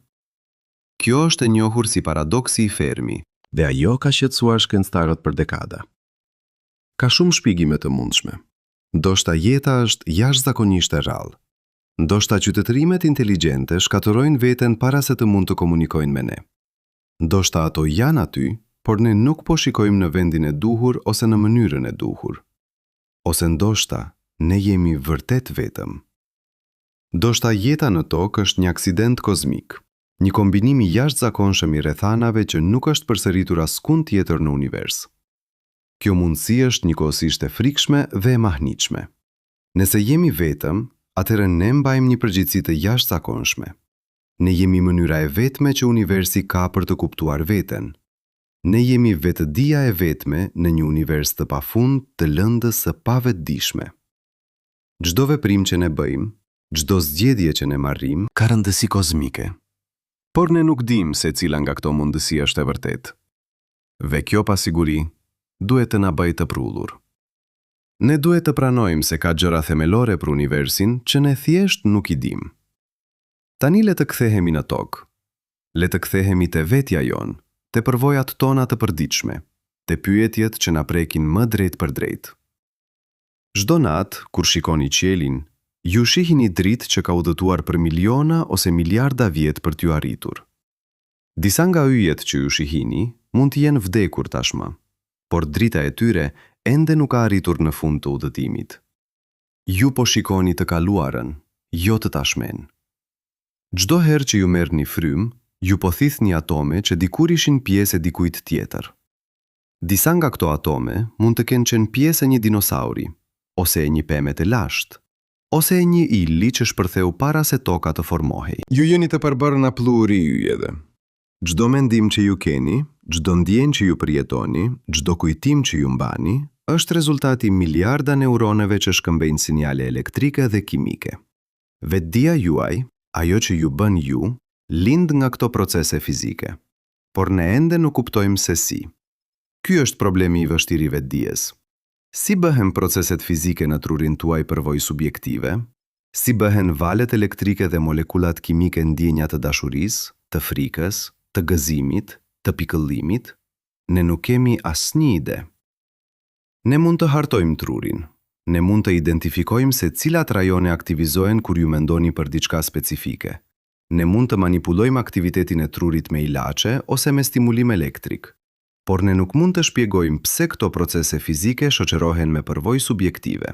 Kjo është e njohur si paradoksi i Fermi, dhe ajo ka shqetësuar shkencëtarët për dekada. Ka shumë shpjegime të mundshme. Ndoshta jeta është jashtëzakonisht e rrallë. Ndoshta qytetërimet inteligjente shkatërrojnë veten para se të mund të komunikojnë me ne. Ndoshta ato janë aty, por ne nuk po shikojmë në vendin e duhur ose në mënyrën e duhur. Ose ndoshta ne jemi vërtet vetëm. Ndoshta jeta në tokë është një aksident kozmik, një kombinim i jashtëzakonshëm i rrethanave që nuk është përsëritur askund tjetër në univers. Kjo mundësi është njëkohësisht e frikshme dhe e mahnitshme. Nëse jemi vetëm, atëherë ne mbajmë një përgjegjësi të jashtëzakonshme. Ne jemi mënyra e vetme që universi ka për të kuptuar veten. Ne jemi vetëdia e vetme në një univers të pafund të lëndës së pavetëdijshme. Çdo veprim që ne bëjmë, çdo zgjedhje që ne marrim, ka rëndësi kozmike. Por ne nuk dim se cila nga këto mundësi është e vërtetë. Dhe kjo pasiguri duhet të na bëjë të prullur. Ne duhet të pranojmë se ka gjëra themelore për universin që ne thjesht nuk i dim. Tani le të kthehemi në tokë. Le të kthehemi te vetja jon, te përvojat tona të përditshme, te pyetjet që na prekin më drejt për drejt. Çdo natë, kur shikoni qielin, ju shihini dritë që ka udhëtuar për miliona ose miliarda vjet për t'ju arritur. Disa nga yjet që ju shihini mund të jenë vdekur tashmë, por drita e tyre ende nuk ka arritur në fund të udhëtimit. Ju po shikoni të kaluarën, jo të tashmen. Çdo herë që ju merrni frymë, ju po thithni atome që dikur ishin pjesë e dikujt tjetër. Disa nga këto atome mund të kenë qenë pjesë e një dinosauri, ose e një peme të lashtë, ose e një illi që shpërtheu para se toka të formohej. Ju jeni të përbërë në pluri yjeve. Çdo mendim që ju keni, çdo ndjenjë që ju përjetoni, çdo kujtim që ju mbani, është rezultati miliarda neuroneve që shkëmbejnë sinjale elektrike dhe kimike. Vetdia juaj, ajo që ju bën ju, lind nga këto procese fizike. Por ne ende nuk kuptojmë se si. Ky është problemi i vështirë i vetdijes. Si bëhen proceset fizike në trurin tuaj përvojë subjektive? Si bëhen valet elektrike dhe molekullat kimike ndjenja të dashurisë, të frikës, të gëzimit, të pikëllimit? Ne nuk kemi asnjë ide. Ne mund të hartojmë trurin. Ne mund të identifikojmë se cilat rajone aktivizohen kur ju mendoni për diçka specifike. Ne mund të manipulojmë aktivitetin e trurit me ilaçe ose me stimulim elektrik. Por ne nuk mund të shpjegojmë pse këto procese fizike shoqërohen me përvojë subjektive.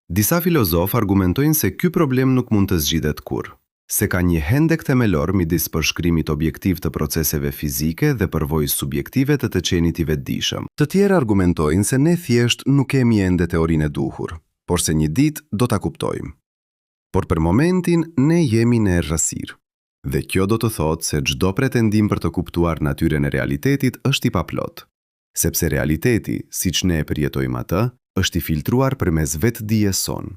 Disa filozofë argumentojnë se ky problem nuk mund të zgjidhet kurrë, se ka një hendek themelor midis përshkrimit objektiv të proceseve fizike dhe përvojës subjektive të qenit i vetëdijshëm. Të tjerë argumentojnë se ne thjesht nuk kemi ende teorinë e duhur, por se një ditë do ta kuptojmë. Por për momentin ne jemi në errësirë. Dhe kjo do të thotë se çdo pretendim për të kuptuar natyrën e realitetit është i paplot, sepse realiteti, siç ne e përjetojmë atë, është i filtruar përmes vetëdijes sonë.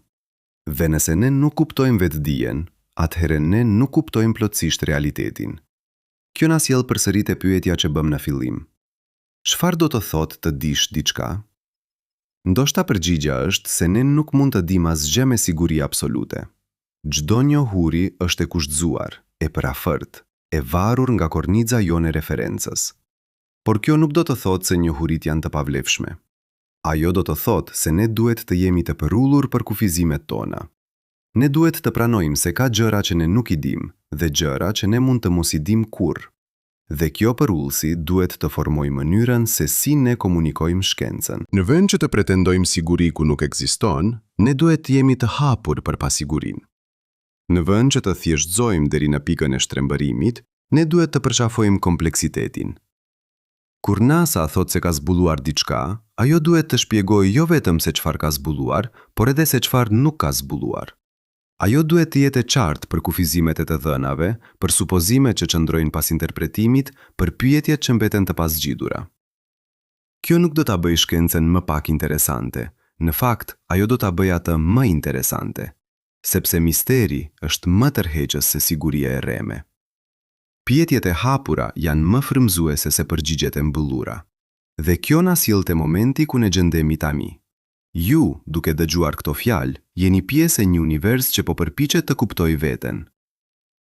Dhe nëse ne nuk kuptojmë vetëdijen, atëherë ne nuk kuptojmë plotësisht realitetin. Kjo na sjell përsëri te pyetja që bëm në fillim. Çfarë do të thotë të dish diçka? Ndoshta përgjigjja është se ne nuk mund të dimë asgjë me siguri absolute. Çdo njohuri është e kushtzuar, e parafort, e varur nga korniza jone referencës. Por kjo nuk do të thotë se njohurit janë të pavlefshme. Ajo do të thotë se ne duhet të jemi të përullur për kufizimet tona. Ne duhet të pranojmë se ka gjëra që ne nuk i dim dhe gjëra që ne mund të mos i dim kurrë. Dhe kjo përullësi duhet të formojë mënyrën se si ne komunikojmë shkencën. Në vend që të pretendojmë siguri ku nuk ekziston, ne duhet të jemi të hapur për pasigurinë. Në vend që të thjeshtëzojmë deri në pikën e shtrembërimit, ne duhet të përqafojmë kompleksitetin. Kur NASA thot se ka zbuluar diçka, ajo duhet të shpjegojë jo vetëm se çfarë ka zbuluar, por edhe se çfarë nuk ka zbuluar. Ajo duhet të jetë e qartë për kufizimet e të dhënave, për supozimet që qëndrojnë pas interpretimit, për pyetjet që mbeten të pasgjidhura. Kjo nuk do ta bëjë shkencën më pak interesante. Në fakt, ajo do ta bëjë atë më interesante, sepse misteri është më tërheqës se siguria e rreme. Pyetjet e hapura janë më frymëzuese se përgjigjet e mbyllura. Dhe kjo na sjell te momenti ku ne gjendemi tani. Ju, duke dëgjuar këto fjalë, jeni pjesë e një univers që po përpiqet të kuptojë veten.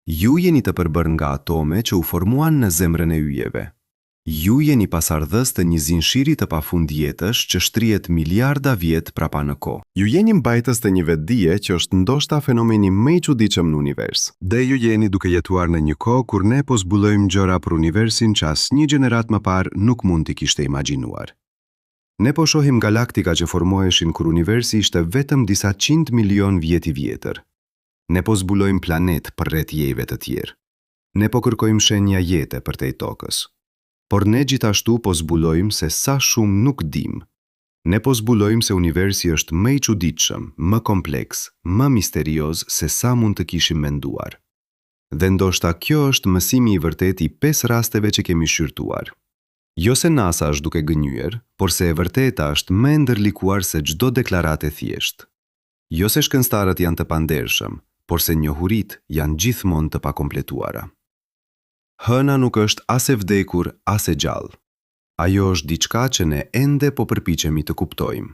Ju jeni të përbërë nga atome që u formuan në zemrën e yjeve. Ju jeni pasardhës të një zinshiri të pafundjetësh që shtrihet miliarda vjet prapa në kohë. Ju jeni mbajtës të një vetdije që është ndoshta fenomeni më i çuditshëm në univers. Dhe ju jeni duke jetuar në një kohë kur ne po zbulojmë gjëra për universin që asnjë gjenerat më parë nuk mund t'i kishte imagjinuar. Ne po shohim galaktika që formoheshin kur universi ishte vetëm disa 100 milion vjet i vjetër. Ne po zbulojmë planet përreth jejve të tjerë. Ne po kërkojmë shenja jete përtej tokës. Por ne gjithashtu po zbulojmë se sa shumë nuk dim. Ne po zbulojmë se universi është më i çuditshëm, më kompleks, më misterioz se sa mund të kishim menduar. Dhe ndoshta kjo është mësimi i vërtet i 5 rasteve që kemi shqyrtuar. Jo se NASA është duke gënyer, por se e vërteta është më e ndërlikuar se çdo deklaratë e thjeshtë. Jo se shkencëtarët janë të pandershëm, por se njohuritë janë gjithmonë të pakompletuara. Hëna nuk është as e vdekur, as e gjallë. Ajo është diçka që ne ende po përpiqemi të kuptojmë.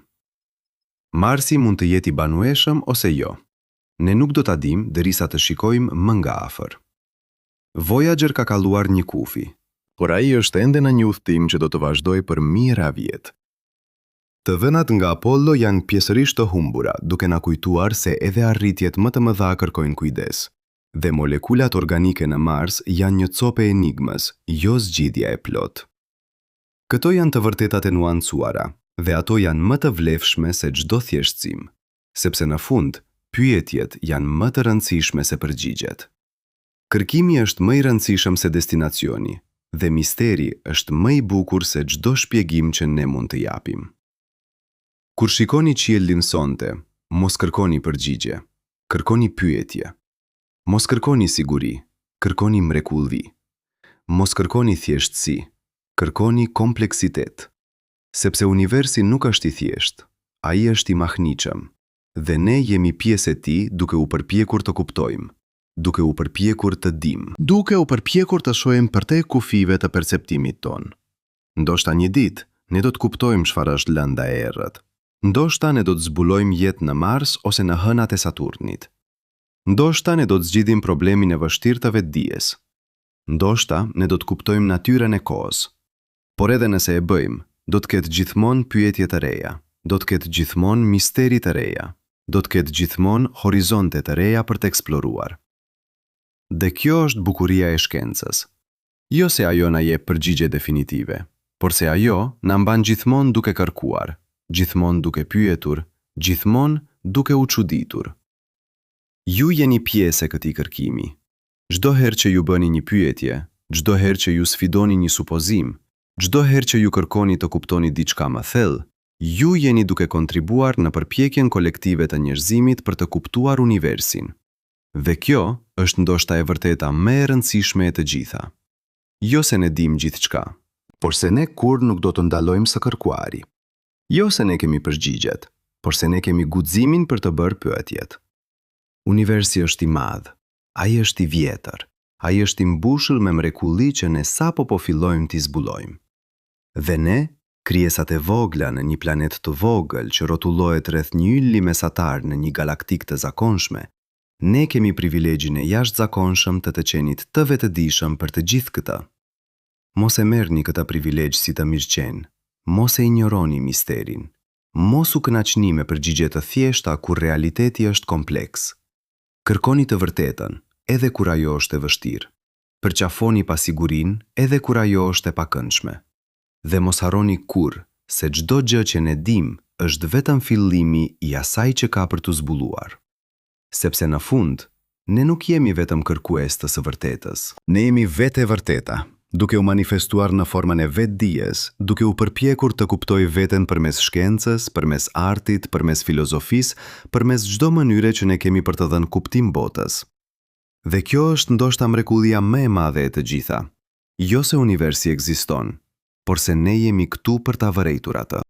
Marsi mund të jetë i banueshëm ose jo. Ne nuk do ta dimë derisa të shikojmë më nga afër. Voyager ka kalluar një kufi, por ai është ende në një udhtim që do të vazhdojë për mijëra vjet. Të dhënat nga Apollo janë pjesërisht të humbura, duke na kujtuar se edhe arritjet më të mëdha kërkojnë kujdes. Dhe molekulat organike në Mars janë një copë e enigmës, jo zgjidhja e plot. Këto janë të vërtetat e nuancuara, dhe ato janë më të vlefshme se çdo thjeshtësim, sepse në fund, pyetjet janë më të rëndësishme se përgjigjet. Kërkimi është më i rëndësishëm se destinacioni, dhe misteri është më i bukur se çdo shpjegim që ne mund të japim. Kur shikoni qiellin sonte, mos kërkoni përgjigje, kërkoni pyetje. Mos kërkoni siguri, kërkoni mrekulli. mos kërkoni thjeshtësi, kërkoni kompleksitet. Sepse universi nuk është i thjesht, ai është i mahniqëm, dhe ne jemi pjesë e tij duke u përpjekur të kuptojmë, duke u përpjekur të dimë, duke u përpjekur të shohim përtej kufive të perceptimit ton. Ndoshta një ditë ne do të kuptojmë çfarë është lënda e errët. Ndoshta ne do të zbulojmë jetë në Mars ose në hënat e Saturnit. Ndoshta ne do të zgjidhim problemin e vështirë të vetdijes. Ndoshta ne do të kuptojmë natyrën e kohës. Por edhe nëse e bëjmë, do të ketë gjithmonë pyetje të reja, do të ketë gjithmonë misteri të reja, do të ketë gjithmonë horizonte të reja për të eksploruar. Dhe kjo është bukuria e shkencës. Jo se ajo na jep përgjigje definitive, por se ajo na mban gjithmonë duke kërkuar, gjithmonë duke pyetur, gjithmonë duke u çuditur. Ju jeni pjesë e këtij kërkimi. Çdo herë që ju bëni një pyetje, çdo herë që ju sfidoni një supozim, çdo herë që ju kërkoni të kuptoni diçka më thellë, ju jeni duke kontribuar në përpjekjen kolektive të njerëzimit për të kuptuar universin. Dhe kjo është ndoshta e vërteta më e rëndësishme e të gjitha. Jo se ne dim gjithçka, por se ne kur nuk do të ndalojmë së kërkuari. jo se ne kemi përgjigjet, por se ne kemi guximin për të bërë pyetjet. Universi është i madh, ai është i vjetër, ai është i mbushur me mrekulli që ne sapo po fillojmë t'i zbulojmë. Dhe ne, krijesat e vogla në një planet të vogël që rrotullohet rreth një ylli mesatar në një galaktik të zakonshme, ne kemi privilegjin e jashtëzakonshëm të qenit të vetëdijshëm për të gjithë këtë. Mos e merrni këtë privilegj si të mirëqenë, mos e injoroni misterin, mos u kënaqni me përgjigje të thjeshta kur realiteti është kompleks. Kërkoni të vërtetën, edhe kur ajo është e vështirë. Përqafoni pasigurinë, edhe kur ajo është e pakëndshme. Dhe mos harroni kurrë se çdo gjë që ne dim është vetëm fillimi i asaj që ka për të zbuluar. Sepse në fund, ne nuk jemi vetëm kërkues të së vërtetës. Ne jemi vetë e vërteta, duke u manifestuar në formën e vetdijes, duke u përpjekur të kuptoj veten përmes shkencës, përmes artit, përmes filozofisë, përmes çdo mënyre që ne kemi për të dhënë kuptim botës. Dhe kjo është ndoshta mrekullia më e madhe e të gjitha. Jo se universi ekziston, por se ne jemi këtu për ta vërejtur atë.